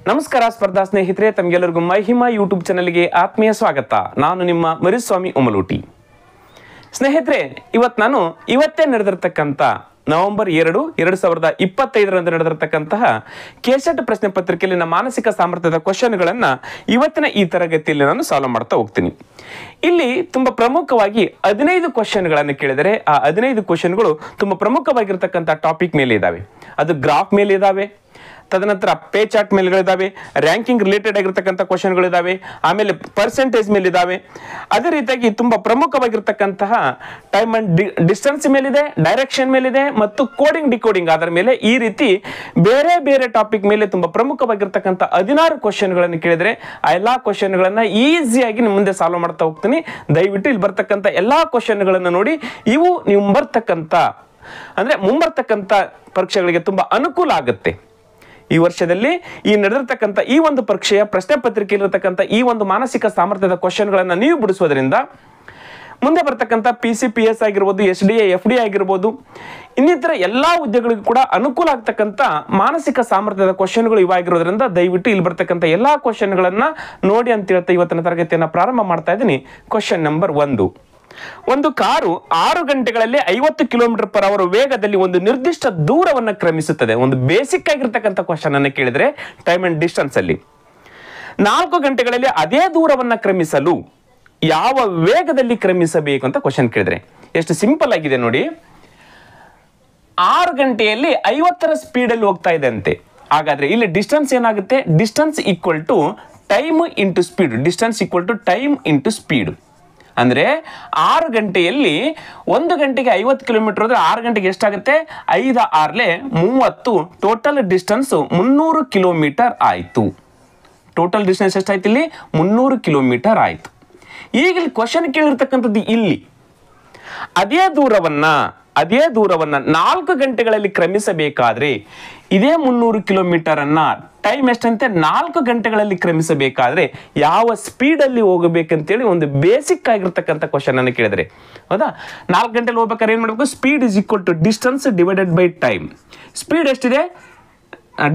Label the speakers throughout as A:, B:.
A: ನಮಸ್ಕಾರ ಸ್ಪರ್ಧಾ ಸ್ನೇಹಿತರೆ, ತಮಗೆಲ್ಲರಿಗೂ ಮಹಿಮಾ ಯೂಟ್ಯೂಬ್ ಚಾನಲ್ಗೆ ಆತ್ಮೀಯ ಸ್ವಾಗತ. ನಾನು ನಿಮ್ಮ ಮರಿಸ್ವಾಮಿ ಉಮಲೂಟಿ. ಸ್ನೇಹಿತರೆ, ಇವತ್ತೇ ನಡೆದಿರ್ತಕ್ಕಂಥ ನವೆಂಬರ್ 2, 2025 ನಡೆದಿರ್ತಕ್ಕಂತಹ ಕೆಸೆಟ್ ಪ್ರಶ್ನೆ ಪತ್ರಿಕೆಯಲ್ಲಿನ ಮಾನಸಿಕ ಸಾಮರ್ಥ್ಯದ ಕ್ವಶನ್ಗಳನ್ನು ಇವತ್ತಿನ ಈ ತರಗತಿಯಲ್ಲಿ ನಾನು ಸಾಲ್ವ್ ಮಾಡ್ತಾ ಹೋಗ್ತೀನಿ. ಇಲ್ಲಿ ತುಂಬ ಪ್ರಮುಖವಾಗಿ 15 ಕ್ವಶನ್ಗಳನ್ನು ಕೇಳಿದರೆ ಆ 15 ಕ್ವಶನ್ಗಳು ತುಂಬ ಪ್ರಮುಖವಾಗಿರ್ತಕ್ಕಂಥ ಟಾಪಿಕ್ ಮೇಲೆ ಇದ್ದಾವೆ. ಅದು ಗ್ರಾಫ್ ಮೇಲೆ ಇದ್ದಾವೆ, ತದನಂತರ ಪೇ ಚಾರ್ಟ್ ಮೇಲೆಗಳಿದ್ದಾವೆ, ರ್ಯಾಂಕಿಂಗ್ ರಿಲೇಟೆಡ್ ಆಗಿರ್ತಕ್ಕಂಥ ಕ್ವಶನ್ಗಳಿದ್ದಾವೆ, ಆಮೇಲೆ ಪರ್ಸೆಂಟೇಜ್ ಮೇಲಿದ್ದಾವೆ. ಅದೇ ರೀತಿಯಾಗಿ ತುಂಬ ಪ್ರಮುಖವಾಗಿರ್ತಕ್ಕಂತಹ ಟೈಮ್ ಅಂಡ್ ಡಿಸ್ಟೆನ್ಸ್ ಮೇಲಿದೆ, ಡೈರೆಕ್ಷನ್ ಮೇಲಿದೆ ಮತ್ತು ಕೋಡಿಂಗ್ ಡಿಕೋಡಿಂಗ್ ಅದರ ಮೇಲೆ. ಈ ರೀತಿ ಬೇರೆ ಬೇರೆ ಟಾಪಿಕ್ ಮೇಲೆ ತುಂಬ ಪ್ರಮುಖವಾಗಿರ್ತಕ್ಕಂಥ 16 ಕ್ವಶನ್ಗಳನ್ನು ಕೇಳಿದರೆ ಆ ಎಲ್ಲ ಕ್ವಶನ್ಗಳನ್ನು ಈಸಿಯಾಗಿ ನಿಮ್ಮ ಮುಂದೆ ಸಾಲ್ವ್ ಮಾಡ್ತಾ ಹೋಗ್ತೀನಿ. ದಯವಿಟ್ಟು ಇಲ್ಲಿ ಬರ್ತಕ್ಕಂಥ ಎಲ್ಲ ಕ್ವಶನ್ಗಳನ್ನು ನೋಡಿ. ಇವು ನೀವು ಮುಂಬರ್ತಕ್ಕಂಥ ಪರೀಕ್ಷೆಗಳಿಗೆ ತುಂಬ ಅನುಕೂಲ ಆಗುತ್ತೆ. ಈ ವರ್ಷದಲ್ಲಿ ಈ ನಡೆದಿರ್ತಕ್ಕಂಥ ಈ ಒಂದು ಪರೀಕ್ಷೆಯ ಪ್ರಶ್ನೆ ಪತ್ರಿಕೆಯಲ್ಲಿರತಕ್ಕಂಥ ಈ ಒಂದು ಮಾನಸಿಕ ಸಾಮರ್ಥ್ಯದ ಕ್ವಶನ್ಗಳನ್ನು ನೀವು ಬಿಡಿಸೋದ್ರಿಂದ ಮುಂದೆ ಬರ್ತಕ್ಕಂಥ PCPS ಆಗಿರ್ಬೋದು, SDA, FDA ಆಗಿರ್ಬೋದು, ಇನ್ನಿತರ ಎಲ್ಲ ಹುದ್ದೆಗಳಿಗೂ ಕೂಡ ಅನುಕೂಲ ಆಗ್ತಕ್ಕಂಥ ಮಾನಸಿಕ ಸಾಮರ್ಥ್ಯದ ಕ್ವಶನ್ಗಳು ಇವಾಗಿರೋದ್ರಿಂದ ದಯವಿಟ್ಟು ಇಲ್ಲಿ ಬರ್ತಕ್ಕಂಥ ಎಲ್ಲ ಕ್ವಶನ್ಗಳನ್ನು ನೋಡಿ ಅಂತ ಹೇಳ್ತಾ ಇವತ್ತಿನ ತರಗತಿಯನ್ನು ಪ್ರಾರಂಭ ಮಾಡ್ತಾ ಇದ್ದೀನಿ. Question number 1. ಒಂದು ಕಾರು 6 ಗಂಟೆಗಳಲ್ಲಿ 50 km/h ವೇಗದಲ್ಲಿ ಒಂದು ನಿರ್ದಿಷ್ಟ ದೂರವನ್ನು ಕ್ರಮಿಸುತ್ತದೆ. ಒಂದು ಬೇಸಿಕ್ ಆಗಿರ್ತಕ್ಕಂಥ ಕ್ವಶನ್ ಅನ್ನು ಕೇಳಿದ್ರೆ ಟೈಮ್ ಅಂಡ್ ಡಿಸ್ಟೆನ್ಸ್ ಅಲ್ಲಿ 4 ಗಂಟೆಗಳಲ್ಲಿ ಅದೇ ದೂರವನ್ನು ಕ್ರಮಿಸಲು ಯಾವ ವೇಗದಲ್ಲಿ ಕ್ರಮಿಸಬೇಕು ಅಂತ ಕ್ವಶನ್ ಕೇಳಿದ್ರೆ ಎಷ್ಟು ಸಿಂಪಲ್ ಆಗಿದೆ ನೋಡಿ. 6 ಗಂಟೆಯಲ್ಲಿ 50ರ ಸ್ಪೀಡಲ್ಲಿ ಹೋಗ್ತಾ ಇದೆ ಅಂತೆ. ಹಾಗಾದ್ರೆ ಇಲ್ಲಿ ಡಿಸ್ಟೆನ್ಸ್ ಏನಾಗುತ್ತೆ? Distance equal to time into speed. Distance equal to time into speed. ಅಂದರೆ 6 ಗಂಟೆಯಲ್ಲಿ 1 ಗಂಟೆಗೆ 50 km ಹೋದ್ರೆ 6 ಗಂಟೆಗೆ ಎಷ್ಟಾಗುತ್ತೆ? 5 6 30. ಟೋಟಲ್ ಡಿಸ್ಟೆನ್ಸ್ 300 km ಆಯಿತು. ಟೋಟಲ್ ಡಿಸ್ಟೆನ್ಸ್ ಎಷ್ಟಾಯ್ತು? ಇಲ್ಲಿ 300 km ಆಯಿತು. ಈಗ ಇಲ್ಲಿ ಕ್ವಶನ್ ಕೇಳಿರ್ತಕ್ಕಂಥದ್ದು ಇಲ್ಲಿ ಅದೇ ದೂರವನ್ನ 4 ಗಂಟೆಗಳಲ್ಲಿ ಕ್ರಮಿಸಬೇಕಾದ್ರೆ ಇದೇ 300 km ಅನ್ನ ಟೈಮ್ ಎಷ್ಟಂತೆ 4 ಗಂಟೆಗಳಲ್ಲಿ ಕ್ರಮಿಸಬೇಕಾದ್ರೆ ಯಾವ ಸ್ಪೀಡಲ್ಲಿ ಹೋಗಬೇಕಂತೇಳಿ ಒಂದು ಬೇಸಿಕ್ ಆಗಿರ್ತಕ್ಕಂಥ ಕ್ವಶನ್ ಅನ್ನು ಕೇಳಿದ್ರೆ, ಹೌದಾ? 4 ಗಂಟೆಲಿ ಹೋಗ್ಬೇಕಾದ್ರೆ ಏನು ಮಾಡಬೇಕು? Speed is equal to distance divided by time. Speed ಎಷ್ಟಿದೆ?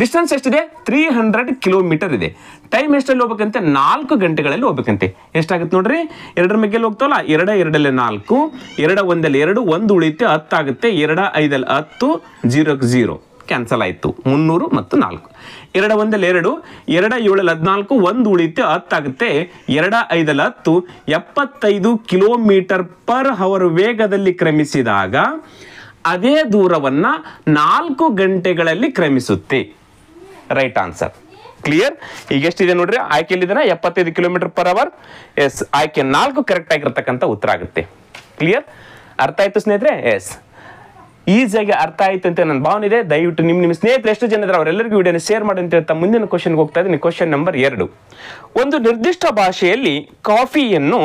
A: ಡಿಸ್ಟೆನ್ಸ್ ಎಷ್ಟಿದೆ? 300 km ಇದೆ. ಟೈಮ್ ಎಷ್ಟಲ್ಲಿ ಹೋಗ್ಬೇಕಂತೆ? 4 ಗಂಟೆಗಳಲ್ಲಿ ಹೋಗ್ಬೇಕಂತೆ. ಎಷ್ಟಾಗುತ್ತೆ ನೋಡ್ರಿ, 2ರ ಮೇಲೆ ಹೋಗ್ತಾವಲ್ಲ, 2 2 4, 2 1 2, 1 ಉಳಿಯುತ್ತೆ, 10 ಆಗುತ್ತೆ, 2 5 10, 0 0 ಕ್ಯಾನ್ಸಲ್ ಆಯಿತು. 300 ಮತ್ತು 4. 2 1 2, 2 7 14, 1 ಉಳಿಯುತ್ತೆ, 10 ಆಗುತ್ತೆ, 2 5 10, 75 km/h ವೇಗದಲ್ಲಿ ಕ್ರಮಿಸಿದಾಗ ಅದೇ ದೂರವನ್ನ 4 ಗಂಟೆಗಳಲ್ಲಿ ಕ್ರಮಿಸುತ್ತೆ. Right answer. ಕ್ಲಿಯರ್? ಈಗ ಎಷ್ಟಿದೆ ನೋಡ್ರಿ, ಆಯ್ಕೆಯಲ್ಲಿದ್ದಾನೆ 75 km/h. ಎಸ್, ಆಯ್ಕೆ 4 ಕರೆಕ್ಟ್ ಆಗಿರ್ತಕ್ಕಂಥ ಉತ್ತರ ಆಗುತ್ತೆ. ಕ್ಲಿಯರ್? ಅರ್ಥ ಆಯ್ತು ಸ್ನೇಹಿತರೆ? ಎಸ್, ಈಸಿಯಾಗಿ ಅರ್ಥ ಆಯ್ತು ಅಂತ ನನ್ನ ಭಾವನೆ ಇದೆ. ದಯವಿಟ್ಟು ನಿಮ್ಮ ಸ್ನೇಹಿತರು ಎಷ್ಟು ಜನ ಇದ್ದಾರೆ ಅವರೆಲ್ಲರಿಗೂ ವಿಡಿಯೋನ ಶೇರ್ ಮಾಡಿ ಅಂತ ಹೇಳ್ತಾ ಮುಂದಿನ ಕ್ವಶನ್ಗೆ ಹೋಗ್ತಾ ಇದ್ದೀನಿ. Question number 2. ಒಂದು ನಿರ್ದಿಷ್ಟ ಭಾಷೆಯಲ್ಲಿ ಕಾಫಿಯನ್ನು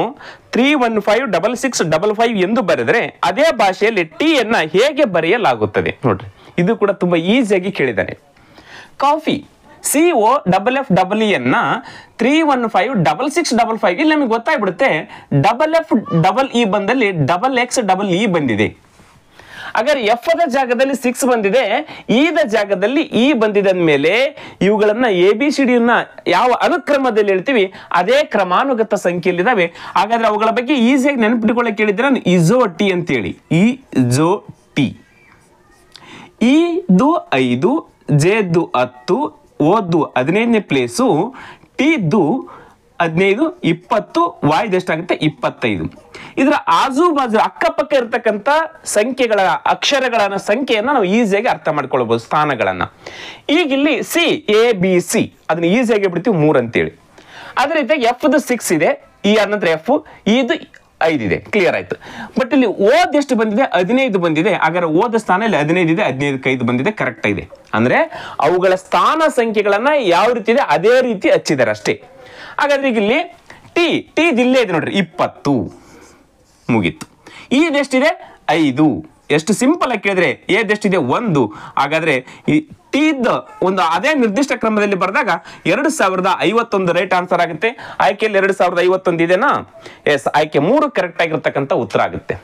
A: 3156655 ಎಂದು ಬರೆದರೆ ಅದೇ ಭಾಷೆಯಲ್ಲಿ ಟೀಯನ್ನು ಹೇಗೆ ಬರೆಯಲಾಗುತ್ತದೆ? ನೋಡ್ರಿ, ಇದು ಕೂಡ ತುಂಬಾ ಈಸಿಯಾಗಿ ಕೇಳಿದ್ದಾನೆ. ಕಾಫಿ COFFE ಅನ್ನ 3156655 ಇಲ್ಲಿ ನಮಗೆ ಗೊತ್ತಾಗ್ಬಿಡುತ್ತೆ. FFE ಬಂದಲ್ಲಿ XXE ಬಂದಿದೆ. ಹಾಗಾದ್ರೆ ಎಫ್ ದ ಜಾಗದಲ್ಲಿ 6 ಬಂದಿದೆ, ದ ಜಾಗದಲ್ಲಿ ಇ ಬಂದಿದೆ ಅಂದಮೇಲೆ ಇವುಗಳನ್ನ ABCD ಯಾವ ಅನುಕ್ರಮದಲ್ಲಿ ಹೇಳ್ತೀವಿ ಅದೇ ಕ್ರಮಾನುಗತ ಸಂಖ್ಯೆಯಲ್ಲಿದ್ದಾವೆ. ಹಾಗಾದ್ರೆ ಅವುಗಳ ಬಗ್ಗೆ ಈಸಿಯಾಗಿ ನೆನಪಿಟ್ಕೊಳ್ಳಕ್ಕೆ ಹೇಳಿದ್ರೆ ನಾನು ಇಜೋಟಿ ಅಂತೇಳಿ. ಇಜೋಟಿ. ಇದು 5, ಜೆದ್ದು 10, ಓದ್ದು 15ನೇ ಪ್ಲೇಸು, ಟಿದ್ದು 15, 20, ವಾಯ್ದು ಎಷ್ಟಾಗುತ್ತೆ? 25. ಇದರ ಆಜು ಬಾಜು ಅಕ್ಕಪಕ್ಕ ಇರತಕ್ಕಂಥ ಸಂಖ್ಯೆಗಳ ಅಕ್ಷರಗಳ ಸಂಖ್ಯೆಯನ್ನು ನಾವು ಈಸಿಯಾಗಿ ಅರ್ಥ ಮಾಡ್ಕೊಳ್ಬಹುದು, ಸ್ಥಾನಗಳನ್ನ. ಈಗ ಇಲ್ಲಿ CABC ಅದನ್ನ ಈಸಿಯಾಗಿ ಬಿಡ್ತೀವಿ 3 ಅಂತೇಳಿ. ಅದೇ ರೀತಿಯಾಗಿ ಎಫ್ದು 6 ಇದೆ, ನಂತರ ಎಫ್, ಇದು 5 ಇದೆ. ಕ್ಲಿಯರ್ ಆಯ್ತು. ಬಟ್ ಇಲ್ಲಿ ಓದ್ ಎಷ್ಟು ಬಂದಿದೆ? 15 ಬಂದಿದೆ. ಹಾಗಾದ್ರೆ ಓದ ಸ್ಥಾನ ಇಲ್ಲಿ 15 ಇದೆ, 15ಕ್ಕೆ 5 ಬಂದಿದೆ, ಕರೆಕ್ಟ್ ಇದೆ. ಅಂದ್ರೆ ಅವುಗಳ ಸ್ಥಾನ ಸಂಖ್ಯೆಗಳನ್ನ ಯಾವ ರೀತಿ ಇದೆ ಅದೇ ರೀತಿ ಹಚ್ಚಿದ್ದಾರೆ ಅಷ್ಟೇ. ಹಾಗಾದ್ರೆ ಈಗ ಇಲ್ಲಿ ಟಿ ಇಲ್ಲೇ ಇದೆ ನೋಡ್ರಿ, 20 ಮುಗೀತು. ಇದೆಷ್ಟಿದೆ? 5. ಎಷ್ಟು ಸಿಂಪಲ್ ಆಗಿ ಕೇಳಿದ್ರೆ ಏದೆಷ್ಟಿದೆ? 1. ಹಾಗಾದ್ರೆ ಈ ಟಿದ ಒಂದು ಅದೇ ನಿರ್ದಿಷ್ಟ ಕ್ರಮದಲ್ಲಿ ಬರೆದಾಗ 2051 ರೈಟ್ ಆನ್ಸರ್ ಆಗುತ್ತೆ. ಆಯ್ಕೆಯಲ್ಲಿ 2051 ಇದೆನಾ? ಎಸ್, ಆಯ್ಕೆ 3 ಕರೆಕ್ಟ್ ಆಗಿರ್ತಕ್ಕಂಥ ಉತ್ತರ ಆಗುತ್ತೆ.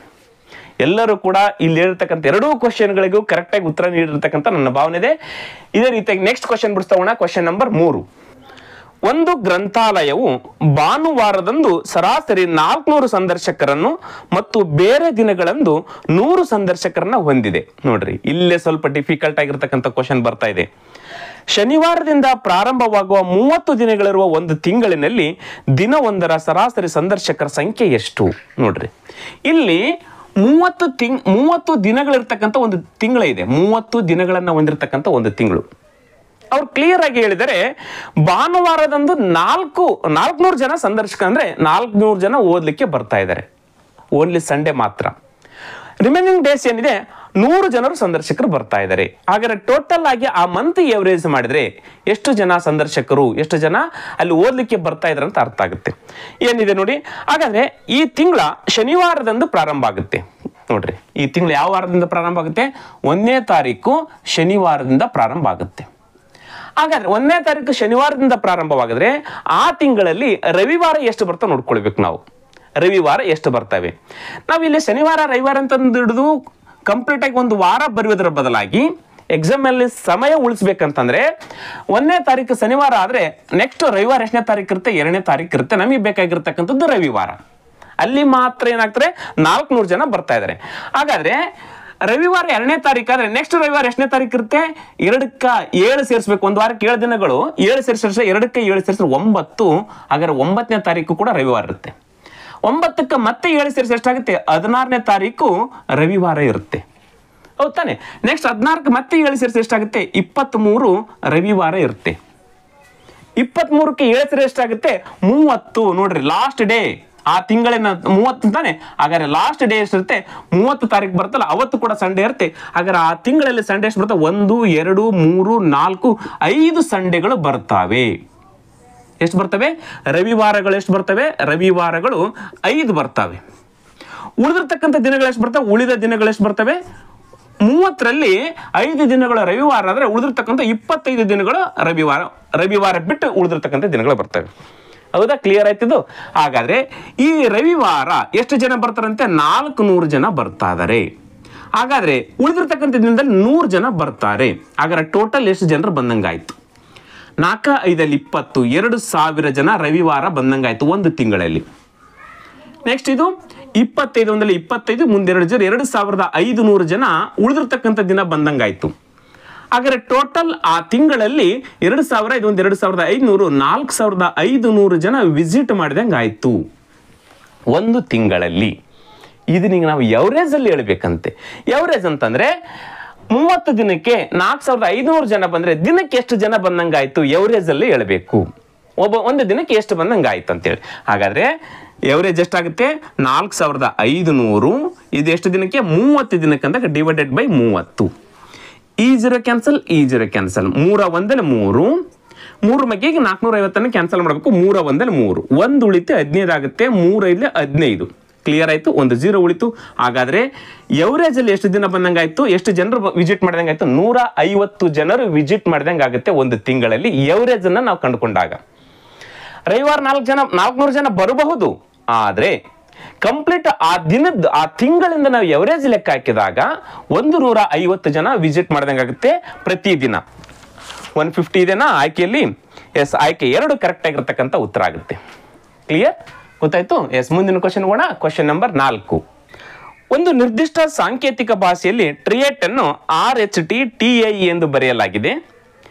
A: ಎಲ್ಲರೂ ಕೂಡ ಇಲ್ಲಿ ಹೇಳಿರ್ತಕ್ಕಂಥ ಎರಡೂ ಕ್ವಶನ್ಗಳಿಗೂ ಕರೆಕ್ಟ್ ಆಗಿ ಉತ್ತರ ನೀಡಿರ್ತಕ್ಕಂಥ ನನ್ನ ಭಾವನೆ ಇದೆ. ಇದೇ ರೀತಿಯಾಗಿ ನೆಕ್ಸ್ಟ್ ಕ್ವಶನ್ ಬಿಡಿಸ್ತಾ ಹೋಗೋಣ. Question number 3. ಒಂದು ಗ್ರಂಥಾಲಯವು ಭಾನುವಾರದಂದು ಸರಾಸರಿ 400 ಸಂದರ್ಶಕರನ್ನು ಮತ್ತು ಬೇರೆ ದಿನಗಳಂದು 100 ಸಂದರ್ಶಕರನ್ನ ಹೊಂದಿದೆ. ನೋಡ್ರಿ, ಇಲ್ಲೇ ಸ್ವಲ್ಪ ಡಿಫಿಕಲ್ಟ್ ಆಗಿರ್ತಕ್ಕಂಥ ಕ್ವಶನ್ ಬರ್ತಾ ಇದೆ. ಶನಿವಾರದಿಂದ ಪ್ರಾರಂಭವಾಗುವ 30 ದಿನಗಳಿರುವ ಒಂದು ತಿಂಗಳಿನಲ್ಲಿ ದಿನವೊಂದರ ಸರಾಸರಿ ಸಂದರ್ಶಕರ ಸಂಖ್ಯೆ ಎಷ್ಟು? ನೋಡ್ರಿ, ಇಲ್ಲಿ 30 ದಿನಗಳಿರ್ತಕ್ಕಂಥ ಒಂದು ತಿಂಗಳ ಇದೆ. 30 ದಿನಗಳನ್ನ ಹೊಂದಿರತಕ್ಕಂಥ ಒಂದು ತಿಂಗಳು. ಅವ್ರು ಕ್ಲಿಯರ್ ಆಗಿ ಹೇಳಿದರೆ, ಭಾನುವಾರದಂದು 400 ಜನ ಸಂದರ್ಶಕ ಅಂದ್ರೆ 400 ಜನ ಓದ್ಲಿಕ್ಕೆ ಬರ್ತಾ ಇದ್ದಾರೆ, ಓನ್ಲಿ ಸಂಡೇ ಮಾತ್ರ. ರಿಮೈನಿಂಗ್ ಡೇಸ್ ಏನಿದೆ 100 ಜನರು ಸಂದರ್ಶಕರು ಬರ್ತಾ ಇದ್ದಾರೆ. ಹಾಗಾದ್ರೆ ಟೋಟಲ್ ಆಗಿ ಆ ಮಂತ್ ಎವರೇಜ್ ಮಾಡಿದ್ರೆ ಎಷ್ಟು ಜನ ಸಂದರ್ಶಕರು, ಎಷ್ಟು ಜನ ಅಲ್ಲಿ ಓದ್ಲಿಕ್ಕೆ ಬರ್ತಾ ಇದ್ದಾರೆ ಅಂತ ಅರ್ಥ ಆಗುತ್ತೆ. ಏನಿದೆ ನೋಡಿ, ಹಾಗಾದ್ರೆ ಈ ತಿಂಗಳ ಶನಿವಾರದಂದು ಪ್ರಾರಂಭ ಆಗುತ್ತೆ. ನೋಡ್ರಿ, ಈ ತಿಂಗಳು ಯಾವ ವಾರದಿಂದ ಪ್ರಾರಂಭ ಆಗುತ್ತೆ? 1ನೇ ತಾರೀಕು ಶನಿವಾರದಿಂದ ಪ್ರಾರಂಭ ಆಗುತ್ತೆ. ಹಾಗಾದ್ರೆ 1ನೇ ತಾರೀಕು ಶನಿವಾರದಿಂದ ಪ್ರಾರಂಭವಾಗಿದ್ರೆ ಆ ತಿಂಗಳಲ್ಲಿ ರವಿವಾರ ಎಷ್ಟು ಬರ್ತಾ ನೋಡ್ಕೊಳ್ಬೇಕು ನಾವು. ರವಿವಾರ ಎಷ್ಟು ಬರ್ತವೆ? ನಾವಿಲ್ಲಿ ಶನಿವಾರ ರವಿವಾರ ಅಂತ ಹಿಡಿದು ಕಂಪ್ಲೀಟ್ ಆಗಿ ಒಂದು ವಾರ ಬರೆಯೋದರ ಬದಲಾಗಿ ಎಕ್ಸಾಮ್ ಅಲ್ಲಿ ಸಮಯ ಉಳಿಸ್ಬೇಕಂತಂದ್ರೆ 1ನೇ ತಾರೀಕು ಶನಿವಾರ ಆದ್ರೆ ನೆಕ್ಸ್ಟ್ ರವಿವಾರ ಎಷ್ಟನೇ ತಾರೀಕು ಇರುತ್ತೆ? 2ನೇ ತಾರೀಕು ಇರುತ್ತೆ. ನಮಗೆ ಬೇಕಾಗಿರ್ತಕ್ಕಂಥದ್ದು ರವಿವಾರ. ಅಲ್ಲಿ ಮಾತ್ರ ಏನಾಗ್ತಾರೆ? 400 ಜನ ಬರ್ತಾ ಇದ್ದಾರೆ. ಹಾಗಾದ್ರೆ ರವಿವಾರ 2ನೇ ತಾರೀಕು ಆದ್ರೆ ನೆಕ್ಸ್ಟ್ ರವಿವಾರ ಎಷ್ಟನೇ ತಾರೀಕು ಇರುತ್ತೆ? 2ಕ್ಕೆ 7 ಸೇರಿಸಬೇಕು. ಒಂದು ವಾರಕ್ಕೆ 7 ದಿನಗಳು, 7 ಸೇರಿಸಿದ್ರೆ 2ಕ್ಕೆ 7 ಸೇರಿಸಿದ್ರೆ 9. ಹಾಗಾದ್ರೆ 9ನೇ ತಾರೀಕು ಕೂಡ ರವಿವಾರ ಇರುತ್ತೆ. 9ಕ್ಕೆ ಮತ್ತೆ 7 ಸೇರಿಸಿ ಎಷ್ಟಾಗುತ್ತೆ? 16ನೇ ತಾರೀಕು ರವಿವಾರ ಇರುತ್ತೆ. ಹೌದು ತಾನೆ? ನೆಕ್ಸ್ಟ್ 16ಕ್ಕೆ ಮತ್ತೆ 7 ಸೇರಿಸಿ ಎಷ್ಟಾಗುತ್ತೆ? 23 ರವಿವಾರ ಇರುತ್ತೆ. 23ಕ್ಕೆ 7 ಸೇರಿಸಿ ಎಷ್ಟಾಗುತ್ತೆ? 30. ನೋಡ್ರಿ, ಲಾಸ್ಟ್ ಡೇ ಆ ತಿಂಗಳಿನ 30 ತಾನೆ. ಹಾಗಾದ್ರೆ ಲಾಸ್ಟ್ ಡೇ ಎಷ್ಟಿರುತ್ತೆ? 30 ತಾರೀಕು ಬರುತ್ತಲ್ಲ, ಅವತ್ತು ಕೂಡ ಸಂಡೇ ಇರುತ್ತೆ. ಹಾಗಾದ್ರೆ ಆ ತಿಂಗಳಲ್ಲಿ ಸಂಡೇ ಎಷ್ಟು ಬರುತ್ತೆ? 1 2 3 4 5 ಸಂಡೇಗಳು ಬರ್ತವೆ. ಎಷ್ಟು ಬರ್ತವೆ? ರವಿವಾರಗಳು ಎಷ್ಟು ಬರ್ತವೆ? ರವಿವಾರಗಳು 5 ಬರ್ತವೆ. ಉಳಿದಿರ್ತಕ್ಕಂಥ ದಿನಗಳು ಎಷ್ಟು ಬರ್ತವೆ? ಉಳಿದ ದಿನಗಳು ಎಷ್ಟು ಬರ್ತವೆ? 30ರಲ್ಲಿ 5 ದಿನಗಳ ರವಿವಾರ ಆದ್ರೆ ಉಳಿದಿರ್ತಕ್ಕಂಥ 25 ದಿನಗಳು ರವಿವಾರ ಬಿಟ್ಟು ಉಳಿದಿರ್ತಕ್ಕಂಥ ದಿನಗಳು ಬರ್ತವೆ. ಹೌದಾ? ಕ್ಲಿಯರ್ ಆಯ್ತಿದ್ದು? ಹಾಗಾದ್ರೆ ಈ ರವಿವಾರ ಎಷ್ಟು ಜನ ಬರ್ತಾರಂತೆ? 400 ಜನ ಬರ್ತಾ ಇದಾರೆ. ಹಾಗಾದ್ರೆ ಉಳಿದಿರ್ತಕ್ಕಂಥ ದಿನದಲ್ಲಿ 100 ಜನ ಬರ್ತಾರೆ. ಹಾಗಾದ್ರೆ ಟೋಟಲ್ ಎಷ್ಟು ಜನರು ಬಂದಂಗಾಯ್ತು? 4 5 20, 2000 ಜನ ರವಿವಾರ ಬಂದಂಗಾಯ್ತು ಒಂದು ತಿಂಗಳಲ್ಲಿ. ನೆಕ್ಸ್ಟ್ ಇದು 25 ಒಂದಲ್ಲಿ 25, ಮುಂದೆ 2 ಜನ 2500 ಜನ ಉಳಿದಿರ್ತಕ್ಕಂಥ ದಿನ ಬಂದಂಗಾಯ್ತು. ಹಾಗಾದ್ರೆ ಟೋಟಲ್ ಆ ತಿಂಗಳಲ್ಲಿ 2000 ಇದೊಂದು 2500, 4500 ಜನ ವಿಸಿಟ್ ಮಾಡಿದಂಗೆ ಆಯ್ತು ಒಂದು ತಿಂಗಳಲ್ಲಿ. ಇದನ್ನ ನಾವು ಎವರೇಜ್ ಅಲ್ಲಿ ಹೇಳ್ಬೇಕಂತೆ. ಎವರೇಜ್ ಅಂತಂದ್ರೆ 30 ದಿನಕ್ಕೆ 4500 ಜನ ಬಂದ್ರೆ ದಿನಕ್ಕೆ ಎಷ್ಟು ಜನ ಬಂದಂಗಾಯ್ತು ಎವರೇಜ್ ಅಲ್ಲಿ ಹೇಳ್ಬೇಕು. ಒಂದು ದಿನಕ್ಕೆ ಎಷ್ಟು ಬಂದಂಗಾಯ್ತು ಅಂತೇಳಿ. ಹಾಗಾದ್ರೆ ಎವರೇಜ್ ಎಷ್ಟಾಗುತ್ತೆ? 4500. ಇದು ಎಷ್ಟು ದಿನಕ್ಕೆ? 30 ದಿನಕ್ಕೆ ಅಂತ ಡಿವೈಡೆಡ್ ಬೈ 30. ಈ 0 ಕ್ಯಾನ್ಸಲ್, ಈ 0 ಕ್ಯಾನ್ಸಲ್. 3 1 3, 3 ಮಗ್ಗಿಗೆ 450 ಕ್ಯಾನ್ಸಲ್ ಮಾಡಬೇಕು. 3 1 3, 1 ಉಳಿತು 15 ಆಗುತ್ತೆ. 3 5 15. ಕ್ಲಿಯರ್ ಆಯ್ತು? ಒಂದು 0 ಉಳಿತು. ಹಾಗಾದ್ರೆ ಎವರೇಜ್ ಅಲ್ಲಿ ಎಷ್ಟು ದಿನ ಬಂದಂಗಾಯ್ತು? ಎಷ್ಟು ಜನರು ವಿಸಿಟ್ ಮಾಡಿದಂಗಾಯ್ತು? 150 ಜನರು ವಿಸಿಟ್ ಮಾಡಿದಂಗೆ ಆಗುತ್ತೆ ಒಂದು ತಿಂಗಳಲ್ಲಿ ಎವರೇಜ್ ಅನ್ನ ನಾವು ಕಂಡುಕೊಂಡಾಗ. ರವಿವಾರ 400 ಜನ ಬರಬಹುದು, ಆದ್ರೆ ಕಂಪ್ಲೀಟ್ ಆ ದಿನದ ಆ ತಿಂಗಳಿಂದ ನಾವು ಎವರೇಜ್ ಲೆಕ್ಕ ಹಾಕಿದಾಗ 150 ಜನ ವಿಸಿಟ್ ಮಾಡಿದಂಗಾಗುತ್ತೆ ಪ್ರತಿದಿನ. 150 ಇದೆನಾ ಆಯ್ಕೆಯಲ್ಲಿ? ಎಸ್, ಆಯ್ಕೆ 2 ಕರೆಕ್ಟ್ ಆಗಿರ್ತಕ್ಕಂಥ ಉತ್ತರ ಆಗುತ್ತೆ. ಕ್ಲಿಯರ್? ಗೊತ್ತಾಯ್ತು? ಎಸ್, ಮುಂದಿನ ಕ್ವಶನ್ ಹೋಗೋಣ. Question number 4. ಒಂದು ನಿರ್ದಿಷ್ಟ ಸಾಂಕೇತಿಕ ಭಾಷೆಯಲ್ಲಿ ಟ್ರಿಯೇಟ್ ಅನ್ನು RHTTIE ಎಂದು ಬರೆಯಲಾಗಿದೆ.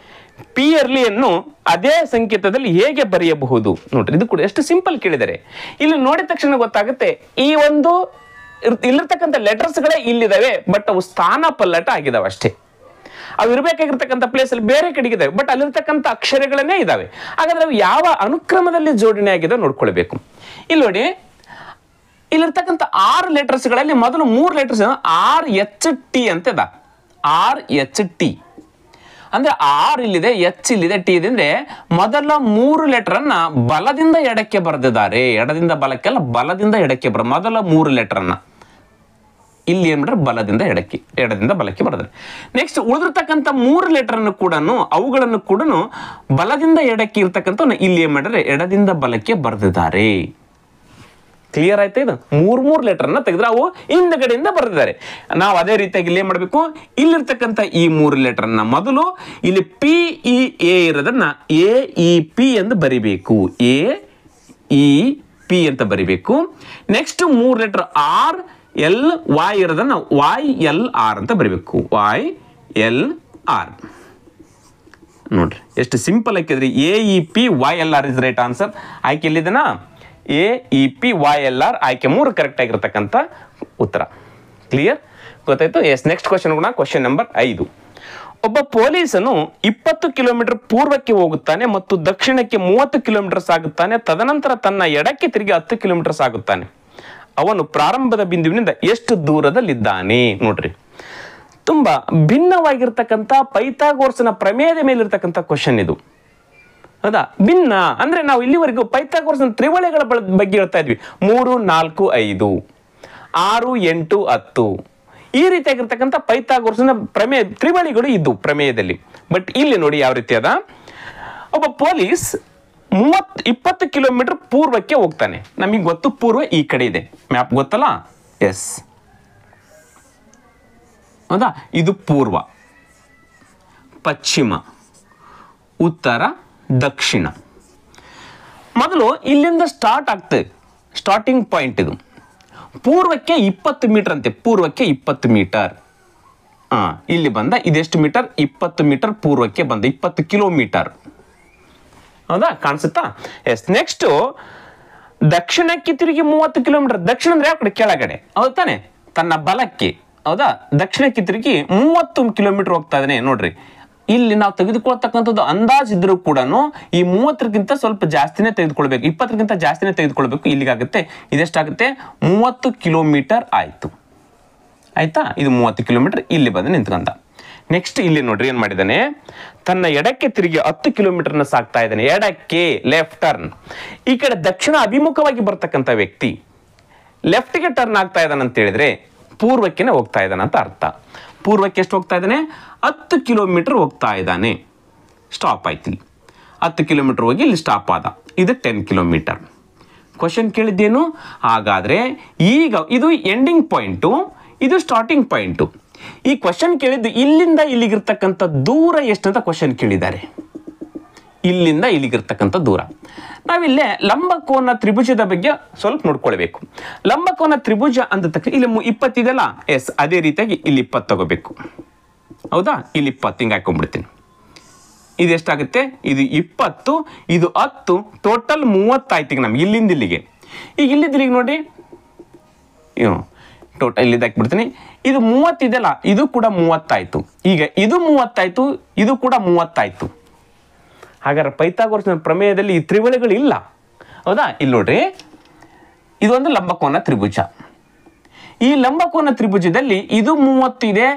A: ಪಿಯರ್ಲಿಯನ್ನು ಅದೇ ಸಂಕೇತದಲ್ಲಿ ಹೇಗೆ ಬರೆಯಬಹುದು? ನೋಡ್ರಿ, ಇದು ಕೂಡ ಎಷ್ಟು ಸಿಂಪಲ್ ಕೇಳಿದರೆ. ಇಲ್ಲಿ ನೋಡಿದ ತಕ್ಷಣ ಗೊತ್ತಾಗುತ್ತೆ ಈ ಒಂದು ಇಲ್ಲಿರ್ತಕ್ಕಂಥ ಲೆಟರ್ಸ್ಗಳೇ ಇಲ್ಲಿದಾವೆ, ಬಟ್ ಅವು ಸ್ಥಾನ ಪಲ್ಲಟ ಆಗಿದಾವೆ ಅಷ್ಟೇ. ಅವು ಇರಬೇಕಾಗಿರ್ತಕ್ಕಂಥ ಪ್ಲೇಸ್ ಅಲ್ಲಿ ಬೇರೆ ಕಡೆಗೆ ಇದಾವೆ, ಬಟ್ ಅಲ್ಲಿರ್ತಕ್ಕಂಥ ಅಕ್ಷರಗಳನ್ನೇ ಇದಾವೆ. ಹಾಗಾದ್ರೆ ಅವು ಯಾವ ಅನುಕ್ರಮದಲ್ಲಿ ಜೋಡಣೆ ಆಗಿದೆ ನೋಡ್ಕೊಳ್ಬೇಕು. ಇಲ್ಲಿ ನೋಡಿ, ಇಲ್ಲಿರ್ತಕ್ಕಂಥ 6 ಲೆಟರ್ಸ್ಗಳಲ್ಲಿ ಮೊದಲು 3 ಲೆಟರ್ಸ್ RHT ಅಂತ ಇದೆ. RHT ಅಂದ್ರೆ R ಇಲ್ಲಿದೆ, H ಇಲ್ಲಿದೆ, T ಇದೆ. ಅಂದ್ರೆ ಮೊದಲ 3 ಲೆಟರ್ ಅನ್ನ ಬಲದಿಂದ ಎಡಕ್ಕೆ ಬರೆದಿದ್ದಾರೆ. ಎಡದಿಂದ ಬಲಕ್ಕೆ ಅಲ್ಲ, ಬಲದಿಂದ ಎಡಕ್ಕೆ ಮೊದಲ 3 ಲೆಟರ್ ಅನ್ನ ಇಲ್ಲಿ ಏನ್ ಮಾಡ್ರೆ ಬಲದಿಂದ ಎಡಕ್ಕೆ, ಎಡದಿಂದ ಬಲಕ್ಕೆ ಬರೆದ್ರೆ. ನೆಕ್ಸ್ಟ್ ಉಳಿದಿರ್ತಕ್ಕಂಥ 3 ಲೆಟರ್ ಅನ್ನು ಕೂಡ ಅವುಗಳನ್ನು ಕೂಡ ಬಲದಿಂದ ಎಡಕ್ಕೆ ಇರ್ತಕ್ಕಂಥ ಇಲ್ಲಿ ಏನ್ ಮಾಡ್ರೆ ಎಡದಿಂದ ಬಲಕ್ಕೆ ಬರೆದಿದ್ದಾರೆ. ಕ್ಲಿಯರ್ ಆಯ್ತಾ? ಇದು ಮೂರ್ ಲೆಟರ್ನ ತೆಗೆದ್ರೆ ಅವು ಹಿಂದಗಡೆಯಿಂದ ಬರೆದಿದ್ದಾರೆ. ನಾವು ಅದೇ ರೀತಿಯಾಗಿ ಇಲ್ಲಿ ಏನ್ ಮಾಡಬೇಕು, ಇಲ್ಲಿರ್ತಕ್ಕಂಥ ಈ 3 ಲೆಟರ್ನ ಮೊದಲು ಇಲ್ಲಿ ಪಿ ಇ ಎ ಇರೋದನ್ನ ಎ ಇ ಪಿ ಎಂದು ಬರಿಬೇಕು. ಎ ಇ ಪಿ ಅಂತ ಬರಿಬೇಕು. Next 3 letter R L Y ಇರೋದನ್ನ ವಾಯ್ ಎಲ್ ಆರ್ ಅಂತ ಬರಿಬೇಕು. Y L R. ನೋಡ್ರಿ ಎಷ್ಟು ಸಿಂಪಲ್ ಹಾಕಿದ್ರಿ. A E P Y L R is right answer. ಆಯ್ಕೆ ಎಲ್ಲಿದೆನಾ? A E P Y L R ಆಯ್ಕೆ 3 ಕರೆಕ್ಟ್ ಆಗಿರ್ತಕ್ಕಂಥ ಉತ್ತರ. ಕ್ಲಿಯರ್ ಗೊತ್ತಾಯ್ತು? ಎಸ್, ನೆಕ್ಸ್ಟ್ ಕ್ವಶನ್ ಕೂಡ ಕ್ವಶನ್ ನಂಬರ್ 5. ಒಬ್ಬ ಪೊಲೀಸನು 20 ಕಿಲೋಮೀಟರ್ ಪೂರ್ವಕ್ಕೆ ಹೋಗುತ್ತಾನೆ ಮತ್ತು ದಕ್ಷಿಣಕ್ಕೆ 30 ಕಿಲೋಮೀಟರ್ ಸಾಗುತ್ತಾನೆ. ತದನಂತರ ತನ್ನ ಎಡಕ್ಕೆ ತಿರುಗಿ 10 ಕಿಲೋಮೀಟರ್ ಸಾಗುತ್ತಾನೆ. ಅವನು ಪ್ರಾರಂಭದ ಬಿಂದುವಿನಿಂದ ಎಷ್ಟು ದೂರದಲ್ಲಿದ್ದಾನೆ? ನೋಡ್ರಿ, ತುಂಬಾ ಭಿನ್ನವಾಗಿರ್ತಕ್ಕಂಥ ಪೈಥಾಗೋರಸ್ನ ಪ್ರಮೇಯದ ಮೇಲಿರ್ತಕ್ಕಂಥ ಕ್ವಶನ್ ಇದು. ಹೌದಾ? ಭಿನ್ನ ಅಂದ್ರೆ ನಾವು ಇಲ್ಲಿವರೆಗೂ ಪೈಥಾಗೋರಸ್ನ ತ್ರಿವಳಿಗಳ ಬಗ್ಗೆ ಹೇಳ್ತಾ ಇದ್ವಿ. 3, 4, 5, 6, 8, 10 ಈ ರೀತಿಯಾಗಿರ್ತಕ್ಕಂಥ ಪೈಥಾಗೋರಸ್ನ ಪ್ರಮೇಯ ತ್ರಿವಳಿಗಳು ಇದ್ದು ಪ್ರಮೇಯದಲ್ಲಿ. ಬಟ್ ಇಲ್ಲಿ ನೋಡಿ ಯಾವ ರೀತಿ ಅದ. ಒಬ್ಬ ಪೊಲೀಸ್ 20 ಕಿಲೋಮೀಟರ್ ಪೂರ್ವಕ್ಕೆ ಹೋಗ್ತಾನೆ. ನಮಗೆ ಗೊತ್ತು ಪೂರ್ವ ಈ ಕಡೆ ಇದೆ, ಮ್ಯಾಪ್ ಗೊತ್ತಲ್ಲ? ಎಸ್, ಹೌದಾ? ಇದು ಪೂರ್ವ, ಪಶ್ಚಿಮ, ಉತ್ತರ, ದಕ್ಷಿಣ. ಮೊದಲು ಇಲ್ಲಿಂದ ಸ್ಟಾರ್ಟ್ ಆಗ್ತದೆ, ಸ್ಟಾರ್ಟಿಂಗ್ ಪಾಯಿಂಟ್ ಇದು. ಪೂರ್ವಕ್ಕೆ 20 ಮೀಟರ್ ಅಂತೆ, ಪೂರ್ವಕ್ಕೆ 20 ಮೀಟರ್. ಇಲ್ಲಿ ಬಂದ ಇದೆಷ್ಟು ಮೀಟರ್? 20 ಮೀಟರ್ ಪೂರ್ವಕ್ಕೆ ಬಂದ 20 ಕಿಲೋಮೀಟರ್. ಹೌದಾ? ಕಾಣಿಸುತ್ತಾ? ಎಸ್. ನೆಕ್ಸ್ಟ್ ದಕ್ಷಿಣಕ್ಕೆ ತಿರುಗಿ 30 ಕಿಲೋಮೀಟರ್. ದಕ್ಷಿಣ ಅಂದ್ರೆ ಯಾವ ಕಡೆ? ಕೆಳಗಡೆ. ಹೌದು ತಾನೆ? ತನ್ನ ಬಲಕ್ಕೆ. ಹೌದಾ? ದಕ್ಷಿಣಕ್ಕೆ ತಿರುಗಿ 30 ಕಿಲೋಮೀಟರ್ ಹೋಗ್ತಾ ಇದ್ದಾನೆ. ನೋಡ್ರಿ, ಇಲ್ಲಿ ನಾವು ತೆಗೆದುಕೊಳ್ತಕ್ಕಂಥದ್ದು ಅಂದಾಜಿದ್ರು ಕೂಡ ಈ 30ಕ್ಕಿಂತ ಸ್ವಲ್ಪ ಜಾಸ್ತಿನೇ ತೆಗೆದುಕೊಳ್ಬೇಕು, 20ಕ್ಕಿಂತ ಜಾಸ್ತಿನೇ ತೆಗೆದುಕೊಳ್ಬೇಕು. ಇಲ್ಲಿಗಾಗುತ್ತೆ ಇದೆಷ್ಟಾಗುತ್ತೆ? 30 ಕಿಲೋಮೀಟರ್ ಆಯ್ತು. ಆಯ್ತಾ? ಇದು 30 ಕಿಲೋಮೀಟರ್ ಇಲ್ಲಿ ಬಂದು ನಿಂತ್ಕೊಂಡ. ನೆಕ್ಸ್ಟ್ ಇಲ್ಲಿ ನೋಡ್ರಿ ಏನ್ ಮಾಡಿದಾನೆ, ತನ್ನ ಎಡಕ್ಕೆ ತಿರುಗಿ 10 ಕಿಲೋಮೀಟರ್ನ ಸಾಕ್ತಾ ಇದ್ದಾನೆ. ಎಡಕ್ಕೆ, ಲೆಫ್ಟ್ ಟರ್ನ್. ಈ ಕಡೆ ದಕ್ಷಿಣ ಅಭಿಮುಖವಾಗಿ ಬರ್ತಕ್ಕಂಥ ವ್ಯಕ್ತಿ ಲೆಫ್ಟ್ಗೆ ಟರ್ನ್ ಆಗ್ತಾ ಇದ್ದಾನೆ ಅಂತ ಹೇಳಿದ್ರೆ ಪೂರ್ವಕ್ಕೆ ಹೋಗ್ತಾ ಇದ್ದಾನೆ ಅಂತ ಅರ್ಥ. ಪೂರ್ವಕ್ಕೆ ಎಷ್ಟು ಹೋಗ್ತಾ ಇದ್ದಾನೆ? 10 ಕಿಲೋಮೀಟರ್ ಹೋಗ್ತಾ ಇದ್ದಾನೆ. ಸ್ಟಾಪ್ ಆಯ್ತು ಇಲ್ಲಿ. 10 ಕಿಲೋಮೀಟರ್ ಹೋಗಿ ಇಲ್ಲಿ ಸ್ಟಾಪ್ ಆದ. ಇದು 10 ಕಿಲೋಮೀಟರ್. ಕ್ವಶನ್ ಕೇಳಿದ್ದೇನು? ಹಾಗಾದ್ರೆ ಈಗ ಇದು ಎಂಡಿಂಗ್ ಪಾಯಿಂಟು, ಇದು ಸ್ಟಾರ್ಟಿಂಗ್ ಪಾಯಿಂಟು. ಈ ಕ್ವಶನ್ ಕೇಳಿದ್ದು ಇಲ್ಲಿಂದ ಇಲ್ಲಿಗಿರ್ತಕ್ಕಂಥ ದೂರ ಎಷ್ಟಂತ ಕ್ವಶನ್ ಕೇಳಿದ್ದಾರೆ. ಇಲ್ಲಿಂದ ಇಲ್ಲಿಗಿರ್ತಕ್ಕಂಥ ದೂರ. ನಾವಿಲ್ಲೇ ಲಂಬಕೋನ ತ್ರಿಭುಜದ ಬಗ್ಗೆ ಸ್ವಲ್ಪ ನೋಡ್ಕೊಳ್ಬೇಕು. ಲಂಬಕೋನ ತ್ರಿಭುಜ ಅಂದ ತಕ್ಷಣ ಇಲ್ಲಿ 20 ಇದೆಲ್ಲ. ಎಸ್, ಅದೇ ರೀತಿಯಾಗಿ ಇಲ್ಲಿ 20 ತಗೋಬೇಕು. ಹೌದಾ? ಇಲ್ಲಿ 20 ಹಿಂಗೆ ಹಾಕೊಂಡ್ಬಿಡ್ತೀನಿ. ಇದು ಎಷ್ಟಾಗುತ್ತೆ? ಇದು 20, ಇದು 10, ಟೋಟಲ್ 30 ಆಯ್ತು ಈಗ ನಮ್ಗೆ ಇಲ್ಲಿಂದ ಇಲ್ಲಿಗೆ. ಈಗ ಇಲ್ಲಿದ್ದಿಲ್ಲಿಗೆ ನೋಡಿ, ಟೋಟಲ್ ಇಲ್ಲಿದ್ದು ಹಾಕ್ಬಿಡ್ತೀನಿ. ಇದು 30 ಇದೆಲ್ಲ, ಇದು ಕೂಡ 30 ಆಯ್ತು. ಈಗ ಇದು 30 ಆಯ್ತು, ಇದು ಕೂಡ 30 ಆಯ್ತು. ಹಾಗಾದ್ರೆ ಪೈಥಾಗೋರಸ್ನ ಪ್ರಮೇಯದಲ್ಲಿ ಈ ತ್ರಿವಳಿಗಳು ಇಲ್ಲ. ಹೌದಾ? ಇಲ್ಲಿ ನೋಡ್ರಿ, ಇದೊಂದು ಲಂಬಕೋನ ತ್ರಿಭುಜ. ಈ ಲಂಬಕೋನ ತ್ರಿಭುಜದಲ್ಲಿ ಇದು 30 ಇದೆ,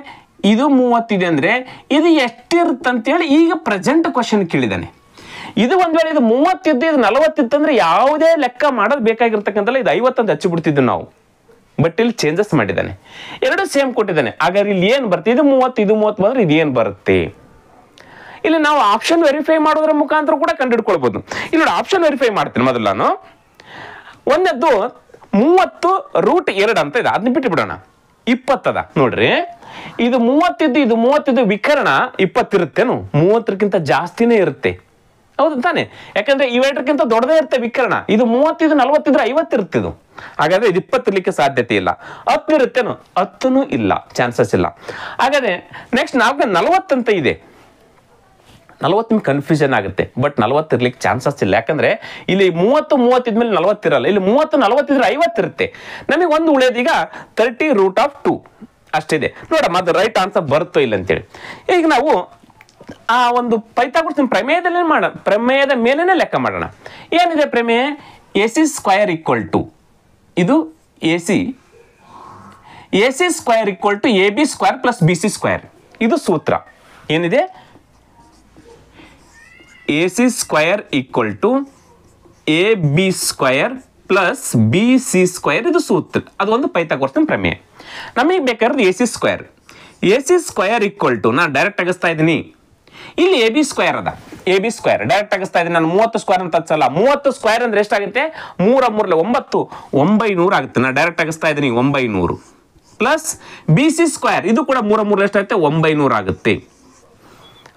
A: ಇದು 30 ಇದೆ ಅಂದ್ರೆ ಇದು ಎಷ್ಟಿರುತ್ತಂತೇಳಿ ಈಗ ಪ್ರೆಸೆಂಟ್ ಕ್ವಶನ್ ಕೇಳಿದಾನೆ. ಇದು ಒಂದ್ ವೇಳೆ ಇದು 30 ಇದ್ದು ಇದು 40 ಇತ್ತಂದ್ರೆ ಯಾವುದೇ ಲೆಕ್ಕ ಮಾಡೋದು ಬೇಕಾಗಿರ್ತಕ್ಕಂಥಲ್ಲ. ಇದು 50 ಅಂತ ಹಚ್ಚಿ ಬಿಡ್ತಿದ್ವಿ ನಾವು. ಬಟ್ ಇಲ್ಲಿ ಚೇಂಜಸ್ ಮಾಡಿದ್ದಾನೆ, ಎರಡು ಸೇಮ್ ಕೊಟ್ಟಿದ್ದಾನೆ. ಹಾಗಾದ್ರೆ ಇಲ್ಲಿ ಏನು ಬರುತ್ತೆ? ಇದು 30, ಇದು 30 ಬಂದ್ರೆ ಇದು ಏನು ಬರುತ್ತೆ? ಇಲ್ಲಿ ನಾವು ಆಪ್ಷನ್ ವೆರಿಫೈ ಮಾಡೋದ್ರ ಮುಖಾಂತರ ಕೂಡ ಕಂಡುಹಿಡ್ಕೊಳ್ಬಹುದು. ಇಲ್ಲಿ ನೋಡಿ, ಆಪ್ಷನ್ ವೆರಿಫೈ ಮಾಡ್ತೀನಿ ಮೊದಲು ನಾನು. ಒಂದದ್ದು 30√2 ಅಂತ ಇದೆ, ಅದನ್ನ ಬಿಟ್ಟು ಬಿಡೋಣ. 20 ಅದ ನೋಡ್ರಿ. ಇದು 30 ಇದ್ದು ಇದು 30 ಇದ್ದು ವಿಕರ್ಣ 20 ಇರುತ್ತೇನು? 30ಕ್ಕಿಂತ ಜಾಸ್ತಿನೇ ಇರುತ್ತೆ. ಹೌದು ತಾನೆ? ಯಾಕಂದ್ರೆ ಇವೆರಡಕ್ಕಿಂತ ದೊಡ್ಡದೇ ಇರುತ್ತೆ ವಿಕರ್ಣ. ಇದು 30 ಇದು 40 ಇದ್ರೆ 50 ಇರುತ್ತೆ ಇದು. ಹಾಗಾದ್ರೆ ಇದು 20 ಇರ್ಲಿಕ್ಕೆ ಸಾಧ್ಯತೆ ಇಲ್ಲ. 10 ಇರುತ್ತೇನು? 10ನೂ ಇಲ್ಲ, ಚಾನ್ಸಸ್ ಇಲ್ಲ. ಹಾಗಾದ್ರೆ ನೆಕ್ಸ್ಟ್ 40 ಅಂತ ಇದೆ. 40 ಕನ್ಫ್ಯೂಷನ್ ಆಗುತ್ತೆ. ಬಟ್ 40 ಇರ್ಲಿಕ್ಕೆ ಚಾನ್ಸಸ್ ಇಲ್ಲ. ಯಾಕಂದ್ರೆ ಇಲ್ಲಿ 30 ಇದ್ಮೇಲೆ 40 ಇರಲ್ಲ. ಇಲ್ಲಿ 30 ಇದ್ರೆ 50 ಇರುತ್ತೆ. ನಮಗೆ ಒಂದು ಉಳಿಯೋದೀಗ 30√2 ಅಷ್ಟಿದೆ. ನೋಡ ಮತ್ತೆ ರೈಟ್ ಆನ್ಸರ್ ಬರುತ್ತೋ ಇಲ್ಲ ಅಂತೇಳಿ. ಈಗ ನಾವು ಆ ಒಂದು ಪೈಥಾಗೋರಸ್ನ ಪ್ರಮೇಯದ ಮೇಲೇನೆ ಲೆಕ್ಕ ಮಾಡೋಣ. ಏನಿದೆ ಪ್ರಮೇಯ? AC² ಇದು AC AC² AB² + BC². ಇದು ಸೂತ್ರ ಏನಿದೆ? AC² AB² + BC². ಇದು ಸೂತ್ರ. ಅದು ಒಂದು ಪೈಥಾಗೋರಸ್ನ ಪ್ರಮೇಯ. ನಮಗೆ ಬೇಕಾದ್ರೆ AC². AC² ನಾನು ಡೈರೆಕ್ಟ್ ಆಗಿಸ್ತಾ ಇದ್ದೀನಿ. ಇಲ್ಲಿ ಎ ಬಿ ಸ್ಕ್ವೇರ್ ಅದ, ಎ ಬಿ ಸ್ಕ್ವೇರ್ ಡೈರೆಕ್ಟ್ ಆಗಿಸ್ತಾ ಇದ್ದೀನಿ ನಾನು. 30 ಸ್ಕ್ವೇರ್ ಅಂತ ಹಚ್ಚಲ್ಲ. 30 ಸ್ಕ್ವೇರ್ ಅಂದ್ರೆ ಎಷ್ಟಾಗುತ್ತೆ? 3 3 9 900 ಆಗುತ್ತೆ. ನಾನು ಡೈರೆಕ್ಟ್ ಆಗಿಸ್ತಾ ಇದ್ದೀನಿ 900 ಪ್ಲಸ್ ಬಿ ಸಿ ಸ್ಕ್ವೇರ್, ಇದು ಕೂಡ 3 3 ಎಷ್ಟಾಗುತ್ತೆ? 900 ಆಗುತ್ತೆ.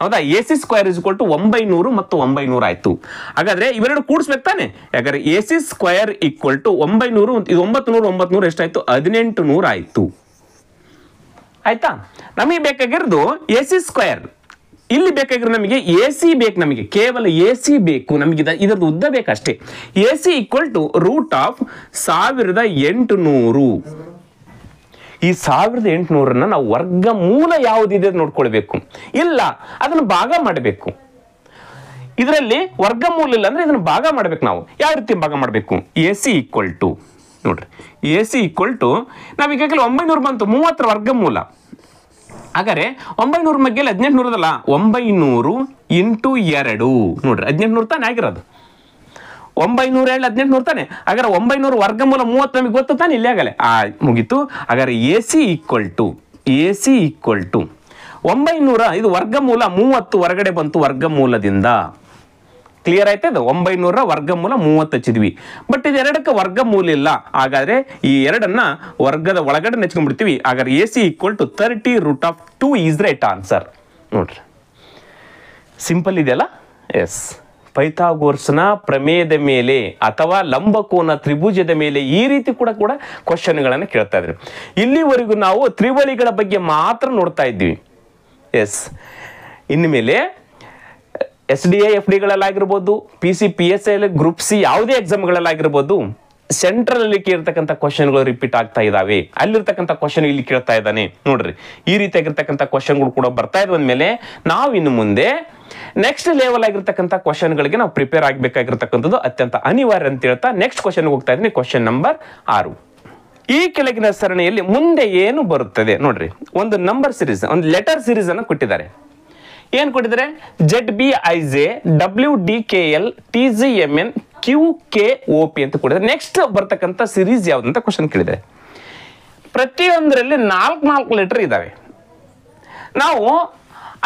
A: ಹೌದಾ? A C square is equal to 900 ಮತ್ತು 900 ಆಯ್ತು. ಹಾಗಾದ್ರೆ ಇವೆರಡು ಕೂಡಿಸ್ಬೇಕು ತಾನೆ? ಯಾಕಂದ್ರೆ A C square equal to 900, ಇದು 900 900 ಎಷ್ಟಾಯ್ತು? 1800 ಆಯ್ತು. ಆಯ್ತಾ? ನಮಗೆ ಬೇಕಾಗಿರೋದು ಎ ಸಿ ಸ್ಕ್ವೇರ್. ಇಲ್ಲಿ ಬೇಕಾಗಿರೋ ನಮಗೆ ಎ ಸಿ ಬೇಕು, ನಮಗೆ ಕೇವಲ ಎ ಸಿ ಬೇಕು, ನಮಗೆ ಇದರದ್ದು ಉದ್ದ ಬೇಕಷ್ಟೇ. A C equal to root of 1800. ಈ 1800 ನಾವು ವರ್ಗಮೂಲ ಯಾವುದಿದೆ ನೋಡ್ಕೊಳ್ಬೇಕು. ಇಲ್ಲ ಅದನ್ನು ಭಾಗ ಮಾಡಬೇಕು. ಇದರಲ್ಲಿ ವರ್ಗಮೂಲ ಇಲ್ಲ ಅಂದ್ರೆ ಇದನ್ನು ಭಾಗ ಮಾಡ್ಬೇಕು. ನಾವು ಯಾವ ರೀತಿ ಭಾಗ ಮಾಡಬೇಕು? ಎ ಸಿ ಈಕ್ವಲ್ ಟು ನೋಡ್ರಿ, ಎ ಸಿ ಈಕ್ವಲ್ ಟು ನಾವು ಈಗಾಗಲೇ 900 ಬಂತು, 30 ವರ್ಗಮೂಲ. ಹಾಗಾದ್ರೆ 900 ಮಗ್ಗೆಲ್ಲ 1800 ಅದಲ್ಲ, 900 ಇಂಟು 2 ನೋಡ್ರಿ, 1800 ತಾನೇ ಆಗಿರೋದು. 900 1800 ತಾನೆ. ಹಾಗಾದ್ರೆ 900 ವರ್ಗಮೂಲ 30 ನಮಗೆ ಗೊತ್ತು ತಾನೆ, ಇಲ್ಲಿ ಆಗಲ್ಲ ಮುಗೀತು. ಹಾಗಾದ್ರೆ ಎ ಸಿ ಈಕ್ವಲ್ ಟು 900, ಇದು ವರ್ಗಮೂಲ 30 ಹೊರಗಡೆ ಬಂತು ವರ್ಗಮೂಲದಿಂದ. ಕ್ಲಿಯರ್ ಆಯ್ತಾ? ಇದು 900 ವರ್ಗಮೂಲ 30 ಹಚ್ಚಿದ್ವಿ. ಬಟ್ ಇದು ಎರಡಕ್ಕೆ ವರ್ಗಮೂಲ ಇಲ್ಲ. ಹಾಗಾದ್ರೆ ಈ ಎರಡನ್ನ ವರ್ಗದ ಒಳಗಡೆ ನೆಚ್ಕೊಂಡ್ಬಿಡ್ತೀವಿ. ಹಾಗಾದ್ರೆ A C equal to 30 root of 2 is right answer. ನೋಡ್ರಿ, ಸಿಂಪಲ್ ಇದೆಯಲ್ಲ? ಎಸ್. ಪೈಥಾಗೋರಸ್ನ ಪ್ರಮೇಯದ ಮೇಲೆ ಅಥವಾ ಲಂಬಕೋನ ತ್ರಿಭುಜದ ಮೇಲೆ ಈ ರೀತಿ ಕೂಡ ಕ್ವಶನ್ಗಳನ್ನು ಕೇಳ್ತಾ ಇದ್ರು. ಇಲ್ಲಿವರೆಗೂ ನಾವು ತ್ರಿವಳಿಗಳ ಬಗ್ಗೆ ಮಾತ್ರ ನೋಡ್ತಾ ಇದ್ವಿ. ಎಸ್. ಇನ್ಮೇಲೆ SDA FDಗಳಲ್ಲಾಗಿರ್ಬೋದು, PC PSI group C ಯಾವುದೇ ಎಕ್ಸಾಮ್ಗಳಲ್ಲಾಗಿರ್ಬೋದು, ಸೆಂಟ್ರಲ್ ಅಲ್ಲಿ ಕೇಳ್ತಕ್ಕಂಥ ಕ್ವಶನ್ಗಳು ರಿಪೀಟ್ ಆಗ್ತಾ ಇದಾವೆ. ಅಲ್ಲಿರ್ತಕ್ಕಂಥ ಕ್ವಶನ್ ಇಲ್ಲಿ ಕೇಳ್ತಾ ಇದ್ದಾನೆ. ನೋಡ್ರಿ, ಈ ರೀತಿಯಾಗಿರ್ತಕ್ಕಂಥ ಕ್ವಶನ್ಗಳು ಕೂಡ ಬರ್ತಾ ಇದ್ದ ಮೇಲೆ ನಾವು ಇನ್ನು ಮುಂದೆ ನೆಕ್ಸ್ಟ್ ಲೆವೆಲ್ ಆಗಿರ್ತಕ್ಕಂಥ ಕ್ವಶನ್ಗಳಿಗೆ ನಾವು ಪ್ರಿಪೇರ್ ಆಗಬೇಕಾಗಿರ್ತಕ್ಕಂಥದ್ದು ಅತ್ಯಂತ ಅನಿವಾರ್ಯ ಅಂತ ಹೇಳ್ತಾ ನೆಕ್ಸ್ಟ್ ಕ್ವಶನ್ ಹೋಗ್ತಾ ಇದ್ದೀನಿ. Question number 6. ಈ ಕೆಳಗಿನ ಸರಣಿಯಲ್ಲಿ ಮುಂದೆ ಏನು ಬರುತ್ತದೆ? ನೋಡ್ರಿ, ಒಂದು ನಂಬರ್ ಸಿರೀಸ್, ಒಂದು ಲೆಟರ್ ಸಿರೀಸ್ ಅನ್ನು ಕೊಟ್ಟಿದ್ದಾರೆ. ಏನ್ ಕೊಟ್ಟಿದ್ದಾರೆ? ZBIJ WDKL TGMN QKOP ಅಂತ ಕೊಟ್ಟಿದ್ದಾರೆ. ನೆಕ್ಸ್ಟ್ ಬರ್ತಕ್ಕಂಥ ಸಿರೀಸ್ ಯಾವ್ದು ಅಂತ ಕ್ವಶನ್ ಕೇಳಿದ್ದಾರೆ. ಪ್ರತಿಯೊಂದರಲ್ಲಿ 4 ಲೆಟರ್ ಇದಾವೆ. ನಾವು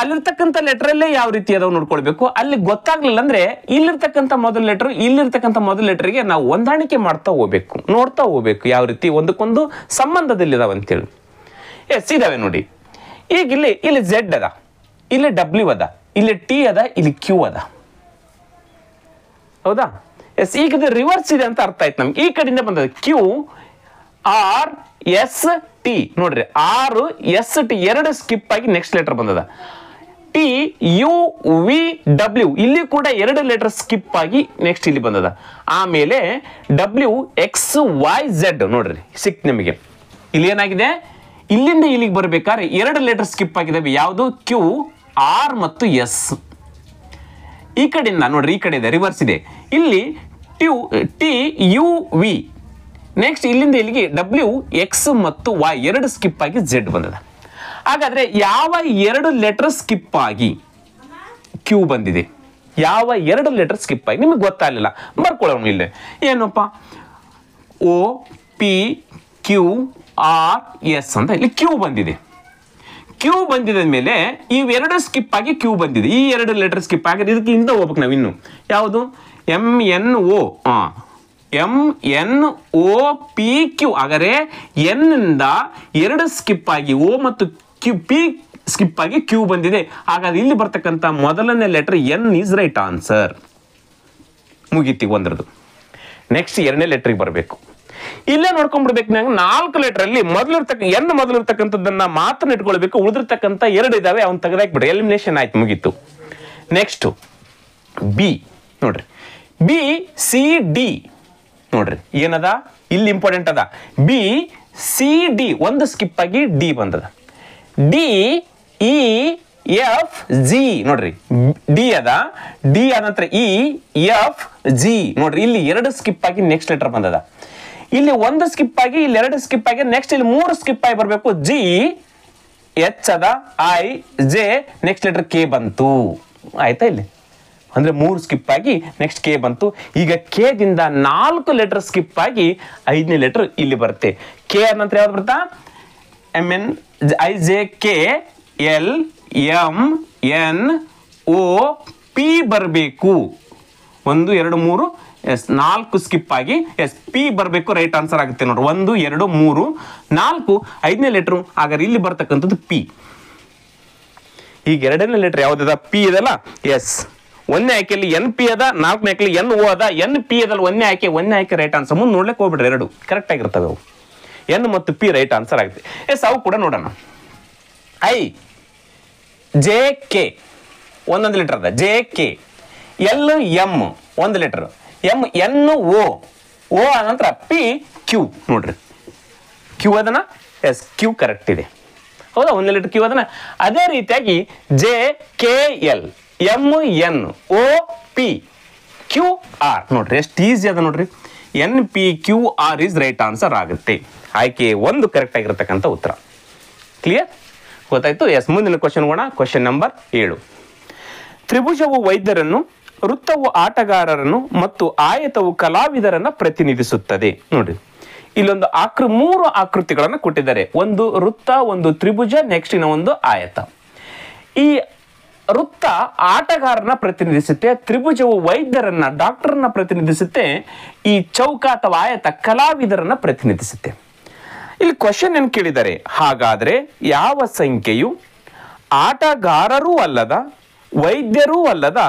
A: ಅಲ್ಲಿರ್ತಕ್ಕಂಥ ಲೆಟರಲ್ಲೇ ಯಾವ ರೀತಿ ಅದಾವ ನೋಡ್ಕೊಳ್ಬೇಕು. ಅಲ್ಲಿ ಗೊತ್ತಾಗ್ಲಿಲ್ಲ ಅಂದ್ರೆ ಇಲ್ಲಿರ್ತಕ್ಕಂಥ ಮೊದಲ ಲೆಟರ್, ಇಲ್ಲಿರ್ತಕ್ಕಂಥ ಮೊದಲ ಲೆಟರ್ಗೆ ನಾವು ಹೊಂದಾಣಿಕೆ ಮಾಡ್ತಾ ಹೋಗ್ಬೇಕು, ನೋಡ್ತಾ ಹೋಗ್ಬೇಕು ಯಾವ ರೀತಿ ಒಂದಕ್ಕೊಂದು ಸಂಬಂಧದಲ್ಲಿದಾವ ಅಂತೇಳಿ. ಎಸ್, ಇದಾವೆ ನೋಡಿ. ಈಗ ಇಲ್ಲಿ Z ಅದ, ಇಲ್ಲಿ W ಅದ, ಇಲ್ಲಿ T ಅದ, ಇಲ್ಲಿ Q ಅದ. ಹೌದಾ? ಎಸ್. ಈಗ ಇದು ರಿವರ್ಸ್ ಇದೆ ಅಂತ ಅರ್ಥ ಆಯ್ತು ನಮ್ಗೆ. ಈ ಕಡೆಯಿಂದ ಬಂದದ QRST. ನೋಡ್ರಿ, RST ಎರಡು ಸ್ಕಿಪ್ ಆಗಿ ನೆಕ್ಸ್ಟ್ ಲೆಟರ್ ಬಂದದ. TUVW ಇಲ್ಲಿ ಕೂಡ 2 ಲೆಟರ್ ಸ್ಕಿಪ್ ಆಗಿ ನೆಕ್ಸ್ಟ್ ಇಲ್ಲಿ ಬಂದದ. ಆಮೇಲೆ WXYZ ನೋಡ್ರಿ ಸಿಕ್ತು ನಿಮಗೆ. ಇಲ್ಲಿ ಏನಾಗಿದೆ? ಇಲ್ಲಿಂದ ಇಲ್ಲಿಗೆ ಬರ್ಬೇಕಾದ್ರೆ 2 ಲೆಟರ್ ಸ್ಕಿಪ್ ಆಗಿದಾವೆ. ಯಾವುದು? Q, R ಮತ್ತು S. ಈ ಕಡೆಯಿಂದ ನೋಡ್ರಿ, ಈ ಕಡೆ ಇದೆ, ರಿವರ್ಸ್ ಇದೆ. ಇಲ್ಲಿ TUV. ನೆಕ್ಸ್ಟ್ ಇಲ್ಲಿಂದ ಇಲ್ಲಿಗೆ WX ಮತ್ತು Y 2 ಸ್ಕಿಪ್ ಆಗಿ Z ಬಂದದ. ಹಾಗಾದ್ರೆ ಯಾವ 2 ಲೆಟರ್ ಸ್ಕಿಪ್ ಆಗಿ Q ಬಂದಿದೆ? ಯಾವ 2 ಲೆಟರ್ ಸ್ಕಿಪ್ ಆಗಿ ನಿಮಗೆ ಗೊತ್ತಾಗಲಿಲ್ಲ, ಬರ್ಕೊಳ್ಳೋಣ. ಇಲ್ಲಿ ಏನಪ್ಪ? OPQRS ಅಂತ ಇಲ್ಲಿ Q ಬಂದಿದೆ. Q ಬಂದಿದ ಮೇಲೆ ಇವೆರಡು ಸ್ಕಿಪ್ ಆಗಿ Q ಬಂದಿದೆ. ಈ 2 ಲೆಟರ್ ಸ್ಕಿಪ್ ಆಗಿ ಇದಕ್ಕೆ ಇಂದ ಹೋಗ್ಬೇಕು ನಾವು. ಇನ್ನು ಯಾವುದು? MNOPQ. ಹಾಗಾದ್ರೆ N ಇಂದ 2 ಸ್ಕಿಪ್ ಆಗಿ O ಮತ್ತು P ಸ್ಕಿಪ್ ಆಗಿ Q ಬಂದಿದೆ. ಹಾಗಾದ್ರೆ ಇಲ್ಲಿ ಬರ್ತಕ್ಕಂಥ ಮೊದಲನೇ letter N is right answer. ಮುಗೀತಿ ಒಂದ್ರದ್ದು. ನೆಕ್ಸ್ಟ್ 2ನೇ ಲೆಟರ್ಗೆ ಬರಬೇಕು. ಇಲ್ಲೇ ನೋಡ್ಕೊಂಡ್ಬಿಡ್ಬೇಕು. ನಂಗೆ 4 ಲೆಟರ್ ಅಲ್ಲಿ ಮೊದಲಿರ್ತಕ್ಕಂಥದ್ದನ್ನ ಮಾತ್ರ ಇಟ್ಕೊಳ್ಬೇಕು. ಉಳಿದಿರ್ತಕ್ಕಂಥ 2 ಇದಾವೆ, ಅವ್ನು ತೆಗೆದಾಕ್ಬಿಡ್ರಿ. ಎಲಿಮಿನೇಷನ್ ಆಯ್ತು, ಮುಗೀತು. ನೆಕ್ಸ್ಟ್ B ನೋಡ್ರಿ, BCD ನೋಡ್ರಿ ಏನದ? ಇಲ್ಲಿ ಇಂಪಾರ್ಟೆಂಟ್ ಅದ. BCD ಒಂದು ಸ್ಕಿಪ್ ಆಗಿ D ಬಂದದ. DEFG ನೋಡ್ರಿ, D ಅದ, D ಆದ ನಂತರ EFG ನೋಡ್ರಿ, ಇಲ್ಲಿ 2 ಸ್ಕಿಪ್ ಆಗಿ ನೆಕ್ಸ್ಟ್ ಲೆಟರ್ ಬಂದದ. ಇಲ್ಲಿ 1 ಸ್ಕಿಪ್ ಆಗಿ, ಇಲ್ಲಿ 2 ಸ್ಕಿಪ್ ಆಗಿ, ನೆಕ್ಸ್ಟ್ ಇಲ್ಲಿ 3 ಸ್ಕಿಪ್ ಆಗಿ ಬರಬೇಕು. GH ಅದ, IJ ನೆಕ್ಸ್ಟ್ ಲೆಟರ್ K ಬಂತು. ಆಯ್ತಾ? ಇಲ್ಲಿ ಅಂದ್ರೆ 3 ಸ್ಕಿಪ್ ಆಗಿ ನೆಕ್ಸ್ಟ್ K ಬಂತು. ಈಗ K ದಿಂದ 4 ಲೆಟರ್ ಸ್ಕಿಪ್ ಆಗಿ 5ನೇ ಲೆಟರ್ ಇಲ್ಲಿ ಬರುತ್ತೆ. K ಆದ ನಂತರ ಯಾವ್ದು ಬರ್ತಾ? MNIJKLMNO ಓ ಪಿ ಬರಬೇಕು. 1 2 3 ಎಸ್ 4 ಸ್ಕಿಪ್ ಆಗಿ ಎಸ್ ಪಿ ಬರಬೇಕು. ರೈಟ್ ಆನ್ಸರ್ ಆಗುತ್ತೆ ನೋಡ್ರಿ. 1 2 3 4 5ನೇ ಲೆಟ್ರು. ಹಾಗಾದ್ರೆ ಇಲ್ಲಿ ಬರ್ತಕ್ಕಂಥದ್ದು ಪಿ. ಈಗ 2ನೇ ಲೆಟರ್ ಯಾವ್ದದ? ಪಿ ಇದಲ್ಲ. ಎಸ್ 1ನೇ ಆಯ್ಕೆಯಲ್ಲಿ ಎನ್ ಪಿ ಅದ, 4ನೇ ಆಯ್ಕೆಯಲ್ಲಿ ಎನ್ ಓ ಅದ. ಎನ್ ಪಿ ಅದಲ್ಲ 1ನೇ ಆಯ್ಕೆ ರೈಟ್ ಆನ್ಸರ್. ಮುಂದೆ ನೋಡ್ಲಿಕ್ಕೆ ಹೋಗ್ಬಿಡ್ರಿ, 2 ಕರೆಕ್ಟ್ ಆಗಿರ್ತವೆ ಅವು. ಎನ್ ಮತ್ತು ಪಿ ರೈಟ್ ಆನ್ಸರ್ ಆಗುತ್ತೆ. ಎಸ್ ಅವು ಕೂಡ ನೋಡೋಣ. ಐ ಜೆ ಕೆ 1 ಲೆಟರ್ ಅದ. J K. L M 1 letter. M N O. O ನಂತರ ಪಿ ಕ್ಯೂ. ನೋಡ್ರಿ ಕ್ಯೂ ಅದನ. ಎಸ್ ಕ್ಯೂ ಕರೆಕ್ಟ್ ಇದೆ, ಹೌದಾ? 1 ಲೆಟರ್ ಕ್ಯೂ ಅದನ. ಅದೇ ರೀತಿಯಾಗಿ J K L M N O P Q R. ನೋಡ್ರಿ ಎಷ್ಟು ಈಸಿ ಅದ ನೋಡ್ರಿ. N P Q R is right answer ಆಗುತ್ತೆ. ಆಯ್ಕೆ 1 ಕರೆಕ್ಟ್ ಆಗಿರ್ತಕ್ಕಂಥ ಉತ್ತರ. ಕ್ಲಿಯರ್ ಗೊತ್ತಾಯ್ತು? ಎಸ್ ಮುಂದಿನ ಕ್ವಶನ್ ಹೋಗೋಣ. Question number 7. ತ್ರಿಭುಜವು ವೈದ್ಯರನ್ನು, ವೃತ್ತವು ಆಟಗಾರರನ್ನು ಮತ್ತು ಆಯತವು ಕಲಾವಿದರನ್ನ ಪ್ರತಿನಿಧಿಸುತ್ತದೆ. ನೋಡಿ ಇಲ್ಲೊಂದು 3 ಆಕೃತಿಗಳನ್ನು ಕೊಟ್ಟಿದ್ದಾರೆ. ಒಂದು ವೃತ್ತ, ಒಂದು ತ್ರಿಭುಜ, ನೆಕ್ಸ್ಟ್ ಇನ್ನ ಒಂದು ಆಯತ. ಈ ವೃತ್ತ ಆಟಗಾರನ ಪ್ರತಿನಿಧಿಸುತ್ತೆ, ತ್ರಿಭುಜವು ವೈದ್ಯರನ್ನ ಡಾಕ್ಟರ್ನ ಪ್ರತಿನಿಧಿಸುತ್ತೆ, ಈ ಚೌಕ ಅಥವಾ ಆಯತ ಕಲಾವಿದರನ್ನ ಪ್ರತಿನಿಧಿಸುತ್ತೆ. ಇಲ್ಲಿ ಕ್ವಶನ್ ಏನು ಕೇಳಿದ್ದಾರೆ? ಹಾಗಾದ್ರೆ ಯಾವ ಸಂಖ್ಯೆಯು ಆಟಗಾರರೂ ಅಲ್ಲದ, ವೈದ್ಯರೂ ಅಲ್ಲದ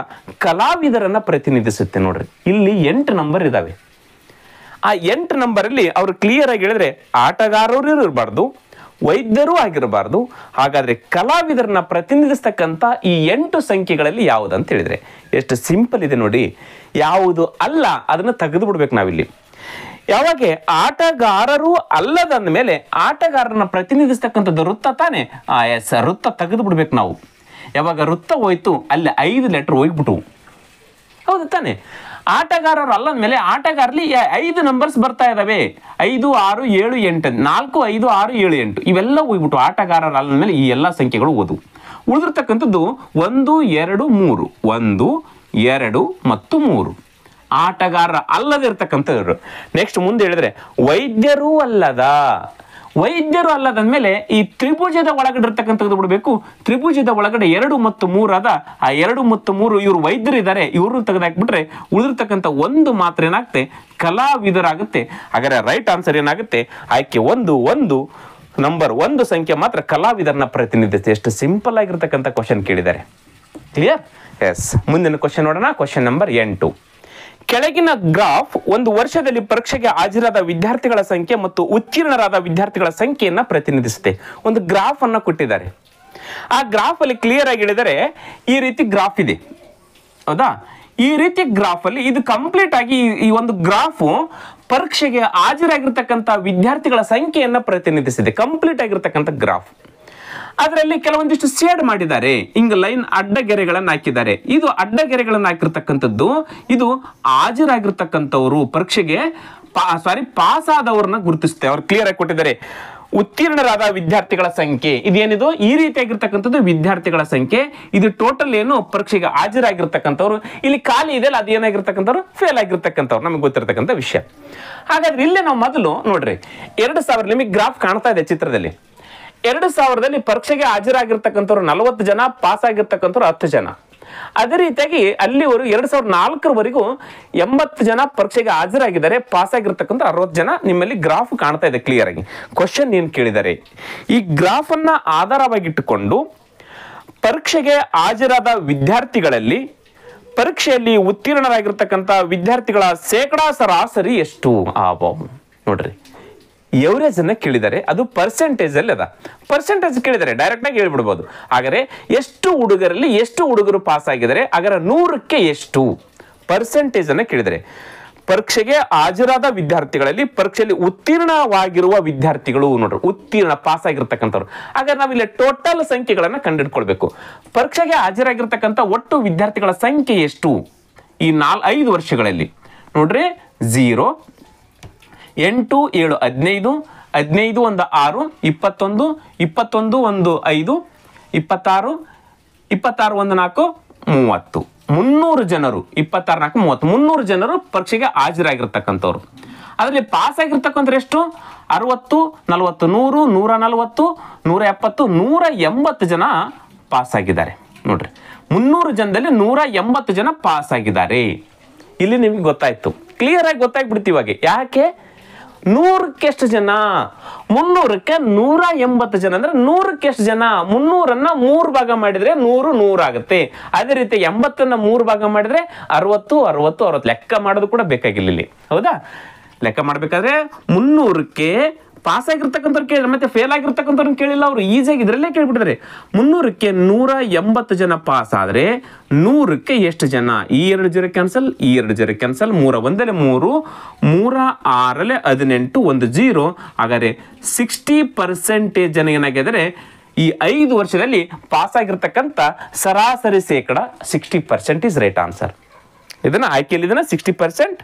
A: ಕಲಾವಿದರನ್ನ ಪ್ರತಿನಿಧಿಸುತ್ತೆ? ನೋಡ್ರಿ ಇಲ್ಲಿ 8 ನಂಬರ್ ಇದಾವೆ. ಆ 8 ನಂಬರಲ್ಲಿ ಅವರು ಕ್ಲಿಯರ್ ಆಗಿ ಹೇಳಿದ್ರೆ ಆಟಗಾರರು ಇರಬಾರ್ದು, ವೈದ್ಯರೂ ಆಗಿರಬಾರ್ದು. ಹಾಗಾದ್ರೆ ಕಲಾವಿದರನ್ನ ಪ್ರತಿನಿಧಿಸ್ತಕ್ಕಂಥ ಈ 8 ಸಂಖ್ಯೆಗಳಲ್ಲಿ ಯಾವುದು ಅಂತ ಹೇಳಿದ್ರೆ ಎಷ್ಟು ಸಿಂಪಲ್ ಇದೆ ನೋಡಿ. ಯಾವುದು ಅಲ್ಲ ಅದನ್ನು ತೆಗೆದು ಬಿಡ್ಬೇಕು ನಾವಿಲ್ಲಿ. ಯಾವಾಗ ಆಟಗಾರರು ಅಲ್ಲದಂದ ಮೇಲೆ ಆಟಗಾರರನ್ನ ಪ್ರತಿನಿಧಿಸ್ತಕ್ಕಂಥದ್ದು ವೃತ್ತ ತಾನೆ. ಎಸ್ ವೃತ್ತ ತೆಗೆದು ಬಿಡ್ಬೇಕು ನಾವು. ಯಾವಾಗ ವೃತ್ತ ಹೋಯ್ತು ಅಲ್ಲಿ 5 ಲೆಟರ್ ಹೋಗ್ಬಿಟ್ಟು, ಹೌದು ತಾನೆ? ಆಟಗಾರರು ಅಲ್ಲದ ಮೇಲೆ ಆಟಗಾರಲಿ 5 ನಂಬರ್ಸ್ ಬರ್ತಾ ಇದಾವೆ. 5 6 7 8 4 5 6 7 8 ಇವೆಲ್ಲ ಹೋಗ್ಬಿಟ್ಟು ಆಟಗಾರರು ಅಲ್ಲದ ಮೇಲೆ ಈ ಎಲ್ಲ ಸಂಖ್ಯೆಗಳು ಓದು. ಉಳಿದಿರ್ತಕ್ಕಂಥದ್ದು 1 2 3 1 2 ಮತ್ತು 3 ಆಟಗಾರ ಅಲ್ಲದಿರ್ತಕ್ಕಂಥವ್ರು. ನೆಕ್ಸ್ಟ್ ಮುಂದೆ ಹೇಳಿದ್ರೆ ವೈದ್ಯರೂ ಅಲ್ಲದ. ವೈದ್ಯರು ಅಲ್ಲದಂದ್ಮೇಲೆ ಈ ತ್ರಿಭುಜದ ಒಳಗಡೆ ಇರ್ತಕ್ಕಂಥದ್ದು ಬಿಡಬೇಕು. ತ್ರಿಭುಜದ ಒಳಗಡೆ 2 ಮತ್ತು 3 ಅದ. ಆ 2 ಮತ್ತು 3 ಇವರು ವೈದ್ಯರು ಇದ್ದಾರೆ, ಇವ್ರನ್ನ ತೆಗೆದಾಕ್ಬಿಟ್ರೆ ಉಳಿದಿರ್ತಕ್ಕಂಥ 1 ಮಾತ್ರ ಏನಾಗುತ್ತೆ? ಕಲಾವಿದರಾಗುತ್ತೆ. ಹಾಗಾದ್ರೆ ರೈಟ್ ಆನ್ಸರ್ ಏನಾಗುತ್ತೆ? ಆಯ್ಕೆ 1 ನಂಬರ್ 1 ಸಂಖ್ಯೆ ಮಾತ್ರ ಕಲಾವಿದರನ್ನ ಪ್ರತಿನಿಧಿಸುತ್ತೆ. ಎಷ್ಟು ಸಿಂಪಲ್ ಆಗಿರ್ತಕ್ಕಂಥ ಕ್ವಶನ್ ಕೇಳಿದ್ದಾರೆ. ಕ್ಲಿಯರ್? ಎಸ್ ಮುಂದಿನ ಕ್ವಶನ್ ನೋಡೋಣ. Question number 8. ಕೆಳಗಿನ ಗ್ರಾಫ್ ಒಂದು ವರ್ಷದಲ್ಲಿ ಪರೀಕ್ಷೆಗೆ ಹಾಜರಾದ ವಿದ್ಯಾರ್ಥಿಗಳ ಸಂಖ್ಯೆ ಮತ್ತು ಉತ್ತೀರ್ಣರಾದ ವಿದ್ಯಾರ್ಥಿಗಳ ಸಂಖ್ಯೆಯನ್ನ ಪ್ರತಿನಿಧಿಸುತ್ತೆ. ಒಂದು ಗ್ರಾಫ್ ಅನ್ನ ಕೊಟ್ಟಿದ್ದಾರೆ. ಆ ಗ್ರಾಫ್ ಅಲ್ಲಿ ಕ್ಲಿಯರ್ ಆಗಿ ಹೇಳಿದರೆ ಈ ರೀತಿ ಗ್ರಾಫ್ ಇದೆ, ಹೌದಾ? ಈ ರೀತಿ ಗ್ರಾಫ್ ಅಲ್ಲಿ ಇದು ಕಂಪ್ಲೀಟ್ ಆಗಿ ಈ ಒಂದು ಗ್ರಾಫ್ ಪರೀಕ್ಷೆಗೆ ಹಾಜರಾಗಿರ್ತಕ್ಕಂಥ ವಿದ್ಯಾರ್ಥಿಗಳ ಸಂಖ್ಯೆಯನ್ನ ಪ್ರತಿನಿಧಿಸಿದೆ. ಕಂಪ್ಲೀಟ್ ಆಗಿರ್ತಕ್ಕಂಥ ಗ್ರಾಫ್. ಅದರಲ್ಲಿ ಕೆಲವೊಂದಿಷ್ಟು ಶೇಡ್ ಮಾಡಿದ್ದಾರೆ. ಹಿಂಗ ಲೈನ್ ಅಡ್ಡಗೆರೆಗಳನ್ನು ಹಾಕಿದ್ದಾರೆ. ಇದು ಅಡ್ಡಗೆರೆಗಳನ್ನು ಹಾಕಿರ್ತಕ್ಕಂಥದ್ದು ಇದು ಹಾಜರಾಗಿರ್ತಕ್ಕಂಥವ್ರು ಪರೀಕ್ಷೆಗೆ ಪಾಸ್ ಆದವ್ರನ್ನ ಗುರುತಿಸುತ್ತೆ. ಅವ್ರು ಕ್ಲಿಯರ್ ಆಗಿ ಕೊಟ್ಟಿದ್ದಾರೆ. ಉತ್ತೀರ್ಣರಾದ ವಿದ್ಯಾರ್ಥಿಗಳ ಸಂಖ್ಯೆ ಇದೇನಿದು? ಈ ರೀತಿಯಾಗಿರ್ತಕ್ಕಂಥದ್ದು ವಿದ್ಯಾರ್ಥಿಗಳ ಸಂಖ್ಯೆ. ಇದು ಟೋಟಲ್ ಏನು ಪರೀಕ್ಷೆಗೆ ಹಾಜರಾಗಿರ್ತಕ್ಕಂಥವ್ರು. ಇಲ್ಲಿ ಖಾಲಿ ಇದೆಯಲ್ಲ ಅದು ಏನಾಗಿರ್ತಕ್ಕಂಥವ್ರು? ಫೇಲ್ ಆಗಿರ್ತಕ್ಕಂಥವ್ರು. ನಮಗೆ ಗೊತ್ತಿರತಕ್ಕಂಥ ವಿಷಯ. ಹಾಗಾದ್ರೆ ಇಲ್ಲೇ ನಾವು ಮೊದಲು ನೋಡ್ರಿ 2000 ನಿಮಗೆ ಗ್ರಾಫ್ ಕಾಣ್ತಾ ಇದೆ ಚಿತ್ರದಲ್ಲಿ. 2000ದಲ್ಲಿ ಪರೀಕ್ಷೆಗೆ ಹಾಜರಾಗಿರ್ತಕ್ಕಂಥವ್ರು 40 ಜನ, ಪಾಸ್ ಆಗಿರ್ತಕ್ಕಂಥವ್ರು 10 ಜನ. ಅದೇ ರೀತಿಯಾಗಿ ಅಲ್ಲಿವರು 2004ರವರೆಗೂ 80 ಜನ ಪರೀಕ್ಷೆಗೆ ಹಾಜರಾಗಿದ್ದಾರೆ, ಪಾಸ್ ಆಗಿರ್ತಕ್ಕಂಥ 60 ಜನ. ನಿಮ್ಮಲ್ಲಿ ಗ್ರಾಫ್ ಕಾಣ್ತಾ ಇದೆ ಕ್ಲಿಯರ್ ಆಗಿ. ಕ್ವಶನ್ ಏನ್ ಕೇಳಿದ್ದಾರೆ? ಈ ಗ್ರಾಫ್ ಅನ್ನ ಆಧಾರವಾಗಿಟ್ಟುಕೊಂಡು ಪರೀಕ್ಷೆಗೆ ಹಾಜರಾದ ವಿದ್ಯಾರ್ಥಿಗಳಲ್ಲಿ ಪರೀಕ್ಷೆಯಲ್ಲಿ ಉತ್ತೀರ್ಣರಾಗಿರ್ತಕ್ಕಂಥ ವಿದ್ಯಾರ್ಥಿಗಳ ಶೇಕಡಾ ಸರಾಸರಿ ಎಷ್ಟು? ನೋಡ್ರಿ ಎವರೇಜ್ ಅನ್ನ ಕೇಳಿದ್ದಾರೆ. ಅದು ಪರ್ಸೆಂಟೇಜ್ ಅಲ್ಲಿ ಅದ. ಪರ್ಸೆಂಟೇಜ್ ಕೇಳಿದ್ದಾರೆ, ಡೈರೆಕ್ಟ್ ಆಗಿ ಹೇಳ್ಬಿಡ್ಬೋದು. ಹಾಗಾದ್ರೆ ಎಷ್ಟು ಹುಡುಗರಲ್ಲಿ ಎಷ್ಟು ಹುಡುಗರು ಪಾಸ್ ಆಗಿದ್ದಾರೆ, ಹಾಗಾದ್ರೆ 100ಕ್ಕೆ ಎಷ್ಟು ಪರ್ಸೆಂಟೇಜ್ ಅನ್ನ ಕೇಳಿದರೆ. ಪರೀಕ್ಷೆಗೆ ಹಾಜರಾದ ವಿದ್ಯಾರ್ಥಿಗಳಲ್ಲಿ ಪರೀಕ್ಷೆಯಲ್ಲಿ ಉತ್ತೀರ್ಣವಾಗಿರುವ ವಿದ್ಯಾರ್ಥಿಗಳು ನೋಡ್ರಿ, ಉತ್ತೀರ್ಣ ಪಾಸ್ ಆಗಿರ್ತಕ್ಕಂಥವ್ರು. ಹಾಗಾದ್ರೆ ನಾವಿಲ್ಲಿ ಟೋಟಲ್ ಸಂಖ್ಯೆಗಳನ್ನ ಕಂಡುಹಿಡ್ಕೊಳ್ಬೇಕು. ಪರೀಕ್ಷೆಗೆ ಹಾಜರಾಗಿರ್ತಕ್ಕಂಥ ಒಟ್ಟು ವಿದ್ಯಾರ್ಥಿಗಳ ಸಂಖ್ಯೆ ಎಷ್ಟು ಈ 5 ವರ್ಷಗಳಲ್ಲಿ? ನೋಡ್ರಿ 0 8 7 15 15 1 6 21 21 1 5 26 26 1 4 30 300 ಜನರು. 26 4 30 300 ಜನರು ಪರೀಕ್ಷೆಗೆ ಹಾಜರಾಗಿರ್ತಕ್ಕಂಥವ್ರು. ಅದರಲ್ಲಿ ಪಾಸ್ ಆಗಿರ್ತಕ್ಕಂಥ ಎಷ್ಟು? 60 40 100 140 170 180 ಜನ ಪಾಸ್ ಆಗಿದ್ದಾರೆ. ನೋಡ್ರಿ 300 ಜನದಲ್ಲಿ 180 ಜನ ಪಾಸ್ ಆಗಿದ್ದಾರೆ. ಇಲ್ಲಿ ನಿಮ್ಗೆ ಗೊತ್ತಾಯ್ತು, ಕ್ಲಿಯರ್ ಆಗಿ ಗೊತ್ತಾಗ್ಬಿಡ್ತೀವಿ ಇವಾಗ. ಯಾಕೆ 100ಕ್ಕೆ ಎಷ್ಟು ಜನ, 300ಕ್ಕೆ 180 ಜನ ಅಂದ್ರೆ 100ಕ್ಕೆ ಎಷ್ಟು ಜನ, 300ಅನ್ನ 3 ಭಾಗ ಮಾಡಿದ್ರೆ 100 ಆಗುತ್ತೆ. ಅದೇ ರೀತಿ 80ಅನ್ನ 3 ಭಾಗ ಮಾಡಿದ್ರೆ 60 ಲೆಕ್ಕ ಮಾಡೋದು ಕೂಡ ಬೇಕಾಗಿಲ್ಲ ಇಲ್ಲಿ. ಹೌದಾ, ಲೆಕ್ಕ ಮಾಡ್ಬೇಕಾದ್ರೆ 300ಕ್ಕೆ ಪಾಸ್ ಆಗಿರ್ತಕ್ಕಂಥವ್ರು ಕೇಳಿ ಮತ್ತೆ ಫೇಲ್ ಆಗಿರ್ತಕ್ಕಂಥವ್ರನ್ನ ಕೇಳಿಲ್ಲ, ಅವರು ಈಸಿಯಾಗಿ ಇದ್ರಲ್ಲೇ ಕೇಳ್ಬಿಟ್ಟಿದ್ದಾರೆ. 300ಕ್ಕೆ 180 ಜನ ಪಾಸ್ ಆದ್ರೆ 100ಕ್ಕೆ ಎಷ್ಟು ಜನ, ಈ 2 0 ಕ್ಯಾನ್ಸಲ್, ಈ 2 0 ಕ್ಯಾನ್ಸಲ್, 3 1 3, 3 6 18, 1 0. ಹಾಗಾದ್ರೆ 60% ಜನ ಏನಾಗಿದ್ದಾರೆ ಈ 5 ವರ್ಷದಲ್ಲಿ ಪಾಸ್ ಆಗಿರ್ತಕ್ಕಂಥ ಸರಾಸರಿ ಶೇಕಡ 60% ಇಸ್ ರೈಟ್ ಆನ್ಸರ್. ಇದನ್ನ ಆಯ್ಕೆಯಲ್ಲಿ ಇದನ್ನ 60%.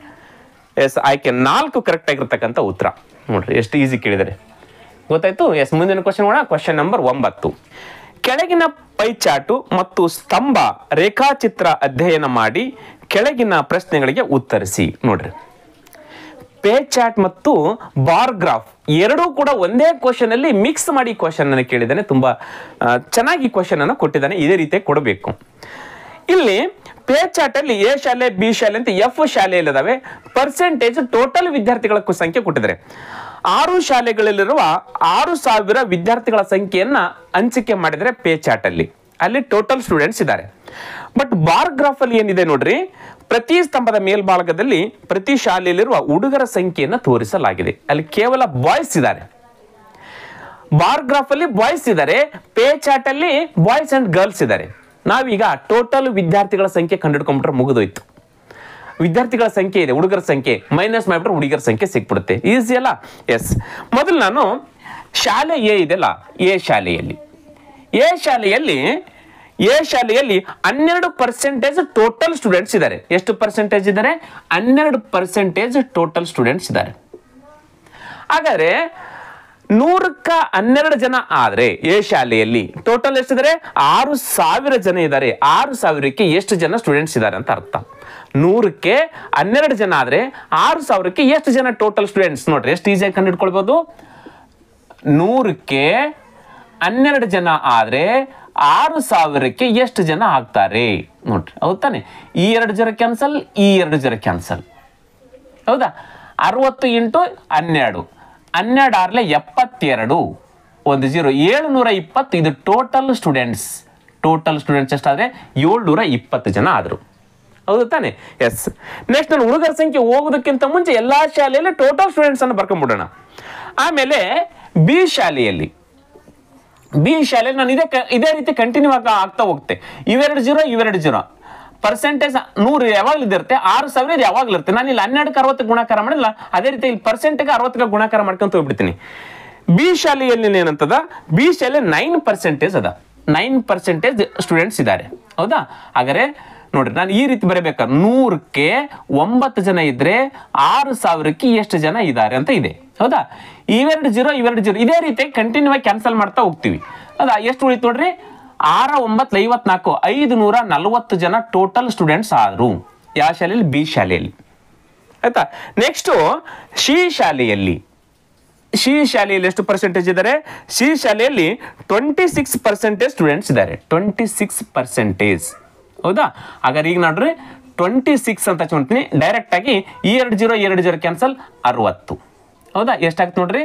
A: ಎಸ್, ಆಯ್ಕೆ 4 ಕರೆಕ್ಟ್ ಆಗಿರ್ತಕ್ಕಂಥ ಉತ್ತರ. ನೋಡ್ರಿ ಎಷ್ಟು ಈಸಿ ಕೇಳಿದರೆ ಗೊತ್ತಾಯ್ತು. ಎಸ್, ಮುಂದಿನ ಕ್ವಶನ್ ನೋಡೋಣ. Question number 9. ಕೆಳಗಿನ ಪೈ ಚಾರ್ಟು ಮತ್ತು ಸ್ತಂಭ ರೇಖಾಚಿತ್ರ ಅಧ್ಯಯನ ಮಾಡಿ ಕೆಳಗಿನ ಪ್ರಶ್ನೆಗಳಿಗೆ ಉತ್ತರಿಸಿ. ನೋಡ್ರಿ, ಪೇ ಚಾರ್ಟ್ ಮತ್ತು ಬಾರ್ ಗ್ರಾಫ್ ಎರಡೂ ಕೂಡ ಒಂದೇ ಕ್ವಶನ್ ಅಲ್ಲಿ ಮಿಕ್ಸ್ ಮಾಡಿ ಕ್ವಶನ್ ಅನ್ನು ಕೇಳಿದ್ದಾನೆ. ತುಂಬಾ ಚೆನ್ನಾಗಿ ಕ್ವಶನ್ ಅನ್ನು ಕೊಟ್ಟಿದ್ದಾನೆ. ಇದೇ ರೀತಿ ಕೊಡಬೇಕು. ಇಲ್ಲಿ ಪೇ ಚಾರ್ಟ್ ಅಲ್ಲಿ ಎ ಶಾಲೆ, ಬಿ ಶಾಲೆ ಅಂತ ಎಫ್ ಶಾಲೆಯಲ್ಲಿದ್ದಾವೆ. ಪರ್ಸೆಂಟೇಜ್ ಟೋಟಲ್ ವಿದ್ಯಾರ್ಥಿಗಳ ಸಂಖ್ಯೆ ಕೊಟ್ಟಿದ್ದಾರೆ. 6 ಶಾಲೆಗಳಲ್ಲಿರುವ 6000 ವಿದ್ಯಾರ್ಥಿಗಳ ಸಂಖ್ಯೆಯನ್ನ ಹಂಚಿಕೆ ಮಾಡಿದರೆ ಪೇ ಚಾರ್ಟ್ ಅಲ್ಲಿ ಟೋಟಲ್ ಸ್ಟೂಡೆಂಟ್ಸ್ ಇದ್ದಾರೆ. ಬಟ್ ಬಾರ್ ಗ್ರಾಫ್ ಅಲ್ಲಿ ಏನಿದೆ ನೋಡ್ರಿ, ಪ್ರತಿ ಸ್ತಂಭದ ಮೇಲ್ಭಾಗದಲ್ಲಿ ಪ್ರತಿ ಶಾಲೆಯಲ್ಲಿರುವ ಹುಡುಗರ ಸಂಖ್ಯೆಯನ್ನು ತೋರಿಸಲಾಗಿದೆ. ಅಲ್ಲಿ ಕೇವಲ ಬಾಯ್ಸ್ ಇದ್ದಾರೆ. ಬಾರ್ ಗ್ರಾಫ್ ಅಲ್ಲಿ ಬಾಯ್ಸ್ ಇದ್ದಾರೆ, ಪೇ ಚಾರ್ಟ್ ಅಲ್ಲಿ ಬಾಯ್ಸ್ ಅಂಡ್ ಗರ್ಲ್ಸ್ ಇದ್ದಾರೆ. ನಾವೀಗ ಟೋಟಲ್ ವಿದ್ಯಾರ್ಥಿಗಳ ಸಂಖ್ಯೆ ಕಂಡುಹಿಡ್ಕೊಂಡ್ಬಿಟ್ರೆ ಮುಗಿದೋಯ್ತು. ವಿದ್ಯಾರ್ಥಿಗಳ ಸಂಖ್ಯೆ ಇದೆ, ಹುಡುಗರ ಸಂಖ್ಯೆ ಮೈನಸ್ ಮಾಡಿಬಿಟ್ರೆ ಹುಡುಗರ ಸಂಖ್ಯೆ ಸಿಕ್ಬಿಡುತ್ತೆ. ಈಸಿ ಅಲ್ಲ? ಎಸ್, ಮೊದಲು ನಾನು ಶಾಲೆ ಎ ಇದೆಲ್ಲ, ಎ ಶಾಲೆಯಲ್ಲಿ 12% ಟೋಟಲ್ ಸ್ಟೂಡೆಂಟ್ಸ್ ಇದ್ದಾರೆ. ಎಷ್ಟು ಪರ್ಸೆಂಟೇಜ್ ಇದ್ದಾರೆ? 12% ಟೋಟಲ್ ಸ್ಟೂಡೆಂಟ್ಸ್ ಇದ್ದಾರೆ. ಹಾಗಾದ್ರೆ 100ಕ್ಕೆ 12 ಜನ ಆದ್ರೆ ಎ ಶಾಲೆಯಲ್ಲಿ ಟೋಟಲ್ ಎಷ್ಟಿದ್ದಾರೆ? 6000 ಜನ ಇದ್ದಾರೆ. 6000ಕ್ಕೆ ಎಷ್ಟು ಜನ ಸ್ಟೂಡೆಂಟ್ಸ್ ಇದ್ದಾರೆ ಅಂತ ಅರ್ಥ. 100ಕ್ಕೆ 12 ಜನ ಆದ್ರೆ 6000ಕ್ಕೆ ಎಷ್ಟು ಜನ ಟೋಟಲ್ ಸ್ಟೂಡೆಂಟ್ಸ್? ನೋಡ್ರಿ ಎಷ್ಟು ಈಸಿಯಾಗಿ ಕಂಡುಹಿಡ್ಕೊಳ್ಬಹುದು. 100ಕ್ಕೆ 12 ಜನ ಆದ್ರೆ 6000ಕ್ಕೆ ಎಷ್ಟು ಜನ ಆಗ್ತಾರೆ ನೋಡ್ರಿ. ಹೌದ್ ತಾನೆ? ಈ 2 0 ಕ್ಯಾನ್ಸಲ್, ಈ 2 0 ಕ್ಯಾನ್ಸಲ್. ಹೌದಾ? 60 × 12, 12 6 72, 1 0, 720. ಇದು ಟೋಟಲ್ ಸ್ಟೂಡೆಂಟ್ಸ್ ಎಷ್ಟಾದ್ರೆ 720 ಜನ ಆದ್ರು. ಹೌದು ತಾನೆ? ಎಸ್. ನೆಕ್ಸ್ಟ್ ನಾನು ಹುಡುಗರ ಸಂಖ್ಯೆ ಹೋಗೋದಕ್ಕಿಂತ ಮುಂಚೆ ಎಲ್ಲಾ ಶಾಲೆಯಲ್ಲಿ ಟೋಟಲ್ ಸ್ಟೂಡೆಂಟ್ಸ್ ಅನ್ನು ಬರ್ಕೊಂಡ್ಬಿಡೋಣ. ಆಮೇಲೆ ಬಿ ಶಾಲೆಯಲ್ಲಿ ನಾನು ಇದೇ ರೀತಿ ಕಂಟಿನ್ಯೂ ಆಗ್ತಾ ಹೋಗುತ್ತೆ. ಇವೆರಡು 0 ಪರ್ಸೆಂಟೇಜ್ 100 ಯಾವಾಗಲೂ ಇರುತ್ತೆ, 6000 ಯಾವಾಗಲೂ ಇರುತ್ತೆ. ನಾನು ಇಲ್ಲಿ 12ಕ್ಕೆ 60 ಗುಣಾಕಾರ ಮಾಡಿಲ್ಲ, ಅದೇ ರೀತಿ ಇಲ್ಲಿ ಪರ್ಸೆಂಟ್ಗೆ 60ಕ್ಕೆ ಗುಣಾಕಾರ ಮಾಡ್ಕೊಂತ ಹೋಗ್ಬಿಡ್ತೀನಿ. ಬಿ ಶಾಲೆಯಲ್ಲಿ ಏನಂತದ? ಬಿ ಶಾಲೆ 9% ಅದ. 9% ಸ್ಟೂಡೆಂಟ್ಸ್ ಇದ್ದಾರೆ. ಹೌದಾ? ಹಾಗಾದ್ರೆ ನೋಡ್ರಿ, ನಾನು ಈ ರೀತಿ ಬರಬೇಕಾದ್ರೆ 100ಕ್ಕೆ 9 ಜನ ಇದ್ರೆ 6000ಕ್ಕೆ ಎಷ್ಟು ಜನ ಇದ್ದಾರೆ ಅಂತ ಇದೆ. ಹೌದಾ? ಇವೆರಡು 0 ಇದೇ ರೀತಿ ಕಂಟಿನ್ಯೂ ಆಗಿ ಕ್ಯಾನ್ಸಲ್ ಮಾಡ್ತಾ ಹೋಗ್ತೀವಿ. ಹೌದಾ? ಎಷ್ಟು ಉಳಿತು ನೋಡ್ರಿ? 6 9 54, 540 ಜನ ಟೋಟಲ್ ಸ್ಟೂಡೆಂಟ್ಸ್ ಆದ್ರು. ಯಾವ ಶಾಲೆಯಲ್ಲಿ? ಬಿ ಶಾಲೆಯಲ್ಲಿ. ಆಯ್ತಾ? ನೆಕ್ಸ್ಟ್ ಸಿ ಶಾಲೆಯಲ್ಲಿ ಎಷ್ಟು ಪರ್ಸೆಂಟೇಜ್ ಇದ್ದಾರೆ? ಸಿ ಶಾಲೆಯಲ್ಲಿ 26% ಸ್ಟೂಡೆಂಟ್ಸ್ ಇದ್ದಾರೆ. 26%. ಹೌದಾ? ಹಾಗಾದ್ರೆ ಈಗ ನೋಡ್ರಿ 26 ಅಂತ ಹಚ್ಕೊಂತೀನಿ ಡೈರೆಕ್ಟ್ ಆಗಿ. ಈ 2 0 ಕ್ಯಾನ್ಸಲ್, 60. ಹೌದಾ? ಎಷ್ಟಾಗ್ತದೆ ನೋಡ್ರಿ?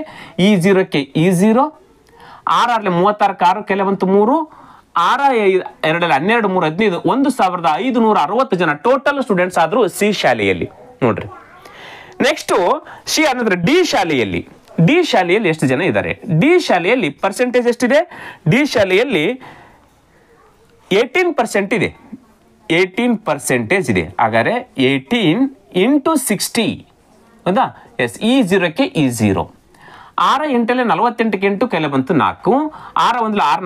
A: ಈ 0ಕ್ಕೆ ಈ 0, 6 36, 6 ಕೆಲ ಬಂತು 3, 6 2 12 3 15, 1560 ಜನ ಟೋಟಲ್ ಸ್ಟೂಡೆಂಟ್ಸ್ ಆದ್ರು ಸಿ ಶಾಲೆಯಲ್ಲಿ. ನೋಡ್ರಿ, ನೆಕ್ಸ್ಟ್ ಸಿ ಅನ್ನೋದ್ರೆ ಡಿ ಶಾಲೆಯಲ್ಲಿ ಎಷ್ಟು ಜನ ಇದ್ದಾರೆ? ಡಿ ಶಾಲೆಯಲ್ಲಿ ಪರ್ಸೆಂಟೇಜ್ ಎಷ್ಟಿದೆ? ಡಿ ಶಾಲೆಯಲ್ಲಿ 18% ಇದೆ. 18% ಇದೆ. ಹಾಗಾದ್ರೆ 18 × 60. ಹೌದಾ? ಎಸ್. ಈ 0ಕ್ಕೆ ಈ 0, 6 8 48 8 ಕೆಲ ಬಂತು 4, 6 1 6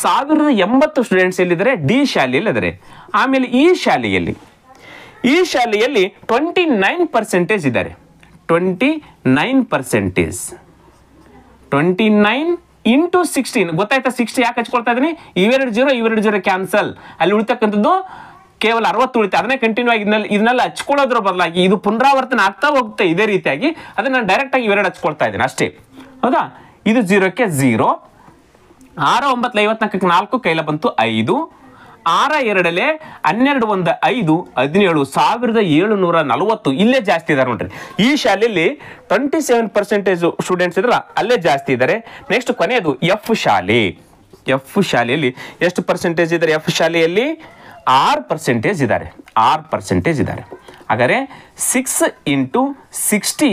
A: 4 10, 1080 ಸ್ಟೂಡೆಂಟ್ಸ್ ಎಲ್ಲಿದ್ದಾರೆ? ಡಿ ಶಾಲೆಯಲ್ಲಿ ಇದ್ದಾರೆ. ಆಮೇಲೆ ಈ ಶಾಲೆಯಲ್ಲಿ 29% ಇದ್ದಾರೆ. 29%. 29 × 16. ಗೊತ್ತಾಯ್ತಾ? 60 ಯಾಕೆ ಹಚ್ಕೊಳ್ತಾ ಇದೀನಿ? ಇವೆರಡು 0 ಕ್ಯಾನ್ಸಲ್. ಅಲ್ಲಿ ಉಳಿತಕ್ಕಂಥದ್ದು ಕೇವಲ 60 ಉಳಿತೆ. ಅದನ್ನೇ ಕಂಟಿನ್ಯೂ ಆಗಿ ಇದನ್ನೆಲ್ಲ ಹಚ್ಕೊಳ್ಳೋದ್ರ ಬದಲಾಗಿ ಇದು ಪುನರಾವರ್ತನೆ ಆಗ್ತಾ ಹೋಗುತ್ತೆ ಇದೇ ರೀತಿಯಾಗಿ. ಅದನ್ನ ನಾನು ಡೈರೆಕ್ಟ್ ಆಗಿ ಇವೆರಡು ಹಚ್ಕೊಳ್ತಾ ಇದ್ದೀನಿ ಅಷ್ಟೇ. ಹೌದಾ? ಇದು 0ಕ್ಕೆ 0, 6 9 54 4 ಕೈಲ ಬಂತು 5, 2 12 1 5 17 1740 ಇಲ್ಲೇ ಜಾಸ್ತಿ ಇದ್ದಾರೆ ನೋಡ್ರಿ. ಈ ಶಾಲೆಯಲ್ಲಿ 27% ಸ್ಟೂಡೆಂಟ್ಸ್ ಇದ್ರಲ್ಲ ಅಲ್ಲೇ ಜಾಸ್ತಿ ಇದ್ದಾರೆ. ನೆಕ್ಸ್ಟ್ ಕೊನೆಯದು ಎಫ್ ಶಾಲೆ. ಎಫ್ ಶಾಲೆಯಲ್ಲಿ ಎಷ್ಟು ಪರ್ಸೆಂಟೇಜ್ ಇದ್ದಾರೆ? ಎಫ್ ಶಾಲೆಯಲ್ಲಿ 6% ಇದ್ದಾರೆ. 6% ಇದ್ದಾರೆ. ಹಾಗಾದರೆ 6 × 60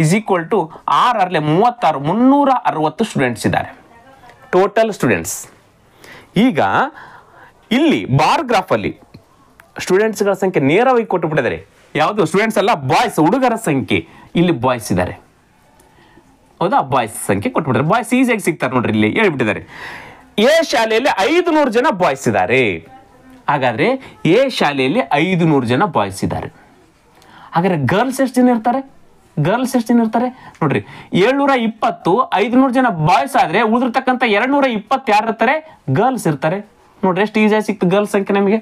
A: = 6 36 360 ಸ್ಟೂಡೆಂಟ್ಸ್ ಇದ್ದಾರೆ ಟೋಟಲ್ ಸ್ಟೂಡೆಂಟ್ಸ್. ಈಗ ಇಲ್ಲಿ ಬಾರ್ ಗ್ರಾಫಲ್ಲಿ ಸ್ಟೂಡೆಂಟ್ಸ್ಗಳ ಸಂಖ್ಯೆ ನೇರವಾಗಿ ಕೊಟ್ಟು ಬಿಟ್ಟಿದ್ದಾರೆ. ಯಾವುದು ಸ್ಟೂಡೆಂಟ್ಸ್ ಅಲ್ಲ, ಬಾಯ್ಸ್, ಹುಡುಗರ ಸಂಖ್ಯೆ. ಇಲ್ಲಿ ಬಾಯ್ಸ್ ಇದ್ದಾರೆ, ಹೌದಾ? ಬಾಯ್ಸ್ ಸಂಖ್ಯೆ ಕೊಟ್ಬಿಟ್ಟಾರೆ. ಬಾಯ್ಸ್ ಈಸಿಯಾಗಿ ಸಿಗ್ತಾರೆ ನೋಡ್ರಿ, ಇಲ್ಲಿ ಹೇಳ್ಬಿಟ್ಟಿದ್ದಾರೆ. ಎ ಶಾಲೆಯಲ್ಲಿ 500 ಜನ ಬಾಯ್ಸ್ ಇದ್ದಾರೆ. ಹಾಗಾದ್ರೆ ಎ ಶಾಲೆಯಲ್ಲಿ 500 ಜನ ಬಾಯ್ಸ್ ಇದ್ದಾರೆ. ಹಾಗಾದ್ರೆ ಗರ್ಲ್ಸ್ ಎಷ್ಟು ಜನ ಇರ್ತಾರೆ? ಗರ್ಲ್ಸ್ ಎಷ್ಟು ಜನ ಇರ್ತಾರೆ ನೋಡ್ರಿ, 720 500 ಜನ ಬಾಯ್ಸ್ ಆದ್ರೆ ಉಳಿದಿರ್ತಕ್ಕಂಥ 220 ಯಾರು ಇರ್ತಾರೆ? ಗರ್ಲ್ಸ್ ಇರ್ತಾರೆ. ನೋಡ್ರಿ ಎಷ್ಟು ಈಸಿಯಾಗಿ ಸಿಕ್ತು ಗರ್ಲ್ಸ್ ಸಂಖ್ಯೆ ನಮಗೆ.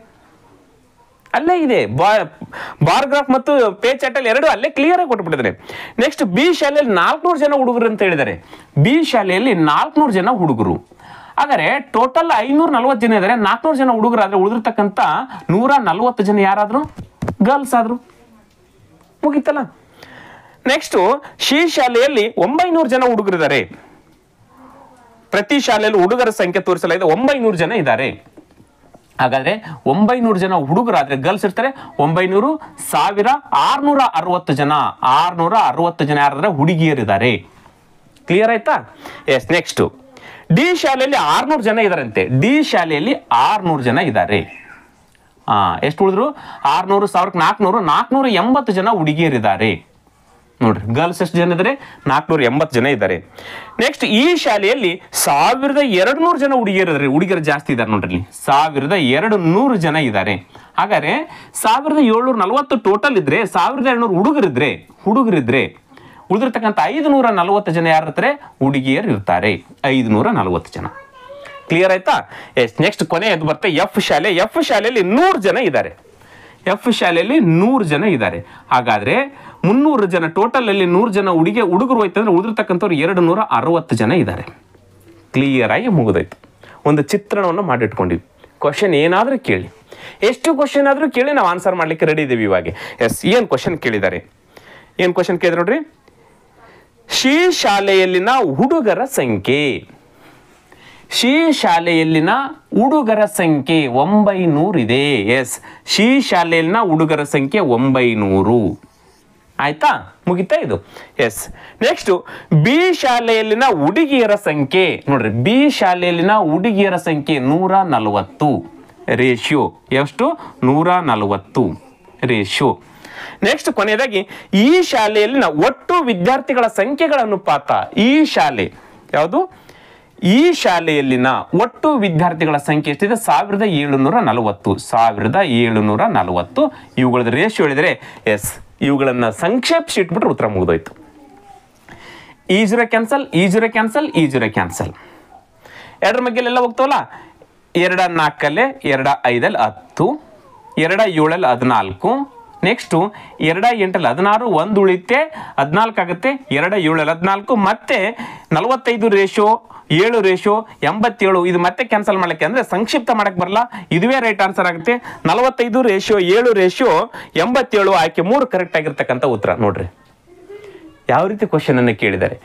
A: ಅಲ್ಲೇ ಇದೆ ಬಾರ್ ಗ್ರಾಫ್ ಮತ್ತು ಪೇ ಚಾರ್ಟಲ್ಲಿ ಎರಡು ಅಲ್ಲೇ ಕ್ಲಿಯರ್ ಆಗಿ ಕೊಟ್ಬಿಟ್ಟಿದ್ದಾರೆ. ನೆಕ್ಸ್ಟ್ ಬಿ ಶಾಲೆಯಲ್ಲಿ 400 ಜನ ಹುಡುಗರು ಅಂತ ಹೇಳಿದ್ದಾರೆ. ಬಿ ಶಾಲೆಯಲ್ಲಿ 400 ಜನ ಹುಡುಗರು. ಹಾಗಾದ್ರೆ ಟೋಟಲ್ 540 ಜನ ಇದ್ದಾರೆ. 400 ಜನ ಹುಡುಗರು ಆದ್ರೆ ಉಳಿದಿರ್ತಕ್ಕಂಥ 140 ಜನ ಯಾರಾದ್ರು? ಗರ್ಲ್ಸ್ ಆದ್ರು. ಮುಗೀತಲ್ಲ. ನೆಕ್ಸ್ಟ್ ಸಿ ಶಾಲೆಯಲ್ಲಿ 900 ಜನ ಹುಡುಗರಿದ್ದಾರೆ. ಪ್ರತಿ ಶಾಲೆಯಲ್ಲಿ ಹುಡುಗರ ಸಂಖ್ಯೆ ತೋರಿಸಲಾಗಿದೆ, 900 ಜನ ಇದ್ದಾರೆ. ಹಾಗಾದ್ರೆ 900 ಜನ ಹುಡುಗರಾದ್ರೆ ಗರ್ಲ್ಸ್ ಇರ್ತಾರೆ 900 1660 ಜನ. 660 ಜನ ಯಾರಾದ್ರೆ ಹುಡುಗಿಯರಿದ್ದಾರೆ. ಕ್ಲಿಯರ್ ಆಯ್ತಾ? ಎಸ್. ನೆಕ್ಸ್ಟ್ ಡಿ ಶಾಲೆಯಲ್ಲಿ 600 ಜನ ಇದಾರಂತೆ. ಡಿ ಶಾಲೆಯಲ್ಲಿ 600 ಜನ ಇದ್ದಾರೆ. ಎಷ್ಟು ಉಳಿದ್ರು? 600 480 ಜನ ಹುಡುಗಿಯರಿದ್ದಾರೆ. ನೋಡ್ರಿ ಗರ್ಲ್ಸ್ ಎಷ್ಟು ಜನ ಇದ್ದಾರೆ? 480 ಜನ ಇದ್ದಾರೆ. ನೆಕ್ಸ್ಟ್ ಈ ಶಾಲೆಯಲ್ಲಿ 1200 ಜನ ಹುಡುಗಿಯರಿದ್ದಾರೆ. ಹುಡುಗಿಯರು ಜಾಸ್ತಿ ಇದ್ದಾರೆ ನೋಡ್ರಿ, 1200 ಜನ ಇದ್ದಾರೆ. ಹಾಗಾದ್ರೆ 1740 ಟೋಟಲ್ ಇದ್ರೆ 1200 ಹುಡುಗರಿದ್ರೆ ಉಳಿದಿರ್ತಕ್ಕಂಥ 540 ಜನ ಯಾರು ಇರ್ತಾರೆ? ಹುಡುಗಿಯರು ಇರ್ತಾರೆ. 540 ಜನ. ಕ್ಲಿಯರ್ ಆಯ್ತಾ? ಎಸ್. ನೆಕ್ಸ್ಟ್ ಕೊನೆಯದು ಬರುತ್ತೆ ಎಫ್ ಶಾಲೆ. ಎಫ್ ಶಾಲೆಯಲ್ಲಿ 100 ಜನ ಇದ್ದಾರೆ. ಎಫ್ ಶಾಲೆಯಲ್ಲಿ 100 ಜನ ಇದ್ದಾರೆ. ಹಾಗಾದ್ರೆ 300 ಜನ ಟೋಟಲ್ ಅಲ್ಲಿ 100 ಜನ ಹುಡುಗರು ಹೋಯ್ತಂದ್ರೆ ಉಳಿದಿರ್ತಕ್ಕಂಥವ್ರು 260 ಜನ ಇದ್ದಾರೆ. ಕ್ಲಿಯರ್ ಆಗಿ ಮುಗಿದೋಯ್ತು. ಒಂದು ಚಿತ್ರಣವನ್ನು ಮಾಡಿಟ್ಕೊಂಡಿವಿ. ಕ್ವಶನ್ ಏನಾದರೂ ಕೇಳಿ, ಎಷ್ಟು ಕ್ವಶನ್ ಆದರೂ ಕೇಳಿ, ನಾವು ಆನ್ಸರ್ ಮಾಡ್ಲಿಕ್ಕೆ ರೆಡಿ ಇದ್ದೀವಿ ಇವಾಗ. ಎಸ್. ಏನು ಕ್ವಶನ್ ಕೇಳಿದ್ದಾರೆ? ಏನು ಕ್ವಶನ್ ಕೇಳಿದ್ರು ನೋಡ್ರಿ. ಶಿ ಶಾಲೆಯಲ್ಲಿನ ಹುಡುಗರ ಸಂಖ್ಯೆ. ಶಿ ಶಾಲೆಯಲ್ಲಿನ ಹುಡುಗರ ಸಂಖ್ಯೆ 900 ಇದೆ. ಎಸ್. ಶಿ ಶಾಲೆಯಲ್ಲಿನ ಹುಡುಗರ ಸಂಖ್ಯೆ 900. ಆಯ್ತಾ? ಮುಗಿತಾ ಇದು? ಎಸ್. ನೆಕ್ಸ್ಟ್ ಬಿ ಶಾಲೆಯಲ್ಲಿನ ಹುಡುಗಿಯರ ಸಂಖ್ಯೆ ನೋಡ್ರಿ. ಬಿ ಶಾಲೆಯಲ್ಲಿನ ಹುಡುಗಿಯರ ಸಂಖ್ಯೆ 140 ರೇಷಿಯೋ. ಎಷ್ಟು? 140 ರೇಷಿಯೋ. ನೆಕ್ಸ್ಟ್ ಕೊನೆಯದಾಗಿ ಈ ಶಾಲೆಯಲ್ಲಿನ ಒಟ್ಟು ವಿದ್ಯಾರ್ಥಿಗಳ ಸಂಖ್ಯೆಗಳ ಅನುಪಾತ. ಈ ಶಾಲೆ ಯಾವುದು? ಈ ಶಾಲೆಯಲ್ಲಿನ ಒಟ್ಟು ವಿದ್ಯಾರ್ಥಿಗಳ ಸಂಖ್ಯೆ ಎಷ್ಟಿದೆ? 1740. 1740. ಇವುಗಳದ ರೇಷಿಯೋ ಹೇಳಿದರೆ ಎಸ್. ಇವುಗಳನ್ನ ಸಂಕ್ಷೇಪಿಸಿ ಇಟ್ಬಿಟ್ರೆ ಉತ್ತರ ಮುಗಿದೋಯ್ತು. ಈ 0 ಕ್ಯಾನ್ಸಲ್, ಈ 0 ಕ್ಯಾನ್ಸಲ್, ಈ 0 ಕ್ಯಾನ್ಸಲ್. 2 ಮಗ್ಗೆಲ್ಲ ಹೋಗ್ತಾವಲ್ಲ. 2 4 2 5 10, 2 7 14. ನೆಕ್ಸ್ಟು 2 8 16, 1 ಉಳಿತೆ 14 ಆಗುತ್ತೆ. 2 7 14 ಮತ್ತೆ 45 ರೇಷಿಯೋ 7 ರೇಷಿಯೋ 87. ಇದು ಮತ್ತೆ ಕ್ಯಾನ್ಸಲ್ ಮಾಡಲಿಕ್ಕೆ ಅಂದ್ರೆ ಸಂಕ್ಷಿಪ್ತ ಮಾಡಕ್ಕೆ ಬರಲ್ಲ, ಇದುವೇ ರೈಟ್ ಆನ್ಸರ್ ಆಗುತ್ತೆ. 45 ರೇಷಿಯೋ 7 ರೇಷಿಯೋ 87 ಆಯ್ಕೆ 3 ಕರೆಕ್ಟ್ ಆಗಿರ್ತಕ್ಕಂಥ ಉತ್ತರ. ನೋಡ್ರಿ ಯಾವ ರೀತಿ ಕ್ವಶನ್ ಅನ್ನು ಕೇಳಿದ್ದಾರೆ.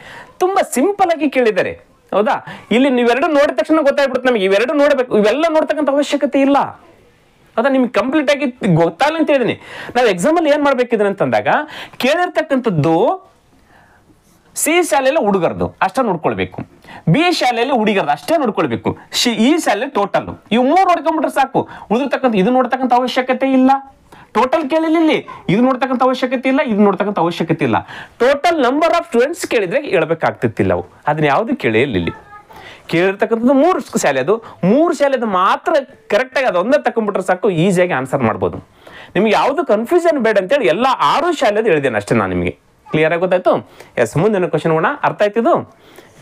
A: ತುಂಬಾ ಸಿಂಪಲ್ ಆಗಿ ಕೇಳಿದ್ದಾರೆ, ಹೌದಾ? ಇಲ್ಲಿ ನೀವೆರಡು ನೋಡಿದ ತಕ್ಷಣ ಗೊತ್ತಾಗ್ಬಿಡುತ್ತೆ ನಮಗೆ. ಇವೆರಡು ನೋಡಬೇಕು, ಇವೆಲ್ಲ ನೋಡ್ತಕ್ಕಂಥ ಅವಶ್ಯಕತೆ ಇಲ್ಲ. ಅದ ನಿಮ್ಗೆ ಕಂಪ್ಲೀಟ್ ಆಗಿ ಗೊತ್ತಾಗಲ್ಲ ಅಂತ ಹೇಳಿದೀನಿ. ನಾವು ಎಕ್ಸಾಮಲ್ಲಿ ಏನ್ ಮಾಡ್ಬೇಕಿದ್ರೆ ಅಂತಂದಾಗ ಕೇಳಿರ್ತಕ್ಕಂಥದ್ದು ಸಿ ಶಾಲೆಯಲ್ಲಿ ಹುಡುಗರದು ಅಷ್ಟೇ ನೋಡ್ಕೊಳ್ಬೇಕು, ಬಿ ಶಾಲೆಯಲ್ಲಿ ಹುಡುಗರದು ಅಷ್ಟೇ ನೋಡ್ಕೊಳ್ಬೇಕು, ಈ ಶಾಲೆ ಟೋಟಲ್ ಇವು 3 ನೋಡ್ಕೊಂಡ್ಬಿಟ್ರೆ ಸಾಕು. ಉಳಿದಿರ್ತಕ್ಕಂಥ ಇದು ನೋಡ್ತಕ್ಕಂಥ ಅವಶ್ಯಕತೆ ಇಲ್ಲ. ಟೋಟಲ್ ಕೇಳಿಲ್ಲ, ಇಲ್ಲಿ ಇದು ನೋಡ್ತಕ್ಕಂಥ ಅವಶ್ಯಕತೆ ಇಲ್ಲ, ಇದು ನೋಡ್ತಕ್ಕಂಥ ಅವಶ್ಯಕತೆ ಇಲ್ಲ. ಟೋಟಲ್ ನಂಬರ್ ಆಫ್ ಸ್ಟೂಡೆಂಟ್ಸ್ ಕೇಳಿದ್ರೆ ಹೇಳ್ಬೇಕಾಗ್ತಿತ್ತಿಲ್ಲ. ಅವು ಅದನ್ನ ಯಾವುದು ಕೇಳಿಲ್ಲ. ಇಲ್ಲಿ ಕೇಳಿರ್ತಕ್ಕಂಥದ್ದು 3 ಶಾಲೆ, ಅದು 3 ಶಾಲೆದು ಮಾತ್ರ ಕರೆಕ್ಟಾಗಿ ಅದು ಒಂದೇ ತಕೊಂಡ್ಬಿಟ್ರೆ ಸಾಕು, ಈಸಿಯಾಗಿ ಆನ್ಸರ್ ಮಾಡ್ಬೋದು. ನಿಮ್ಗೆ ಯಾವುದು ಕನ್ಫ್ಯೂಷನ್ ಬೇಡ ಅಂತೇಳಿ ಎಲ್ಲ 6 ಶಾಲೆದು ಹೇಳಿದ್ದೇನೆ ಅಷ್ಟೇ ನಾನು ನಿಮಗೆ. ಕ್ಲಿಯರ್ ಆಗಿ ಗೊತ್ತಾಯ್ತು? ಎಸ್. ಮುಂದಿನ ಕ್ವಶನ್ ಹೋಗೋಣ. ಅರ್ಥ ಆಯ್ತಿದು?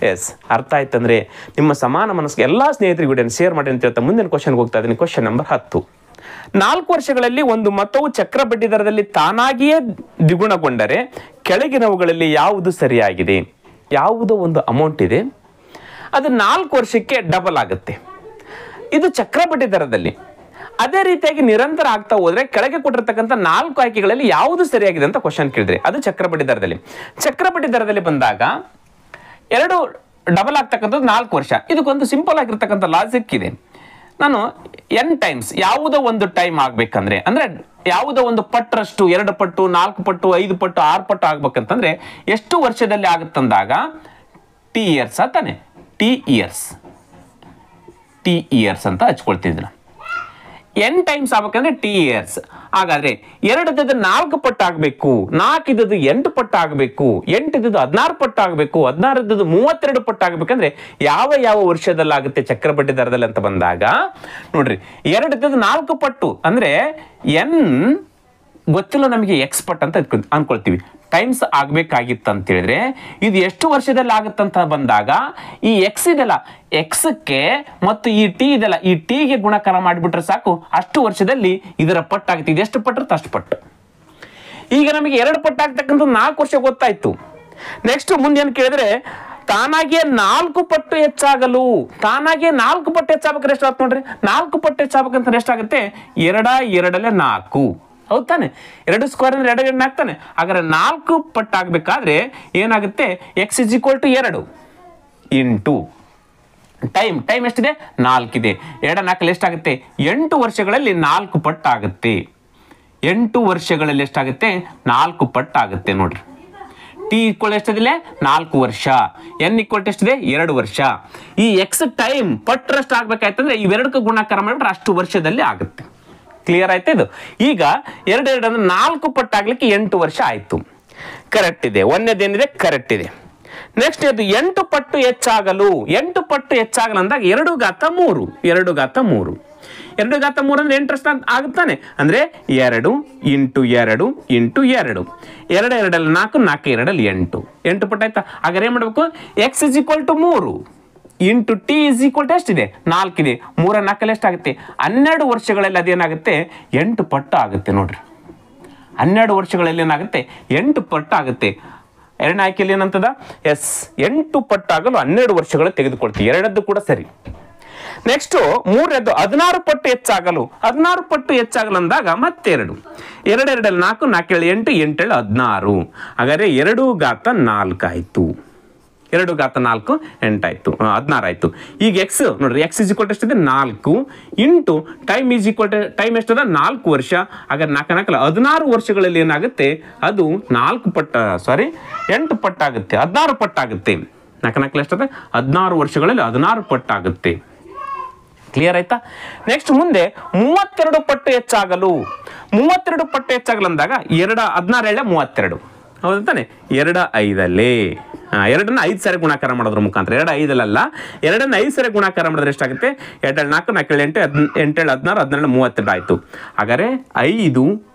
A: ಎಸ್. ಅರ್ಥ ಆಯ್ತಂದ್ರೆ ನಿಮ್ಮ ಸಮಾನ ಮನಸ್ಸಿಗೆ ಎಲ್ಲ ಸ್ನೇಹಿತರಿಗೆ ವಿಡಿಯೋನ ಶೇರ್ ಮಾಡಿ ಅಂತ ಹೇಳ್ತಾ ಮುಂದಿನ ಕ್ವಶನ್ಗೆ ಹೋಗ್ತಾ ಇದ್ದೀನಿ. Question number 10. 4 ವರ್ಷಗಳಲ್ಲಿ ಒಂದು ಮೊತ್ತವು ಚಕ್ರ ಬಡ್ಡಿ ದರದಲ್ಲಿ ತಾನಾಗಿಯೇ ದ್ವಿಗುಣಗೊಂಡರೆ ಕೆಳಗಿನವುಗಳಲ್ಲಿ ಯಾವುದು ಸರಿಯಾಗಿದೆ? ಯಾವುದೋ ಒಂದು ಅಮೌಂಟ್ ಇದೆ, ಅದು 4 ವರ್ಷಕ್ಕೆ ಡಬಲ್ ಆಗುತ್ತೆ. ಇದು ಚಕ್ರ ಬಡ್ಡಿ ದರದಲ್ಲಿ. ಅದೇ ರೀತಿಯಾಗಿ ನಿರಂತರ ಆಗ್ತಾ ಹೋದ್ರೆ ಕೆಳಗೆ ಕೊಟ್ಟಿರ್ತಕ್ಕಂಥ 4 ಆಯ್ಕೆಗಳಲ್ಲಿ ಯಾವುದು ಸರಿಯಾಗಿದೆ ಅಂತ ಕ್ವಶನ್ ಕೇಳಿದ್ರೆ ಅದು ಚಕ್ರಬಡ್ಡಿ ದರದಲ್ಲಿ. ಚಕ್ರಬಡ್ಡಿ ದರದಲ್ಲಿ ಬಂದಾಗ 2 ಡಬಲ್ ಆಗ್ತಕ್ಕಂಥದ್ದು 4 ವರ್ಷ. ಇದಕ್ಕೊಂದು ಸಿಂಪಲ್ ಆಗಿರ್ತಕ್ಕಂಥ ಲಾಜಿಕ್ ಇದೆ. ನಾನು n ಟೈಮ್ಸ್ ಯಾವುದೋ ಒಂದು ಟೈಮ್ ಆಗ್ಬೇಕಂದ್ರೆ ಅಂದ್ರೆ ಯಾವುದೋ ಒಂದು ಪಟ್ಟರಷ್ಟು 2 ಪಟ್ಟು 4 ಪಟ್ಟು 5 ಪಟ್ಟು 6 ಪಟ್ಟು ಆಗ್ಬೇಕಂತಂದ್ರೆ ಎಷ್ಟು ವರ್ಷದಲ್ಲಿ ಆಗುತ್ತಂದಾಗ ಟಿ ಇಯರ್ಸ್ ತಾನೆ, ಟಿ ಇಯರ್ಸ್ ಅಂತ ಹಚ್ಕೊಳ್ತಿದ್ರು. n ಟೈಮ್ಸ್ ಆಗ್ಬೇಕಂದ್ರೆ ಟಿ ಇಯರ್ಸ್. ಹಾಗಾದ್ರೆ 2 4 ಪಟ್ಟು ಆಗಬೇಕು, 4 8 ಪಟ್ಟು ಆಗಬೇಕು, 8 16 ಪಟ್ಟು ಆಗಬೇಕು, 16 32 ಪಟ್ಟು ಆಗಬೇಕಂದ್ರೆ ಯಾವ ವರ್ಷದಲ್ಲಿ ಆಗುತ್ತೆ ಚಕ್ರಬಡ್ಡಿ ದರದಲ್ಲಿ ಅಂತ ಬಂದಾಗ ನೋಡ್ರಿ 2 4 ಪಟ್ಟು ಅಂದ್ರೆ n ಗೊತ್ತಿಲ್ಲ ನಮಗೆ ಎಕ್ಸ್ ಪಟ್ ಅಂತ ಅನ್ಕೊಳ್ತೀವಿ. ಟೈಮ್ಸ್ ಆಗ್ಬೇಕಾಗಿತ್ತು ಅಂತ ಹೇಳಿದ್ರೆ ಇದು ಎಷ್ಟು ವರ್ಷದಲ್ಲಿ ಆಗುತ್ತಂತ ಬಂದಾಗ ಈ ಎಕ್ಸ್ ಇದೆಲ್ಲ ಎಕ್ಸ್ಗೆ ಮತ್ತು ಈ ಟಿ ಇದೆಲ್ಲ ಈ ಟಿಗೆ ಗುಣಕಾರ ಮಾಡಿಬಿಟ್ರೆ ಸಾಕು, ಅಷ್ಟು ವರ್ಷದಲ್ಲಿ ಇದರ ಪಟ್ಟು ಆಗುತ್ತೆ. ಇದು ಎಷ್ಟು ಪಟ್ಟು ಅಷ್ಟು ಪಟ್ಟು. ಈಗ ನಮಗೆ 2 ಪಟ್ಟು ಆಗ್ತಕ್ಕಂಥ 4 ವರ್ಷ ಗೊತ್ತಾಯ್ತು. ನೆಕ್ಸ್ಟ್ ಮುಂದೆ ಏನು ಕೇಳಿದ್ರೆ ತಾನಾಗಿಯೇ 4 ಪಟ್ಟು ಹೆಚ್ಚಾಗಲು, ತಾನಾಗಿಯೇ 4 ಪಟ್ಟು ಹೆಚ್ಚಾಗಬೇಕಾದ್ರೆ ಎಷ್ಟು ಆಗುತ್ತೆ ನೋಡ್ರಿ. 4 ಪಟ್ಟು ಹೆಚ್ಚಾಗಬೇಕಂತ ಎಷ್ಟಾಗುತ್ತೆ 2 4 ಹೌದು ತಾನೆ. 2 ಸ್ಕ್ವೇರ್ ಅಂದ್ರೆ 2 4 ತಾನೆ. ಹಾಗಾದ್ರೆ 4 ಪಟ್ಟು ಆಗ್ಬೇಕಾದ್ರೆ ಏನಾಗುತ್ತೆ x is equal to 2 into time ಎಷ್ಟಿದೆ 4 ಇದೆ. 2 4 ಎಷ್ಟಾಗುತ್ತೆ 8 ವರ್ಷಗಳಲ್ಲಿ 4 ಪಟ್ಟು ಆಗುತ್ತೆ. 8 ವರ್ಷಗಳಲ್ಲಿ ಎಷ್ಟಾಗುತ್ತೆ 4 ಪಟ್ಟು ಆಗುತ್ತೆ ನೋಡ್ರಿ. ಟಿ ಈಕ್ವಲ್ ಎಷ್ಟಿದೆ 4 ವರ್ಷ, ಎನ್ ಈಕ್ವಲ್ ಎಷ್ಟಿದೆ 2 ವರ್ಷ. ಈ ಎಕ್ಸ್ ಟೈಮ್ ಪಟ್ಟರಷ್ಟು ಆಗ್ಬೇಕಾಯ್ತಂದ್ರೆ ಇವೆರಡಕ್ಕೂ ಗುಣಾಕಾರ ಮಾಡಿಬಿಟ್ರೆ ಅಷ್ಟು ವರ್ಷದಲ್ಲಿ ಆಗುತ್ತೆ. ಕ್ಲಿಯರ್ ಆಯ್ತು ಇದು. ಈಗ 2 ಅಂದ್ರೆ 4 ಪಟ್ಟು ಆಗ್ಲಿಕ್ಕೆ 8 ವರ್ಷ ಆಯ್ತು. ಕರೆಕ್ಟ್ ಇದೆ. ಒಂದೇದೇನಿದೆ ಕರೆಕ್ಟ್ ಇದೆ. ನೆಕ್ಸ್ಟ್ ಅದು 8 ಪಟ್ಟು ಹೆಚ್ಚಾಗಲು, 8 ಪಟ್ಟು ಹೆಚ್ಚಾಗಲು ಅಂದಾಗ 2 ಘಾತ 3 ಅಂದ್ರೆ 8 ವರ್ಷ ಆಗುತ್ತಾನೆ. ಅಂದ್ರೆ 2 ಇಂಟು 2 ಇಂಟು 2 2 2 4 4 2 8 ಪಟ್ಟು ಆಯ್ತಾ. ಹಾಗಾದ್ರೆ ಏನ್ ಮಾಡ್ಬೇಕು x is equal to 3 into T is equal to ಎಷ್ಟಿದೆ 4 ಇದೆ. 3 4 ಎಷ್ಟಾಗುತ್ತೆ 12 ವರ್ಷಗಳಲ್ಲಿ ಅದೇನಾಗುತ್ತೆ 8 ಪಟ್ಟು ಆಗುತ್ತೆ ನೋಡ್ರಿ. 12 ವರ್ಷಗಳಲ್ಲಿ ಏನಾಗುತ್ತೆ 8 ಪಟ್ಟು ಆಗುತ್ತೆ. ಎರಡನೇ ಆಯ್ಕೆಯಲ್ಲಿ ಏನಂತದ ಎಸ್ 8 ಪಟ್ಟು ಆಗಲು 12 ವರ್ಷಗಳು ತೆಗೆದುಕೊಳ್ತೀವಿ. ಎರಡದ್ದು ಕೂಡ ಸರಿ. ನೆಕ್ಸ್ಟ್ 3ನೇದು 16 ಪಟ್ಟು ಹೆಚ್ಚಾಗಲು, 16 ಪಟ್ಟು ಹೆಚ್ಚಾಗಲು ಅಂದಾಗ ಮತ್ತೆ 2 2 4 4 8 8 16. ಹಾಗಾದ್ರೆ 2 ಘಾತ 4 ಆಯ್ತು. 2 ಘಾತ 4 8 ಆಯ್ತು 16 ಆಯ್ತು. ಈಗ ಎಕ್ಸ್ ನೋಡ್ರಿ ಎಕ್ಸ್ ಇಸ್ ಈಕ್ವಲ್ ಎಷ್ಟಿದೆ 4 into time is equal to time ಎಷ್ಟದ 4 ವರ್ಷ. ಹಾಗಾದ್ರೆ 4 4 16 ವರ್ಷಗಳಲ್ಲಿ ಏನಾಗುತ್ತೆ ಅದು 8 ಪಟ್ಟು ಆಗುತ್ತೆ 16 ಪಟ್ಟು ಆಗುತ್ತೆ. 4 4 ಎಷ್ಟದ 16 ವರ್ಷಗಳಲ್ಲಿ 16 ಪಟ್ಟು ಆಗುತ್ತೆ. ಕ್ಲಿಯರ್ ಆಯ್ತಾ. ನೆಕ್ಸ್ಟ್ ಮುಂದೆ 32 ಪಟ್ಟು ಹೆಚ್ಚಾಗಲು, 32 ಪಟ್ಟು ಹೆಚ್ಚಾಗಲು ಅಂದಾಗ 2 16 32 ಹೌದು ತಾನೆ. 2 5 2ನ್ನ 5 ಸಾರಿ ಗುಣಾಕಾರ ಮಾಡೋದ್ರ ಮುಖಾಂತರ 2 5 2ನ್ನ 5 ಸಾರಿ ಗುಣಾಕಾರ ಮಾಡಿದ್ರೆ ಎಷ್ಟಾಗುತ್ತೆ 2 4 4 8 8 16 12 32 ಆಯ್ತು. ಹಾಗಾದ್ರೆ 5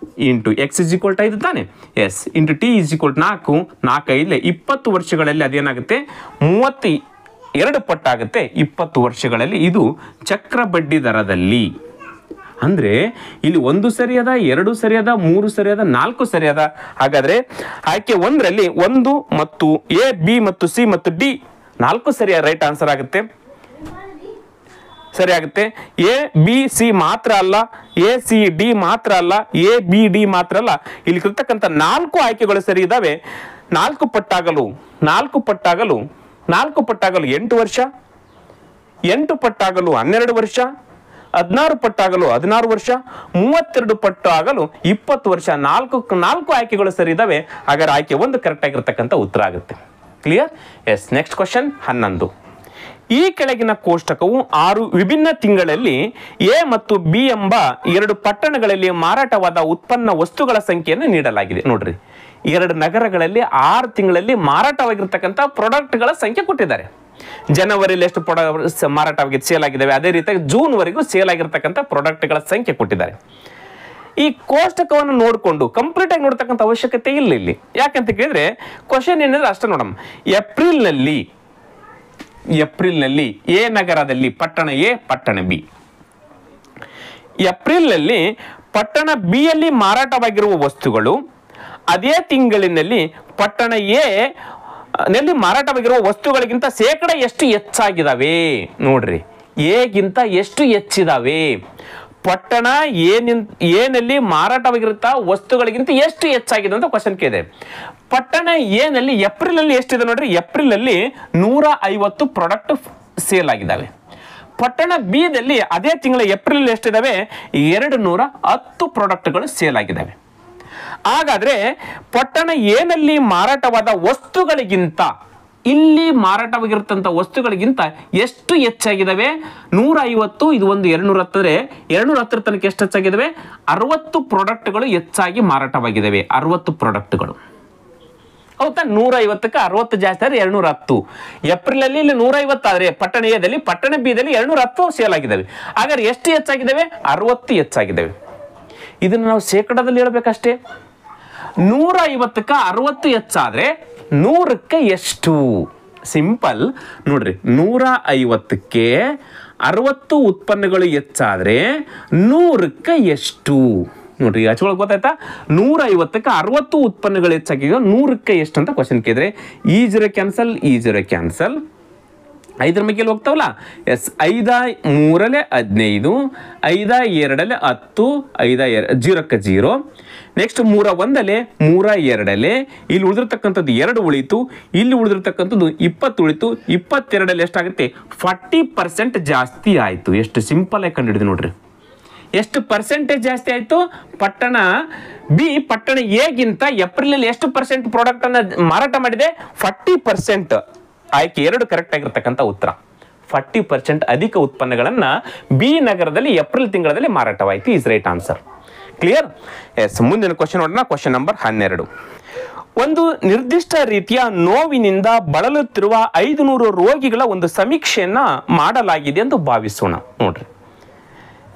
A: into x is equal to 5 ತಾನೆ. S into T is equal 4 4 5 20 ವರ್ಷಗಳಲ್ಲಿ ಅದೇನಾಗುತ್ತೆ 32 ಪಟ್ಟಾಗುತ್ತೆ 20 ವರ್ಷಗಳಲ್ಲಿ. ಇದು ಚಕ್ರಬಡ್ಡಿ ದರದಲ್ಲಿ. ಅಂದ್ರೆ ಇಲ್ಲಿ 1 ಸರಿಯಾದ 2 ಸರಿಯಾದ 3 ಸರಿಯಾದ 4 ಸರಿಯಾದ. ಹಾಗಾದ್ರೆ ಆಯ್ಕೆ 1ರಲ್ಲಿ 1 ಮತ್ತು ಎ ಬಿ ಮತ್ತು ಸಿ ಮತ್ತು ಡಿ 4 ಸರಿಯಾದ ರೈಟ್ ಆನ್ಸರ್ ಆಗುತ್ತೆ. ಸರಿ ಆಗುತ್ತೆ. ಎ ಬಿ ಸಿ ಮಾತ್ರ ಅಲ್ಲ, ಎ ಸಿ ಡಿ ಮಾತ್ರ ಅಲ್ಲ, ಎ ಬಿ ಡಿ ಮಾತ್ರ ಅಲ್ಲ, ಇಲ್ಲಿ ಇರ್ತಕ್ಕಂಥ 4 ಆಯ್ಕೆಗಳು ಸರಿ ಇದಾವೆ. 4 ಪಟ್ಟಾಗಲು 8 ವರ್ಷ, 8 ಪಟ್ಟಾಗಲು 12 ವರ್ಷ, 16 ಪಟ್ಟಾಗಲು 16 ವರ್ಷ, 32 ಪಟ್ಟು ಆಗಲು 20 ವರ್ಷ. 4 ಆಯ್ಕೆಗಳು ಸರಿ ಇದಾವೆ. ಹಾಗಾದ್ರೆ ಆಯ್ಕೆ 1 ಕರೆಕ್ಟ್ ಆಗಿರ್ತಕ್ಕಂಥ ಉತ್ತರ ಆಗುತ್ತೆ. ಕ್ಲಿಯರ್. Yes next question 11. ಈ ಕೆಳಗಿನ ಕೋಷ್ಟಕವು 6 ವಿಭಿನ್ನ ತಿಂಗಳಲ್ಲಿ ಎ ಮತ್ತು ಬಿ ಎಂಬ 2 ಪಟ್ಟಣಗಳಲ್ಲಿ ಮಾರಾಟವಾದ ಉತ್ಪನ್ನ ವಸ್ತುಗಳ ಸಂಖ್ಯೆಯನ್ನು ನೀಡಲಾಗಿದೆ. ನೋಡ್ರಿ 2 ನಗರಗಳಲ್ಲಿ 6 ತಿಂಗಳಲ್ಲಿ ಮಾರಾಟವಾಗಿರ್ತಕ್ಕಂಥ ಪ್ರಾಡಕ್ಟ್ಗಳ ಸಂಖ್ಯೆ ಕೊಟ್ಟಿದ್ದಾರೆ. ಜನವರಿಯಲ್ಲಿ ಎಷ್ಟು ಮಾರಾಟವಾಗಿದ್ದು ಸೇಲ್ ಆಗಿದ್ದಾವೆ, ಅದೇ ರೀತಿಯಾಗಿ ಜೂನ್ ವರೆಗೂ ಸೇಲ್ ಆಗಿರ್ತಕ್ಕಂಥ ಪ್ರಾಡಕ್ಟ್ಗಳ ಸಂಖ್ಯೆ ಕೊಟ್ಟಿದ್ದಾರೆ. ಈ ಕೋಷ್ಟಕವನ್ನು ನೋಡಿಕೊಂಡು ಕಂಪ್ಲೀಟ್ ಆಗಿ ನೋಡ್ತಕ್ಕಂಥ ಅವಶ್ಯಕತೆ ಇಲ್ಲ ಇಲ್ಲಿ. ಯಾಕಂತ ಕೇಳಿದ್ರೆ ಕ್ವಶನ್ ಏನಿದ್ರೆ ಅಷ್ಟೇ ನೋಡಮ್ಮ. ಏಪ್ರಿಲ್ನಲ್ಲಿ ಎ ನಗರದಲ್ಲಿ ಪಟ್ಟಣ ಎ ಪಟ್ಟಣ ಬಿ, ಏಪ್ರಿಲ್ನಲ್ಲಿ ಪಟ್ಟಣ ಬಿ ಯಲ್ಲಿ ಮಾರಾಟವಾಗಿರುವ ವಸ್ತುಗಳು ಅದೇ ತಿಂಗಳಿನಲ್ಲಿ ಪಟ್ಟಣ ಎ ನಲ್ಲಿ ಮಾರಾಟವಾಗಿರುವ ವಸ್ತುಗಳಿಗಿಂತ ಶೇಕಡ ಎಷ್ಟು ಹೆಚ್ಚಾಗಿದ್ದಾವೆ. ನೋಡ್ರಿ ಎ ಗಿಂತ ಎಷ್ಟು ಹೆಚ್ಚಿದಾವೆ. ಪಟ್ಟಣ ಏನಲ್ಲಿ ಮಾರಾಟವಾಗಿರುತ್ತಾ ವಸ್ತುಗಳಿಗಿಂತ ಎಷ್ಟು ಹೆಚ್ಚಾಗಿದೆ ಅಂತ ಕ್ವಶನ್ ಕೇಳಿದೆ. ಪಟ್ಟಣ ಏನಲ್ಲಿ ಏಪ್ರಿಲ್ ಅಲ್ಲಿ ಎಷ್ಟಿದೆ ನೋಡ್ರಿ, ಏಪ್ರಿಲ್ ಅಲ್ಲಿ 150 ಪ್ರಾಡಕ್ಟ್ ಸೇಲ್ ಆಗಿದ್ದಾವೆ. ಪಟ್ಟಣ ಬಿ ದಲ್ಲಿ ಅದೇ ತಿಂಗಳ ಏಪ್ರಿಲ್ ಎಷ್ಟಿದಾವೆ, 210 ಪ್ರಾಡಕ್ಟ್ಗಳು ಸೇಲ್ ಆಗಿದ್ದಾವೆ. ಹಾಗಾದ್ರೆ ಪಟ್ಟಣ ಏನಲ್ಲಿ ಮಾರಾಟವಾದ ವಸ್ತುಗಳಿಗಿಂತ ಇಲ್ಲಿ ಮಾರಾಟವಾಗಿರುತ್ತಂತ ವಸ್ತುಗಳಿಗಿಂತ ಎಷ್ಟು ಹೆಚ್ಚಾಗಿದ್ದಾವೆ, 150, ಇದು ಒಂದು 210 ಅಂದ್ರೆ 210 ತನಕ ಎಷ್ಟು ಹೆಚ್ಚಾಗಿದ್ದಾವೆ, 60 ಪ್ರಾಡಕ್ಟ್ಗಳು ಹೆಚ್ಚಾಗಿ ಮಾರಾಟವಾಗಿದ್ದಾವೆ. 60 ಪ್ರಾಡಕ್ಟ್ಗಳು ಹೌದಾ, 150ಕ್ಕೆ 60 ಜಾಸ್ತಿ ಆದ್ರೆ 210. ಏಪ್ರಿಲ್ ಅಲ್ಲಿ ಇಲ್ಲಿ 150 ಆದ್ರೆ ಪಟ್ಟಣ ಎದಲ್ಲಿ, ಪಟ್ಟಣ ಬಿ ದಲ್ಲಿ 210 ಸೇಲ್ ಆಗಿದ್ದಾವೆ. ಹಾಗಾದ್ರೆ ಎಷ್ಟು ಹೆಚ್ಚಾಗಿದ್ದಾವೆ, 60 ಹೆಚ್ಚಾಗಿದ್ದಾವೆ. ಇದನ್ನು ನಾವು ಶೇಕಡದಲ್ಲಿ ಹೇಳ್ಬೇಕಷ್ಟೇ. 150ಕ್ಕೆ 60 ಹೆಚ್ಚಾದ್ರೆ 100ಕ್ಕೆ ಎಷ್ಟು? ಸಿಂಪಲ್ ನೋಡ್ರಿ, 150ಕ್ಕೆ 60 ಉತ್ಪನ್ನಗಳು ಹೆಚ್ಚಾದ್ರೆ 100ಕ್ಕೆ ಎಷ್ಟು ನೋಡ್ರಿ. ಹಚ್ಕೊಳಕ್ ಗೊತ್ತಾಯ್ತಾ? 150ಕ್ಕೆ 60 ಉತ್ಪನ್ನಗಳು ಹೆಚ್ಚಾಗಿದೆಯೋ 100ಕ್ಕೆ ಎಷ್ಟು ಅಂತ ಕ್ವಶನ್ ಕೇಳಿದ್ರೆ, ಈ 0 ಕ್ಯಾನ್ಸಲ್, ಈ 0 ಕ್ಯಾನ್ಸಲ್, 5ರ ಮೇಲೆ ಹೋಗ್ತಾವಲ್ಲ. ಎಸ್, 5 3 15, 5 2 10, 5 0ಕ್ಕೆ 0. ನೆಕ್ಸ್ಟ್ 3 1 3 2 ಇಲ್ಲಿ ಉಳಿದಿರ್ತಕ್ಕಂಥದ್ದು 2 ಉಳಿತು, ಇಲ್ಲಿ ಉಳಿದಿರ್ತಕ್ಕಂಥದ್ದು 20 ಉಳಿತು. 22 ಎಷ್ಟಾಗುತ್ತೆ, 40% ಜಾಸ್ತಿ ಆಯಿತು. ಎಷ್ಟು ಸಿಂಪಲ್ ಆಗಿ ಕಂಡುಹಿಡಿದು ನೋಡ್ರಿ, ಎಷ್ಟು ಪರ್ಸೆಂಟೇಜ್ ಜಾಸ್ತಿ ಆಯಿತು. ಪಟ್ಟಣ ಬಿ ಪಟ್ಟಣ ಎಗಿಂತ ಏಪ್ರಿಲ್ ಅಲ್ಲಿ ಎಷ್ಟು ಪರ್ಸೆಂಟ್ ಪ್ರಾಡಕ್ಟ್ ಅನ್ನ ಮಾರಾಟ ಮಾಡಿದೆ, 40%. ಆಯ್ಕೆ 2 ಕರೆಕ್ಟ್ ಆಗಿರ್ತಕ್ಕಂಥ ಉತ್ತರ. 40% ಅಧಿಕ ಉತ್ಪನ್ನಗಳನ್ನ ಬಿ ನಗರದಲ್ಲಿ ಏಪ್ರಿಲ್ ತಿಂಗಳಲ್ಲಿ ಮಾರಾಟವಾಯಿತು. Is right answer. Clear? Yes, ಮುಂದಿನ ಕ್ವಶನ್ ನೋಡೋಣ. Question number 12. ಒಂದು ನಿರ್ದಿಷ್ಟ ರೀತಿಯ ನೋವಿನಿಂದ ಬಳಲುತ್ತಿರುವ 500 ರೋಗಿಗಳ ಒಂದು ಸಮೀಕ್ಷೆಯನ್ನ ಮಾಡಲಾಗಿದೆ ಎಂದು ಭಾವಿಸೋಣ. ನೋಡ್ರಿ,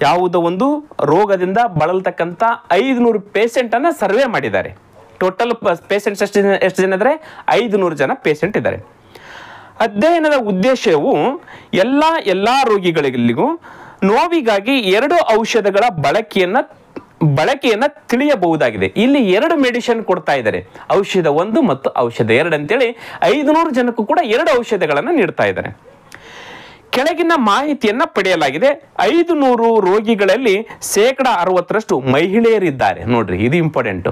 A: ಯಾವುದೋ ಒಂದು ರೋಗದಿಂದ ಬಳಲ್ತಕ್ಕಂಥ 500 ಪೇಷಂಟ್ ಅನ್ನ ಸರ್ವೆ ಮಾಡಿದ್ದಾರೆ. ಟೋಟಲ್ ಪೇಷಂಟ್ಸ್ ಎಷ್ಟು ಜನ ಇದ್ದಾರೆ, 500 ಜನ ಪೇಷಂಟ್ ಇದ್ದಾರೆ. ಅಧ್ಯಯನದ ಉದ್ದೇಶವು ಎಲ್ಲ ರೋಗಿಗಳಿಗೂ ನೋವಿಗಾಗಿ 2 ಔಷಧಗಳ ಬಳಕೆಯನ್ನ ತಿಳಿಯಬಹುದಾಗಿದೆ. ಇಲ್ಲಿ 2 ಮೆಡಿಸಿನ್ ಕೊಡ್ತಾ ಇದ್ದಾರೆ, ಔಷಧ 1 ಮತ್ತು ಔಷಧ 2 ಅಂತೇಳಿ 500 ಜನಕ್ಕೂ ಕೂಡ 2 ಔಷಧಗಳನ್ನು ನೀಡ್ತಾ ಇದ್ದಾರೆ. ಕೆಳಗಿನ ಮಾಹಿತಿಯನ್ನ ಪಡೆಯಲಾಗಿದೆ. 500 ರೋಗಿಗಳಲ್ಲಿ 60% ಮಹಿಳೆಯರಿದ್ದಾರೆ. ನೋಡ್ರಿ, ಇದು ಇಂಪಾರ್ಟೆಂಟ್.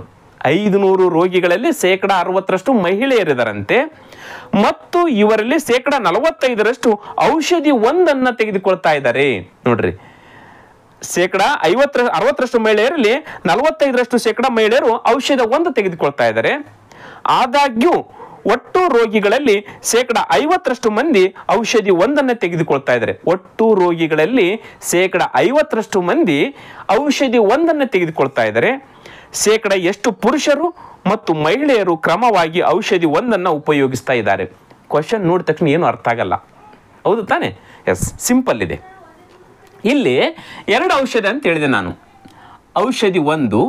A: 500 ರೋಗಿಗಳಲ್ಲಿ 60% ಮಹಿಳೆಯರಿದ್ದಾರಂತೆ ಮತ್ತು ಇವರಲ್ಲಿ 45% ಔಷಧಿ 1 ತೆಗೆದುಕೊಳ್ತಾ ಇದ್ದಾರೆ. ನೋಡ್ರಿ, 60% ಮಹಿಳೆಯರಲ್ಲಿ 45% ಮಹಿಳೆಯರು ಔಷಧ 1 ತೆಗೆದುಕೊಳ್ತಾ ಇದ್ದಾರೆ. ಆದಾಗ್ಯೂ ಒಟ್ಟು ರೋಗಿಗಳಲ್ಲಿ 50% ಮಂದಿ ಔಷಧಿ 1 ತೆಗೆದುಕೊಳ್ತಾ ಇದ್ದಾರೆ. ಒಟ್ಟು ರೋಗಿಗಳಲ್ಲಿ 50% ಮಂದಿ ಔಷಧಿ 1 ತೆಗೆದುಕೊಳ್ತಾ ಇದ್ದಾರೆ. ಎಷ್ಟು ಪುರುಷರು ಮತ್ತು ಮಹಿಳೆಯರು ಕ್ರಮವಾಗಿ ಔಷಧಿ 1 ಉಪಯೋಗಿಸ್ತಾ ಇದ್ದಾರೆ? ಕ್ವಶನ್ ನೋಡಿದ ತಕ್ಷಣ ಏನು ಅರ್ಥ ಆಗಲ್ಲ, ಹೌದು ತಾನೆ? ಎಸ್, ಸಿಂಪಲ್ ಇದೆ. ಇಲ್ಲಿ 2 ಔಷಧ ಅಂತ ಹೇಳಿದೆ ನಾನು. ಔಷಧಿ 1,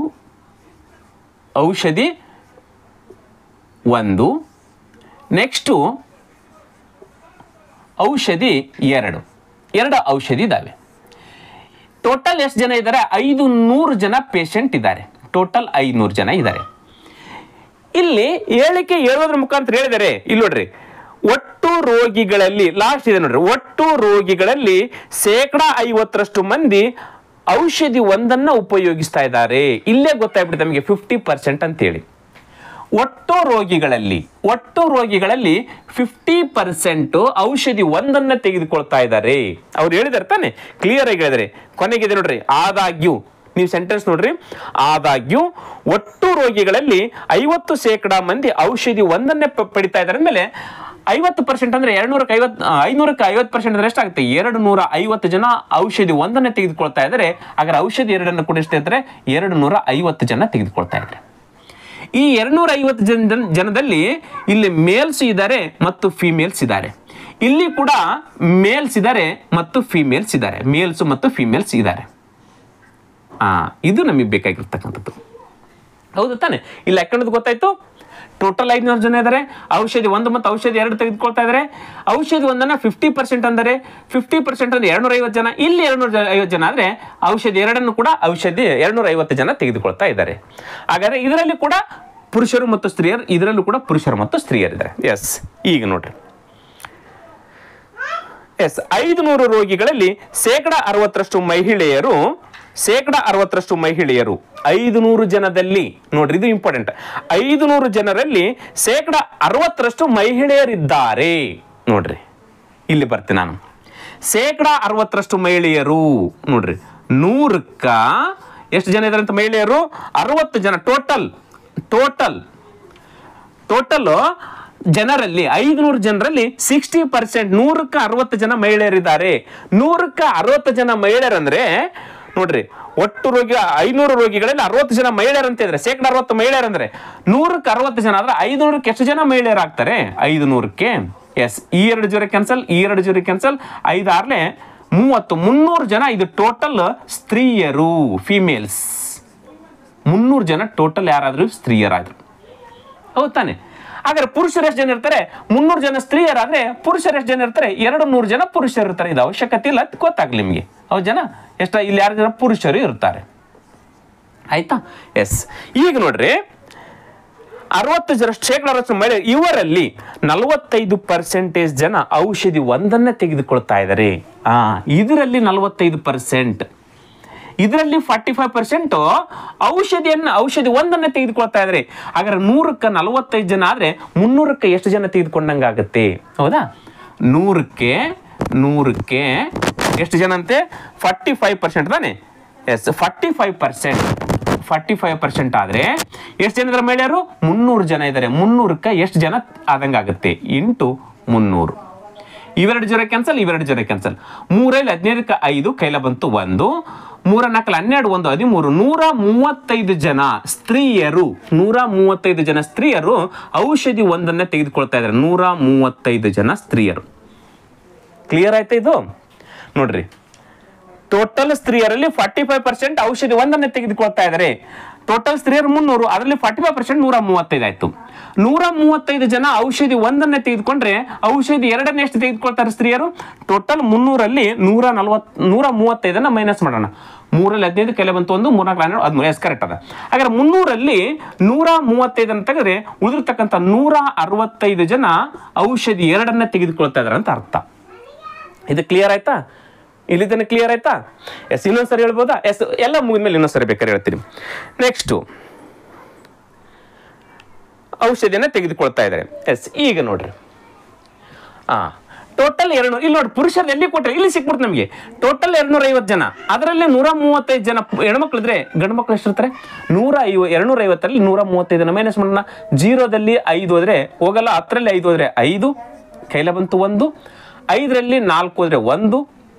A: ಔಷಧಿ 1, ನೆಕ್ಸ್ಟು ಔಷಧಿ 2 ಔಷಧಿ ಇದ್ದಾವೆ. ಟೋಟಲ್ ಎಷ್ಟು ಜನ ಇದ್ದಾರೆ? 500 ಜನ ಪೇಷಂಟ್ ಇದ್ದಾರೆ. ಟೋಟಲ್ 500 ಜನ ಇದ್ದಾರೆ. ಇಲ್ಲಿ ಹೇಳಿಕೆ ಹೇಳೋದ್ರ ಮುಖಾಂತರ ಹೇಳಿದರೆ, ಇಲ್ಲಿ ನೋಡ್ರಿ, ಒಟ್ಟು ರೋಗಿಗಳಲ್ಲಿ ಲಾಸ್ಟ್ ಇದೆ ನೋಡ್ರಿ, ಒಟ್ಟು ರೋಗಿಗಳಲ್ಲಿ 50% ಮಂದಿ ಔಷಧಿ 1 ಉಪಯೋಗಿಸ್ತಾ ಇದ್ದಾರೆ. ಇಲ್ಲೇ ಗೊತ್ತಾಗ್ಬಿಡುತ್ತೆ ನಮಗೆ 50% ಅಂತೇಳಿ. ಒಟ್ಟು ರೋಗಿಗಳಲ್ಲಿ 50% ಔಷಧಿ 1 ತೆಗೆದುಕೊಳ್ತಾ ಇದ್ದಾರೆ. ಅವ್ರು ಹೇಳಿದಾರೆ ತಾನೆ, ಕ್ಲಿಯರ್ ಆಗಿ ಹೇಳಿದರೆ. ಕೊನೆಗಿದೆ ನೋಡ್ರಿ, ಆದಾಗ್ಯೂ, ನೀವು ಸೆಂಟೆನ್ಸ್ ನೋಡ್ರಿ, ಆದಾಗ್ಯೂ ಒಟ್ಟು ರೋಗಿಗಳಲ್ಲಿ 50% ಮಂದಿ ಔಷಧಿ 1 ಪಡಿತಾ ಇದ್ದಾರೆ. ಅಂದಮೇಲೆ 50% ಅಂದ್ರೆ 500ಕ್ಕೆ 50% ಅಂದ್ರೆ ಎಷ್ಟಾಗುತ್ತೆ? 250 ಜನ ಔಷಧಿ 1 ತೆಗೆದುಕೊಳ್ತಾ ಇದ್ದಾರೆ. ಹಾಗಾದ್ರೆ ಔಷಧಿ 2 ಕೂಡ ಎಷ್ಟಿದ್ರೆ 250 ಜನ ತೆಗೆದುಕೊಳ್ತಾ ಇದ್ದಾರೆ. ಈ 250 ಜನದಲ್ಲಿ ಇಲ್ಲಿ ಮೇಲ್ಸ್ ಇದ್ದಾರೆ ಮತ್ತು ಫಿಮೇಲ್ಸ್ ಇದ್ದಾರೆ. ಇಲ್ಲಿ ಕೂಡ ಮೇಲ್ಸ್ ಇದ್ದಾರೆ ಮತ್ತು ಫಿಮೇಲ್ಸ್ ಇದ್ದಾರೆ. ಮೇಲ್ಸ್ ಮತ್ತು ಫಿಮೇಲ್ಸ್ ಇದ್ದಾರೆ. ಇದು ನಮಗೆ ಬೇಕಾಗಿರ್ತಕ್ಕಂಥದ್ದು, ಹೌದು ತಾನೆ? ಇಲ್ಲಿ ಯಾಕಂದ್ರೆ ಗೊತ್ತಾಯ್ತು, ಟೋಟಲ್ 500 ಜನ ಇದ್ದಾರೆ. ಔಷಧಿ 1 ಮತ್ತು ಔಷಧಿ 2 ತೆಗೆದುಕೊಳ್ತಾ ಇದ್ದಾರೆ. ಔಷಧಿ 1 50% ಅಂದರೆ 50% ಅಂದ್ರೆ 250 ಜನ. ಇಲ್ಲಿ 250 ಜನ ಆದ್ರೆ ಔಷಧಿ 2 ಕೂಡ 250 ಜನ ತೆಗೆದುಕೊಳ್ತಾ ಇದ್ದಾರೆ. ಹಾಗಾದ್ರೆ ಇದರಲ್ಲಿ ಕೂಡ ಪುರುಷರು ಮತ್ತು ಸ್ತ್ರೀಯರು, ಇದರಲ್ಲೂ ಕೂಡ ಪುರುಷರು ಮತ್ತು ಸ್ತ್ರೀಯರಿದ್ದಾರೆ. ಎಸ್, ಈಗ ನೋಡ್ರಿ, ಎಸ್, 500 ರೋಗಿಗಳಲ್ಲಿ 60% ಮಹಿಳೆಯರು, 60% ಮಹಿಳೆಯರು 500 ಜನದಲ್ಲಿ, ನೋಡ್ರಿ ಇದು ಇಂಪಾರ್ಟೆಂಟ್, 500 ಜನರಲ್ಲಿ 60% ಮಹಿಳೆಯರಿದ್ದಾರೆ. ನೋಡ್ರಿ ಇಲ್ಲಿ ಬರ್ತೀನಿ ನಾನು, 60% ಮಹಿಳೆಯರು. ನೋಡ್ರಿ 100ಕ್ಕ ಎಷ್ಟು ಜನ ಇದ್ದಾರೆ ಅಂತ ಮಹಿಳೆಯರು? 60 ಜನ. ಟೋಟಲ್ ಜನರಲ್ಲಿ 500 ಜನರಲ್ಲಿ 60%, 100ಕ್ಕೆ 60 ಜನ ಮಹಿಳೆಯರಿದ್ದಾರೆ. 100ಕ್ಕೆ 60 ಜನ ಮಹಿಳೆಯರಂದ್ರೆ ನೋಡ್ರಿ, ಒಟ್ಟು ರೋಗಿ 500 ರೋಗಿಗಳಲ್ಲಿ 60 ಜನ ಮಹಿಳೆಯರಂತ ಇದ್ರೆ 60 ಮಹಿಳೆಯರಂದ್ರೆ 100ಕ್ಕೆ 60 ಜನ ಆದ್ರೆ 500ಕ್ಕೆ ಎಷ್ಟು ಜನ ಮಹಿಳೆಯರಾಗ್ತಾರೆ? 500ಕ್ಕೆ ಎಸ್, ಈ 2 ಜೋರಿ ಕ್ಯಾನ್ಸಲ್, ಈ 2 ಜೋರಿ ಕ್ಯಾನ್ಸಲ್, 5 6 30, 300 ಜನ. ಇದು ಟೋಟಲ್ ಸ್ತ್ರೀಯರು, ಫಿಮೇಲ್ಸ್. 300 ಜನ ಟೋಟಲ್ ಯಾರಾದ್ರೂ ಸ್ತ್ರೀಯರಾದ್ರು, ಹೌದು ತಾನೆ? ಹಾಗಾದ್ರೆ ಪುರುಷರು ಎಷ್ಟು ಜನ ಇರ್ತಾರೆ? 300 ಜನ ಸ್ತ್ರೀಯರಾದ್ರೆ ಪುರುಷರು ಎಷ್ಟು ಜನ ಇರ್ತಾರೆ? 200 ಜನ ಪುರುಷರು ಇರ್ತಾರೆ. ಇದು ಅವಶ್ಯಕತೆ ಇಲ್ಲ, ಗೊತ್ತಾಗ್ಲಿ ನಿಮಗೆ. ಹೌದು ಜನ ಎಷ್ಟ? ಇಲ್ಲಿ 2 ಜನ ಪುರುಷರು ಇರ್ತಾರೆ, ಆಯ್ತಾ? ಎಸ್. ಈಗ ನೋಡ್ರಿ 60% ಮಹಿಳೆ, ಇವರಲ್ಲಿ 45% ಜನ ಔಷಧಿ ಒಂದನ್ನೇ ತೆಗೆದುಕೊಳ್ತಾ ಇದ್ದಾರೆ. ಇದರಲ್ಲಿ 45%, ಇದರಲ್ಲಿ 45% ಔಷಧಿ ಒಂದನ್ನೇ ತೆಗೆದುಕೊಳ್ತಾ ಇದ್ದಾರೆ. ಹಾಗಾದ್ರೆ 100ಕ್ಕೆ 45 ಜನ ಆದ್ರೆ 300ಕ್ಕೆ ಎಷ್ಟು ಜನ ತೆಗೆದುಕೊಂಡಂಗಾಗುತ್ತೆ? ಹೌದಾ? 100ಕ್ಕೆ ಎಷ್ಟು ಜನ ಅಂತೆ? 45% ತಾನೆ? ಎಸ್, 45% ಆದ್ರೆ ಎಷ್ಟು ಜನ ಇದ್ದಾರೆ ಮಹಿಳೆಯರು? 300 ಜನ ಇದ್ದಾರೆ. 300ಕ್ಕೆ ಎಷ್ಟು ಜನ ಆದಂಗಾಗುತ್ತೆ? ಇಂಟು 300. ಇವೆರಡು ಜನ ಕ್ಯಾನ್ಸಲ್, ಇವೆರಡು ಜನ ಕ್ಯಾನ್ಸಲ್. 3 15ಕ್ಕೆ 5 ಕೈಲ ಬಂತು 1, 3 4 12 1 13, 135 ಜನ ಸ್ತ್ರೀಯರು, 135 ಜನ ಸ್ತ್ರೀಯರು ಔಷಧಿ ಒಂದನ್ನೇ ತೆಗೆದುಕೊಳ್ತಾ ಇದ್ದಾರೆ. 135 ಜನ ಸ್ತ್ರೀಯರು. ಕ್ಲಿಯರ್ ಆಯ್ತಾ ಇದು? ನೋಡ್ರಿ, ಟೋಟಲ್ ಸ್ತ್ರೀಯರಲ್ಲಿ 45% ಔಷಧಿ ಒಂದನ್ನೇ ತೆಗೆದುಕೊಳ್ತಾ ಇದ್ದಾರೆ. ಟೋಟಲ್ ಸ್ತ್ರೀಯರು 300, ಅದರಲ್ಲಿ 45% 135 ಆಯ್ತು. 135 ಜನ ಔಷಧಿ ಒಂದನ್ನೇ ತೆಗೆದುಕೊಂಡ್ರೆ ಔಷಧಿ ಎರಡನ್ನೇ ಎಷ್ಟು ತೆಗೆದುಕೊಳ್ತಾರೆ ಸ್ತ್ರೀಯರು? ಟೋಟಲ್ 300ರಲ್ಲಿ 135 ಮೈನಸ್ ಮಾಡೋಣ. 3 15 ಕೆಲ ಬಂತು 1, 3 4 13, ಎಸ್ ಕರೆಕ್ಟ್ ಅದ. ಹಾಗಾದ್ರೆ 300ರಲ್ಲಿ 135 ತೆಗೆದ್ರೆ ಉಳಿದಿರ್ತಕ್ಕಂಥ 165 ಜನ ಔಷಧಿ ಎರಡನ್ನೇ ತೆಗೆದುಕೊಳ್ತಾ ಇದಾರೆ ಅಂತ ಅರ್ಥ. ಇದು ಕ್ಲಿಯರ್ ಆಯ್ತಾ? ಇಲ್ಲಿ ತನಕ ಕ್ಲಿಯರ್ ಆಯ್ತಾ? ಎಸ್, ಇನ್ನೊಂದ್ಸರಿ ಹೇಳ್ಬೋದಾ? ಎಸ್, ಎಲ್ಲ ಮುಗಿದ್ಮೇಲೆ ಇನ್ನೊಂದ್ಸರಿ ಬೇಕಾದ್ರೆ ಹೇಳ್ತೀನಿ. ನೆಕ್ಸ್ಟ್ ಔಷಧಿಯನ್ನ ತೆಗೆದುಕೊಳ್ತಾ ಇದ್ದಾರೆ. ಎಸ್, ಈಗ ನೋಡ್ರಿ, ಟೋಟಲ್ 200. ಇಲ್ಲಿ ನೋಡಿ, ಪುರುಷರು ಎಲ್ಲಿ ಕೊಟ್ಟರೆ ಇಲ್ಲಿ ಸಿಕ್ಬಿಡ್ತು ನಮಗೆ. ಟೋಟಲ್ 250 ಜನ, ಅದರಲ್ಲಿ 135 ಜನ ಹೆಣ್ಮಕ್ಳು ಇದ್ರೆ ಗಂಡು ಮಕ್ಳು ಎಷ್ಟಿರ್ತಾರೆ? 250ರಲ್ಲಿ 135 ಮೈನಸ್ ಮಾಡೋಣ. 0ದಲ್ಲಿ 5 ಹೋದ್ರೆ ಹೋಗಲ್ಲ, 10ರಲ್ಲಿ 5 ಹೋದ್ರೆ 5 ಕೈಲ ಬಂತು 1, 5ರಲ್ಲಿ 4 ಹೋದ್ರೆ 1,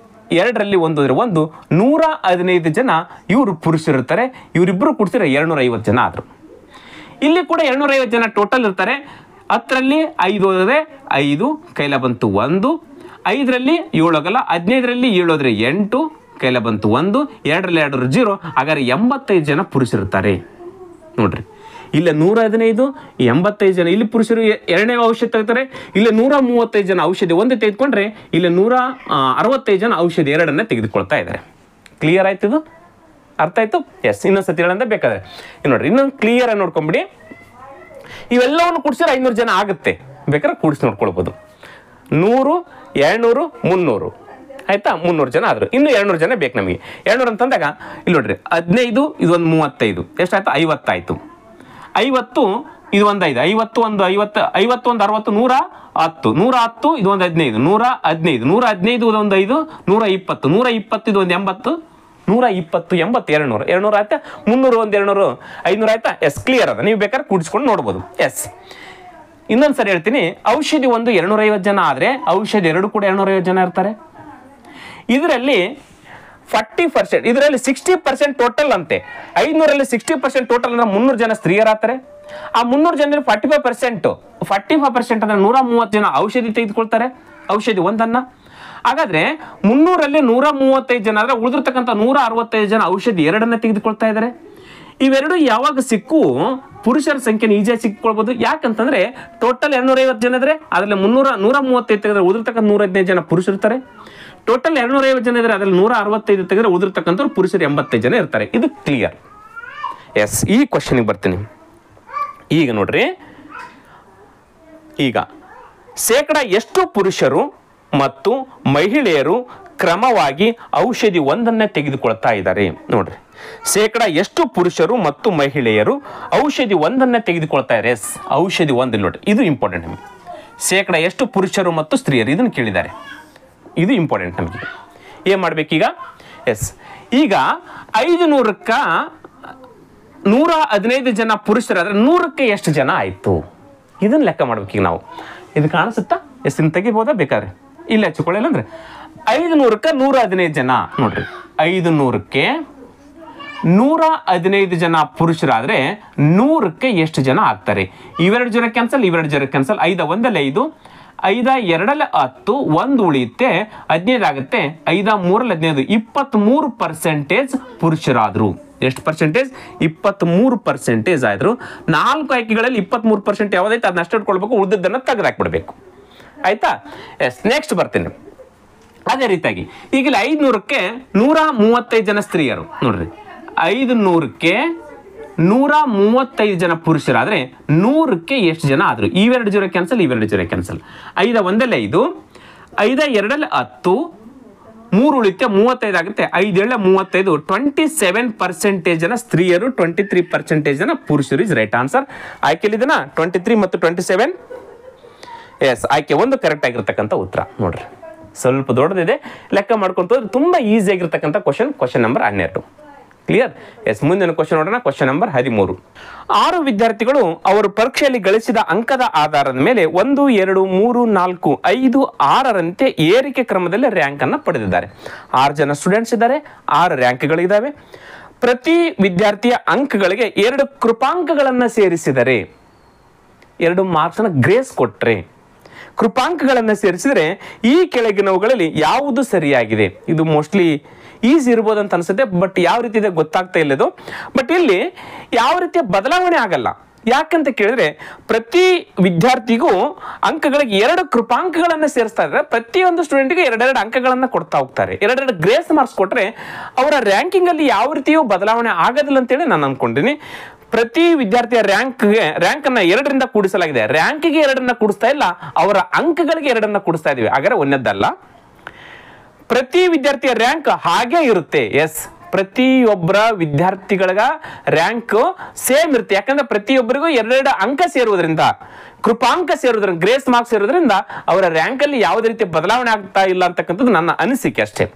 A: 2ರಲ್ಲಿ 1 ಹೋದ್ರೆ 1, 115 ಜನ ಇವರು ಪುರುಷರಿರ್ತಾರೆ. ಇವರಿಬ್ಬರು ಕೂಡಿಸಿದ್ರೆ 250 ಜನ ಆದ್ರು. ಇಲ್ಲಿ ಕೂಡ 250 ಜನ ಟೋಟಲ್ ಇರ್ತಾರೆ. 10ರಲ್ಲಿ 5 ಹೋದ್ರೆ 5 ಕೈಲ ಬಂತು 1, 5ರಲ್ಲಿ 7 ಹೋಗಲ್ಲ, 15ರಲ್ಲಿ 7 ಹೋದ್ರೆ 8 ಕೈಲ ಬಂತು 1, 2ರಲ್ಲಿ 2 0. ಹಾಗಾದ್ರೆ 85 ಜನ ಪುರುಷರಿರ್ತಾರೆ. ನೋಡ್ರಿ, ಇಲ್ಲ 115, 85 ಜನ ಇಲ್ಲಿ ಪುರುಷರು ಎರಡನೇ ಔಷಧಿ ತೆಗಿತಾರೆ. ಇಲ್ಲಿ 135 ಜನ ಔಷಧಿ ಒಂದೇ ತೆಗೆದುಕೊಂಡ್ರೆ ಇಲ್ಲಿ 165 ಜನ ಔಷಧಿ ಎರಡನ್ನೇ ತೆಗೆದುಕೊಳ್ತಾ ಇದ್ದಾರೆ. ಕ್ಲಿಯರ್ ಆಯ್ತು? ಇದು ಅರ್ಥ ಆಯ್ತು? ಎಸ್, ಇನ್ನೊಂದ್ಸತಿ ಹೇಳಂತ ಬೇಕಾದ್ರೆ ನೋಡ್ರಿ, ಇನ್ನೊಂದು ಕ್ಲಿಯರ್ ಆಗಿ ನೋಡ್ಕೊಂಬಿಡಿ. ಇವೆಲ್ಲವನ್ನು ಕೂಡಿಸಿದ್ರೆ 500 ಜನ ಆಗುತ್ತೆ. ಬೇಕಾದ್ರೆ ಕೂಡಿಸಿ ನೋಡ್ಕೊಳ್ಬೋದು. 100 200 300 ಆಯ್ತಾ? 300 ಜನ ಆದ್ರು. ಇನ್ನು 200 ಜನ ಬೇಕು ನಮಗೆ. 200 ಅಂತಂದಾಗ ಇಲ್ಲಿ ನೋಡ್ರಿ, 15 ಇದೊಂದು 35 ಎಷ್ಟಾಯ್ತು? 50 ಆಯ್ತು. 50 ಇದು ಒಂದು 5, 50 ಒಂದು 50, 50 ಒಂದು 60, 110, 110 ಇದು ಒಂದು 15, 115, 115 ಇದು ಒಂದು 5, 120, 120 ಇದು ಒಂದು 80, 120 80 200, 200 ಆಯ್ತಾ? 300 ಒಂದು 200, 500 ಆಯ್ತಾ? ಎಸ್, ಕ್ಲಿಯರ್ ಅದ. ನೀವು ಬೇಕಾದ್ರೆ ಕೂಡಿಸ್ಕೊಂಡು ನೋಡ್ಬೋದು. ಎಸ್, ಇನ್ನೊಂದ್ಸರಿ ಹೇಳ್ತೀನಿ. ಔಷಧಿ ಒಂದು 250 ಜನ ಆದ್ರೆ ಔಷಧಿ ಎರಡು ಕೂಡ 250 ಜನ ಇರ್ತಾರೆ. ಇದರಲ್ಲಿ 40%, ಇದರಲ್ಲಿ 60% ಟೋಟಲ್ ಅಂತೆ. 500ರಲ್ಲಿ 60% ಟೋಟಲ್ ಅಂದ್ರೆ 300 ಜನ ಸ್ತ್ರೀಯರಾಗ್ತಾರೆ. ಆ 300 ಜನರಲ್ಲಿ 45% ಅಂದ್ರೆ 130 ಜನ ಔಷಧಿ ತೆಗೆದುಕೊಳ್ತಾರೆ, ಔಷಧಿ ಒಂದನ್ನ. ಹಾಗಾದ್ರೆ 300ರಲ್ಲಿ 135 ಜನ ಆದ್ರೆ ಉಳಿದಿರ್ತಕ್ಕಂಥ 165 ಜನ ಔಷಧಿ ಎರಡನ್ನ ತೆಗೆದುಕೊಳ್ತಾ ಇದ್ದಾರೆ. ಇವೆರಡು ಯಾವಾಗ ಸಿಕ್ಕು ಪುರುಷರ ಸಂಖ್ಯೆ ಈಜಿಯಾಗಿ ಸಿಕ್ಕೊಳ್ಬಹುದು. ಯಾಕಂತಂದ್ರೆ ಟೋಟಲ್ 250 ಜನ ಇದ್ರೆ ಅದರಲ್ಲಿ 135 ತೆಗೆದ್ರೆ ಉಳಿದಿರ್ತಕ್ಕಂಥ 115 ಜನ ಪುರುಷರಿರ್ತಾರೆ. ಟೋಟಲ್ 250 ಜನ ಇದ್ರೆ ಅದರಲ್ಲಿ 165 ತೆಗೆದ್ರೆ ಉಳಿದಿರ್ತಕ್ಕಂಥವ್ರು ಪುರುಷರು 85 ಜನ ಇರ್ತಾರೆ. ಇದು ಕ್ಲಿಯರ್. ಎಸ್, ಈ ಕ್ವಶನ್ಗೆ ಬರ್ತೀನಿ. ಈಗ ನೋಡ್ರಿ, ಈಗ ಶೇಕಡ ಎಷ್ಟು ಪುರುಷರು ಮತ್ತು ಮಹಿಳೆಯರು ಕ್ರಮವಾಗಿ ಔಷಧಿ ಒಂದನ್ನೇ ತೆಗೆದುಕೊಳ್ತಾ ಇದ್ದಾರೆ. ನೋಡ್ರಿ, ಶೇಕಡ ಎಷ್ಟು ಪುರುಷರು ಮತ್ತು ಮಹಿಳೆಯರು ಔಷಧಿ ಒಂದನ್ನೇ ತೆಗೆದುಕೊಳ್ತಾ ಇದ್ದಾರೆ? ಎಸ್, ಔಷಧಿ ಒಂದು. ನೋಡಿ, ಇದು ಇಂಪಾರ್ಟೆಂಟ್ ನಮಗೆ. ಶೇಕಡ ಎಷ್ಟು ಪುರುಷರು ಮತ್ತು ಸ್ತ್ರೀಯರು ಇದನ್ನು ಕೇಳಿದ್ದಾರೆ. ಇದು ಇಂಪಾರ್ಟೆಂಟ್ ನಮಗೆ. ಏನು ಮಾಡ್ಬೇಕೀಗ? ಎಸ್, ಈಗ 500ಕ್ಕೆ 115 ಜನ ಪುರುಷರಾದ್ರೆ 100ಕ್ಕೆ ಎಷ್ಟು ಜನ ಆಯಿತು? ಇದನ್ನು ಲೆಕ್ಕ ಮಾಡ್ಬೇಕೀಗ ನಾವು. ಇದು ಕಾಣಿಸುತ್ತಾ? ಎಸ್, ಇನ್ನು ತೆಗಿಬೋದಾ? ಬೇಕಾದ್ರೆ ಇಲ್ಲ ಹಚ್ಕೊಳ್ಳಿಲ್ಲ ಅಂದರೆ 500ಕ್ಕೆ 115 ಜನ. ನೋಡ್ರಿ, 500ಕ್ಕೆ 115 ಜನ ಪುರುಷರಾದರೆ 100ಕ್ಕೆ ಎಷ್ಟು ಜನ ಆಗ್ತಾರೆ? ಇವೆರಡು ಜನ ಕ್ಯಾನ್ಸಲ್, ಇವೆರಡು ಜನ ಕ್ಯಾನ್ಸಲ್. 5 ಒಂದಲ್ಲಿ 5, 5 2 10, 1 ಉಳಿಯುತ್ತೆ, 15 ಆಗುತ್ತೆ. 5 3 15, 23% ಪುರುಷರಾದರು. ಎಷ್ಟು ಪರ್ಸೆಂಟೇಜ್? 23% ಆದರು. 4 ಆಯ್ಕೆಗಳಲ್ಲಿ 23% ಯಾವುದೈತೆ ಅದನ್ನ ಅಷ್ಟು ಇಟ್ಕೊಳ್ಬೇಕು, ಉಳಿದದ್ದನ್ನು ತೆಗೆದಾಕ್ಬಿಡ್ಬೇಕು. ಆಯ್ತಾ? ಎಸ್, ನೆಕ್ಸ್ಟ್ ಬರ್ತೀನಿ. ಅದೇ ರೀತಿಯಾಗಿ ಈಗಲೇ 500ಕ್ಕೆ 135 ಜನ ಸ್ತ್ರೀಯರು. ನೋಡ್ರಿ, 500ಕ್ಕೆ 135 ಜನ ಪುರುಷರಾದರೆ 100ಕ್ಕೆ ಎಷ್ಟು ಜನ ಆದರು? ಇವೆರಡು ಜೀರೋ ಕ್ಯಾನ್ಸಲ್, ಇವೆರಡು ಜೀರೋ ಕ್ಯಾನ್ಸಲ್. 5 ಒಂದಲ್ಲಿ 5, 5 2 10, 3 ಉಳಿಯುತ್ತೆ, 35 ಆಗುತ್ತೆ. 5 7 35, 27% ಜನ ಸ್ತ್ರೀಯರು, 23% ಜನ ಪುರುಷರು ಇಸ್ ರೈಟ್ ಆನ್ಸರ್. ಆಯ್ಕೆಲಿದೆನಾ 23 ಮತ್ತು 27? ಎಸ್, ಆಯ್ಕೆ ಒಂದು ಕರೆಕ್ಟ್ ಆಗಿರ್ತಕ್ಕಂಥ ಉತ್ತರ. ನೋಡ್ರಿ, ಸ್ವಲ್ಪ ದೊಡ್ಡದಿದೆ, ಲೆಕ್ಕ ಮಾಡ್ಕೊಂತ ಹೋದ್ರೆ ತುಂಬ ಈಸಿ ಆಗಿರ್ತಕ್ಕಂಥ ಕ್ವಶನ್ ನಂಬರ್ 12. ಕ್ಲಿಯರ್? ಎಸ್, ಮುಂದಿನ ಕ್ವಶನ್ ನೋಡೋಣ. Question number 13. 6 ವಿದ್ಯಾರ್ಥಿಗಳು ಅವರು ಪರೀಕ್ಷೆಯಲ್ಲಿ ಗಳಿಸಿದ ಅಂಕದ ಆಧಾರದ ಮೇಲೆ 1 2 3 4 5 6ರಂತೆ ಏರಿಕೆ ಕ್ರಮದಲ್ಲಿ ರ್ಯಾಂಕ್ ಅನ್ನು ಪಡೆದಿದ್ದಾರೆ. 6 ಜನ ಸ್ಟೂಡೆಂಟ್ಸ್ ಇದ್ದಾರೆ, 6 ರ್ಯಾಂಕ್ಗಳಿದ್ದಾವೆ. ಪ್ರತಿ ವಿದ್ಯಾರ್ಥಿಯ ಅಂಕಗಳಿಗೆ 2 ಕೃಪಾಂಕಗಳನ್ನು ಸೇರಿಸಿದರೆ, 2 ಮಾರ್ಕ್ಸ್ನ ಗ್ರೇಸ್ ಕೊಟ್ಟರೆ, ಕೃಪಾಂಕಗಳನ್ನು ಸೇರಿಸಿದರೆ ಈ ಕೆಳಗಿನವುಗಳಲ್ಲಿ ಯಾವುದು ಸರಿಯಾಗಿದೆ? ಇದು ಮೋಸ್ಟ್ಲಿ ಈಸಿ ಇರ್ಬೋದು ಅಂತ ಅನ್ಸುತ್ತೆ, ಬಟ್ ಯಾವ ರೀತಿ ಇದೆ ಗೊತ್ತಾಗ್ತಾ ಇಲ್ಲದು. ಬಟ್ ಇಲ್ಲಿ ಯಾವ ರೀತಿಯ ಬದಲಾವಣೆ ಆಗಲ್ಲ. ಯಾಕಂತ ಕೇಳಿದ್ರೆ ಪ್ರತಿ ವಿದ್ಯಾರ್ಥಿಗೂ ಅಂಕಗಳಿಗೆ 2 ಕೃಪಾಂಕಗಳನ್ನು ಸೇರಿಸ್ತಾ ಇದ್ದಾರೆ. ಪ್ರತಿಯೊಂದು ಸ್ಟೂಡೆಂಟ್ಗೆ 2 ಅಂಕಗಳನ್ನು ಕೊಡ್ತಾ ಹೋಗ್ತಾರೆ. 2 ಗ್ರೇಸ್ ಮಾರ್ಕ್ಸ್ ಕೊಟ್ಟರೆ ಅವರ ರ್ಯಾಂಕಿಂಗ್ ಅಲ್ಲಿ ಯಾವ ರೀತಿಯೂ ಬದಲಾವಣೆ ಆಗೋದಿಲ್ಲ ಅಂತೇಳಿ ನಾನು ಅನ್ಕೊಂಡಿನಿ. ಪ್ರತಿ ವಿದ್ಯಾರ್ಥಿಯ ರ್ಯಾಂಕನ್ನು 2ರಿಂದ ಕೂಡಿಸಲಾಗಿದೆ. ರ್ಯಾಂಕಿಗೆ 2ನ್ನ ಕೂಡಿಸ್ತಾ ಇಲ್ಲ, ಅವರ ಅಂಕಗಳಿಗೆ 2ನ್ನ ಕೂಡಿಸ್ತಾ ಇದೀವಿ. ಹಾಗಾದ್ರೆ ಒಂದದ್ದಲ್ಲ, ಪ್ರತಿ ವಿದ್ಯಾರ್ಥಿಯ ರ್ಯಾಂಕ್ ಹಾಗೆ ಇರುತ್ತೆ. ಎಸ್, ಪ್ರತಿಯೊಬ್ಬರ ವಿದ್ಯಾರ್ಥಿಗಳ ರ್ಯಾಂಕ್ ಸೇಮ್ ಇರುತ್ತೆ. ಯಾಕಂದ್ರೆ ಪ್ರತಿಯೊಬ್ಬರಿಗೂ 2 ಅಂಕ ಸೇರುವುದರಿಂದ, ಕೃಪಾಂಕ ಸೇರುವುದರಿಂದ, ಗ್ರೇಸ್ ಮಾರ್ಕ್ಸ್ ಸೇರುವುದರಿಂದ ಅವರ ರ್ಯಾಂಕ್ ಅಲ್ಲಿ ಯಾವುದೇ ರೀತಿಯ ಬದಲಾವಣೆ ಆಗ್ತಾ ಇಲ್ಲ ಅಂತಕ್ಕಂಥದ್ದು ನನ್ನ ಅನಿಸಿಕೆ ಅಷ್ಟೇ.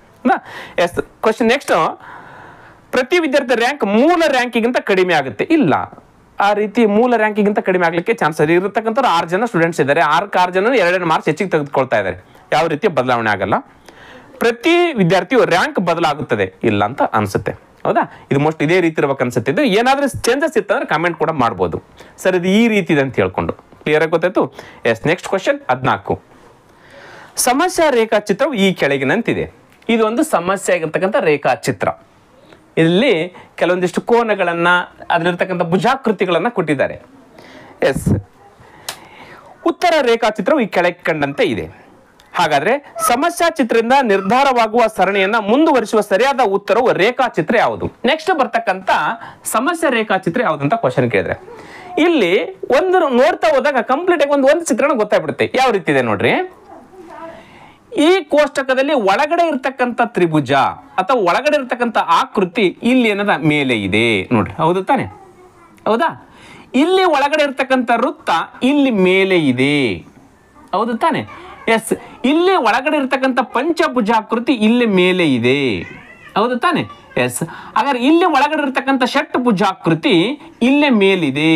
A: Yes, question next. ಪ್ರತಿ ವಿದ್ಯಾರ್ಥಿ ರ್ಯಾಂಕ್ ಮೂಲ ರ್ಯಾಂಕಿಗಿಂತ ಕಡಿಮೆ ಆಗುತ್ತೆ? ಇಲ್ಲ, ಆ ರೀತಿ ಮೂಲ ರ್ಯಾಂಕಿಗಿಂತ ಕಡಿಮೆ ಆಗ್ಲಿಕ್ಕೆ ಚಾನ್ಸಸ್ ಇರತಕ್ಕಂಥ 6 ಜನ ಸ್ಟೂಡೆಂಟ್ಸ್ ಇದ್ದಾರೆ. 6 ಜನ 2 ಮಾರ್ಕ್ಸ್ ಹೆಚ್ಚಿಗೆ ತೆಗೆದುಕೊಳ್ತಾ ಇದ್ದಾರೆ. ಯಾವ ರೀತಿಯ ಬದಲಾವಣೆ ಆಗಲ್ಲ. ಪ್ರತಿ ವಿದ್ಯಾರ್ಥಿಯು ರ್ಯಾಂಕ್ ಬದಲಾಗುತ್ತದೆ? ಇಲ್ಲ ಅಂತ ಅನ್ಸುತ್ತೆ. ಹೌದಾ? ಇದು ಮೋಸ್ಟ್ ಇದೇ ರೀತಿ ಇರ್ಬೇಕು ಅನ್ಸುತ್ತೆ. ಇದು ಏನಾದ್ರೂ ಚೇಂಜಸ್ ಇತ್ತಂದ್ರೆ ಕಮೆಂಟ್ ಕೂಡ ಮಾಡ್ಬೋದು. ಸರ್, ಇದು ಈ ರೀತಿ ಇದೆ ಅಂತ ಹೇಳ್ಕೊಂಡು ಕ್ಲಿಯರ್ ಆಗಿ ಗೊತ್ತಾಯ್ತು. Yes, next question 14. ಸಮಸ್ಯಾ ರೇಖಾಚಿತ್ರವು ಈ ಕೆಳಗಿನಂತಿದೆ. ಇದು ಒಂದು ಸಮಸ್ಯೆ ಆಗಿರ್ತಕ್ಕಂಥ ರೇಖಾಚಿತ್ರ. ಇಲ್ಲಿ ಕೆಲವೊಂದಿಷ್ಟು ಕೋನಗಳನ್ನ, ಅದರಲ್ಲಿರ್ತಕ್ಕಂಥ ಭುಜಾಕೃತಿಗಳನ್ನ ಕೊಟ್ಟಿದ್ದಾರೆ. ಎಸ್, ಉತ್ತರ ರೇಖಾಚಿತ್ರವು ಈ ಕೆಳಗೆ ಕಂಡಂತೆ ಇದೆ. ಹಾಗಾದ್ರೆ ಸಮಸ್ಯಾ ಚಿತ್ರದಿಂದ ನಿರ್ಧಾರವಾಗುವ ಸರಣಿಯನ್ನ ಮುಂದುವರಿಸುವ ಸರಿಯಾದ ಉತ್ತರವು ರೇಖಾಚಿತ್ರ ಯಾವುದು? ನೆಕ್ಸ್ಟ್ ಬರ್ತಕ್ಕಂಥ ಸಮಸ್ಯೆ ರೇಖಾಚಿತ್ರ ಯಾವುದು ಅಂತ ಕ್ವಶನ್ ಕೇಳಿದ್ರೆ, ಇಲ್ಲಿ ಒಂದು ನೋಡ್ತಾ ಹೋದಾಗ ಕಂಪ್ಲೀಟ್ ಆಗಿ ಒಂದು ಚಿತ್ರಣ ಗೊತ್ತಾಗ್ಬಿಡುತ್ತೆ. ಯಾವ ರೀತಿ ಇದೆ ನೋಡ್ರಿ. ಈ ಕೋಷ್ಟಕದಲ್ಲಿ ಒಳಗಡೆ ಇರ್ತಕ್ಕಂಥ ತ್ರಿಭುಜ ಅಥವಾ ಒಳಗಡೆ ಇರ್ತಕ್ಕಂಥ ಆಕೃತಿ ಇಲ್ಲಿ ಏನದ ಮೇಲೆ ಇದೆ ನೋಡ್ರಿ. ಹೌದು ತಾನೆ? ಹೌದಾ? ಇಲ್ಲಿ ಒಳಗಡೆ ಇರ್ತಕ್ಕಂಥ ವೃತ್ತ ಇಲ್ಲಿ ಮೇಲೆ ಇದೆ. ಹೌದು ತಾನೆ? ಎಸ್, ಇಲ್ಲಿ ಒಳಗಡೆ ಇರ್ತಕ್ಕಂಥ ಪಂಚಭುಜಾಕೃತಿ ಇಲ್ಲಿ ಮೇಲೆ ಇದೆ. ಹೌದು ತಾನೆ? ಎಸ್, ಹಾಗಾದ್ರೆ ಇಲ್ಲಿ ಒಳಗಡೆ ಇರ್ತಕ್ಕಂಥ ಷಟ್ಭುಜಾಕೃತಿ ಇಲ್ಲೇ ಮೇಲಿದೆ.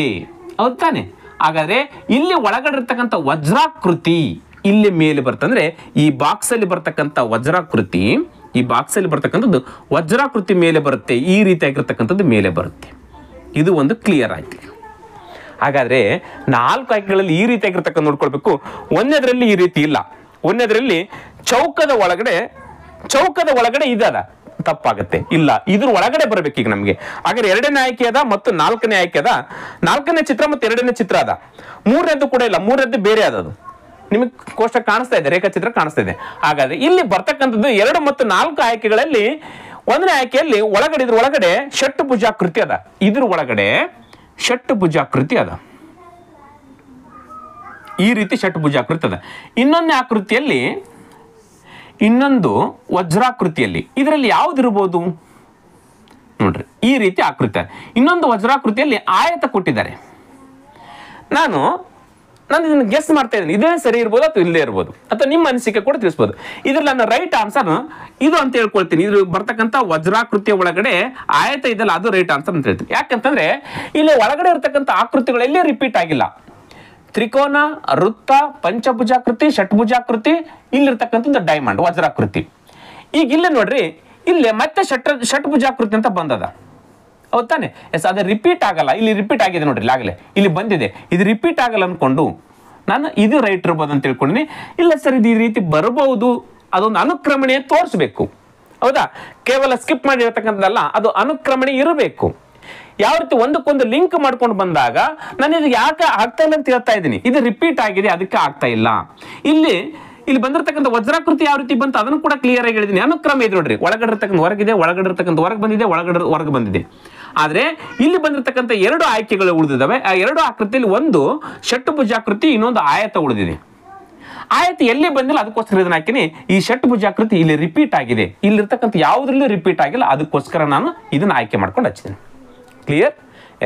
A: ಹೌದು ತಾನೆ? ಹಾಗಾದ್ರೆ ಇಲ್ಲಿ ಒಳಗಡೆ ಇರ್ತಕ್ಕಂಥ ವಜ್ರಾಕೃತಿ ಇಲ್ಲಿ ಮೇಲೆ ಬರ್ತಂದ್ರೆ ಈ ಬಾಕ್ಸ್ ಅಲ್ಲಿ ಬರ್ತಕ್ಕಂಥ ವಜ್ರಾಕೃತಿ, ಈ ಬಾಕ್ಸ್ ಅಲ್ಲಿ ಬರ್ತಕ್ಕಂಥದ್ದು ವಜ್ರಾಕೃತಿ ಮೇಲೆ ಬರುತ್ತೆ. ಈ ರೀತಿಯಾಗಿರ್ತಕ್ಕಂಥದ್ದು ಮೇಲೆ ಬರುತ್ತೆ. ಇದು ಒಂದು ಕ್ಲಿಯರ್ ಆಯ್ತು. ಹಾಗಾದ್ರೆ 4 ಆಯ್ಕೆಗಳಲ್ಲಿ ಈ ರೀತಿಯಾಗಿರ್ತಕ್ಕಂಥ ನೋಡ್ಕೊಳ್ಬೇಕು. ಒಂದರಲ್ಲಿ ಈ ರೀತಿ ಇಲ್ಲ. ಒಂದರಲ್ಲಿ ಚೌಕದ ಒಳಗಡೆ ಇದದ ತಪ್ಪಾಗುತ್ತೆ. ಇಲ್ಲ, ಇದ್ರ ಒಳಗಡೆ ಬರ್ಬೇಕು ಈಗ ನಮ್ಗೆ. ಹಾಗಾದ್ರೆ 2ನೇ ಆಯ್ಕೆ ಅದ ಮತ್ತು 4ನೇ ಆಯ್ಕೆ ಅದ. 4ನೇ ಚಿತ್ರ ಮತ್ತು 2ನೇ ಚಿತ್ರ ಅದ. 3ನೇದ್ದು ಕೂಡ ಇಲ್ಲ, 3ನೇದ್ದು ಬೇರೆ ಅದದು. ನಿಮಗೆ ಕೋಷ್ಟಕ ಕಾಣಿಸ್ತಾ ಇದೆ, ರೇಖಾಚಿತ್ರ ಕಾಣಿಸ್ತಾ ಇದೆ. ಹಾಗಾದ್ರೆ ಇಲ್ಲಿ ಬರ್ತಕ್ಕಂಥದ್ದು 2 ಮತ್ತು 4 ಆಯ್ಕೆಗಳಲ್ಲಿ 1ನೇ ಆಯ್ಕೆಯಲ್ಲಿ ಒಳಗಡೆ ಇದ್ರ ಒಳಗಡೆ ಷಟ್ಭುಜಾಕೃತಿ ಅದ. ಇದ್ರ ಒಳಗಡೆ ಷಟ್ಭುಜಾಕೃತಿ ಅದ. ಈ ರೀತಿ ಷಟ್ಭುಜಾಕೃತಿ ಅದ. ಇನ್ನೊಂದೇ ಆಕೃತಿಯಲ್ಲಿ ಇನ್ನೊಂದು ವಜ್ರಾಕೃತಿಯಲ್ಲಿ. ಇದರಲ್ಲಿ ಯಾವ್ದಿರ್ಬೋದು ನೋಡ್ರಿ, ಈ ರೀತಿ ಆಕೃತಿ. ಇನ್ನೊಂದು ವಜ್ರಾಕೃತಿಯಲ್ಲಿ ಆಯತ ಕೊಟ್ಟಿದ್ದಾರೆ. ನಾನು ಇದನ್ನು ಗೆಸ್ ಮಾಡ್ತಾ ಇದ್ದೀನಿ, ಇದೇ ಸರಿ ಇರ್ಬೋದು ಅಥವಾ ಇಲ್ಲೇ ಇರ್ಬೋದು, ಅಥವಾ ನಿಮ್ಮ ಅನಿಸಿಕೆ ಕೂಡ ತಿಳಿಸ್ಬೋದು. ಇದ್ರಲ್ಲಿ ನನ್ನ ರೈಟ್ ಆನ್ಸರ್ ಇದು ಅಂತ ಹೇಳ್ಕೊಳ್ತೀನಿ. ಇದ್ರ ಬರ್ತಕ್ಕಂಥ ವಜ್ರಾಕೃತಿಯ ಒಳಗಡೆ ಆಯತ ಇದೆಲ್ಲ ಅದು ರೈಟ್ ಆನ್ಸರ್ ಅಂತ ಹೇಳ್ತೀನಿ. ಯಾಕಂತಂದ್ರೆ ಇಲ್ಲಿ ಒಳಗಡೆ ಇರ್ತಕ್ಕಂಥ ಆಕೃತಿಗಳೆಲ್ಲೇ ರಿಪೀಟ್ ಆಗಿಲ್ಲ. ತ್ರಿಕೋನ, ವೃತ್ತ, ಪಂಚಭುಜಾಕೃತಿ, ಷಟ್ಭುಜಾಕೃತಿ, ಇಲ್ಲಿರ್ತಕ್ಕಂಥದ್ದು ಡೈಮಂಡ್ ವಜ್ರಾಕೃತಿ. ಈಗ ಇಲ್ಲೇ ನೋಡ್ರಿ, ಇಲ್ಲೇ ಮತ್ತೆ ಷಟ್ಭುಜಾಕೃತಿ ಅಂತ ಬಂದದ, ಹೌದು ತಾನೆ? ಎಸ್, ಅದು ರಿಪೀಟ್ ಆಗಲ್ಲ. ಇಲ್ಲಿ ರಿಪೀಟ್ ಆಗಿದೆ ನೋಡ್ರಿ, ಆಗಲೇ ಇಲ್ಲಿ ಬಂದಿದೆ. ಇದು ರಿಪೀಟ್ ಆಗಲ್ಲ ಅನ್ಕೊಂಡು ನಾನು ಇದು ರೈಟ್ ಇರ್ಬೋದು ಅಂತ ತಿಳ್ಕೊಂಡಿನಿ. ಇಲ್ಲ ಸರ್, ಇದು ಈ ರೀತಿ ಬರಬಹುದು, ಅದೊಂದು ಅನುಕ್ರಮಣೆ ತೋರಿಸ್ಬೇಕು, ಹೌದಾ? ಕೇವಲ ಸ್ಕಿಪ್ ಮಾಡಿರ್ತಕ್ಕಂಥದ್ದಲ್ಲ, ಅದು ಅನುಕ್ರಮಣೆ ಇರಬೇಕು. ಯಾವ ರೀತಿ ಒಂದಕ್ಕೊಂದು ಲಿಂಕ್ ಮಾಡ್ಕೊಂಡು ಬಂದಾಗ ನಾನು ಇದು ಯಾಕೆ ಆಗ್ತಾ ಇಲ್ಲ ಅಂತ ಹೇಳ್ತಾ ಇದ್ದೀನಿ. ಇದು ರಿಪೀಟ್ ಆಗಿದೆ, ಅದಕ್ಕೆ ಆಗ್ತಾ ಇಲ್ಲ. ಇಲ್ಲಿ ಬಂದಿರತಕ್ಕಂಥ ವಜ್ರಾಕೃತಿ ಯಾವ ರೀತಿ ಬಂತು ಅದನ್ನು ಕೂಡ ಕ್ಲಿಯರ್ ಆಗಿ ಹೇಳಿದ್ದೀನಿ. ಅನುಕ್ರಮ ಇದೆ ನೋಡ್ರಿ, ಒಳಗಡೆ ಇರ್ತಕ್ಕಂಥ ಹೊರಗಿದೆ, ಒಳಗಡೆ ಇರ್ತಕ್ಕಂಥ ಹೊರಗೆ ಬಂದಿದೆ, ಒಳಗಡೆ ಹೊರಗೆ ಬಂದಿದೆ. ಆದ್ರೆ ಇಲ್ಲಿ ಬಂದಿರತಕ್ಕಂಥ 2 ಆಯ್ಕೆಗಳು ಉಳಿದಿದ್ದಾವೆ. ಆ 2 ಆಕೃತಿಯಲ್ಲಿ ಒಂದು ಷಟ್ಭುಜಾಕೃತಿ, ಇನ್ನೊಂದು ಆಯತ ಉಳಿದಿದೆ. ಆಯತ ಎಲ್ಲಿ ಬಂದಿಲ್ಲ, ಅದಕ್ಕೋಸ್ಕರ ಇದನ್ನ ಹಾಕಿನಿ. ಈ ಷಟ್ಭುಜಾಕೃತಿ ಇಲ್ಲಿ ರಿಪೀಟ್ ಆಗಿದೆ, ಇಲ್ಲಿರ್ತಕ್ಕಂಥ ಯಾವುದ್ರಲ್ಲೂ ರಿಪೀಟ್ ಆಗಿಲ್ಲ, ಅದಕ್ಕೋಸ್ಕರ ನಾನು ಇದನ್ನ ಆಯ್ಕೆ ಮಾಡ್ಕೊಂಡು ಹಚ್ಚಿದ್ದೀನಿ. ಕ್ಲಿಯರ್?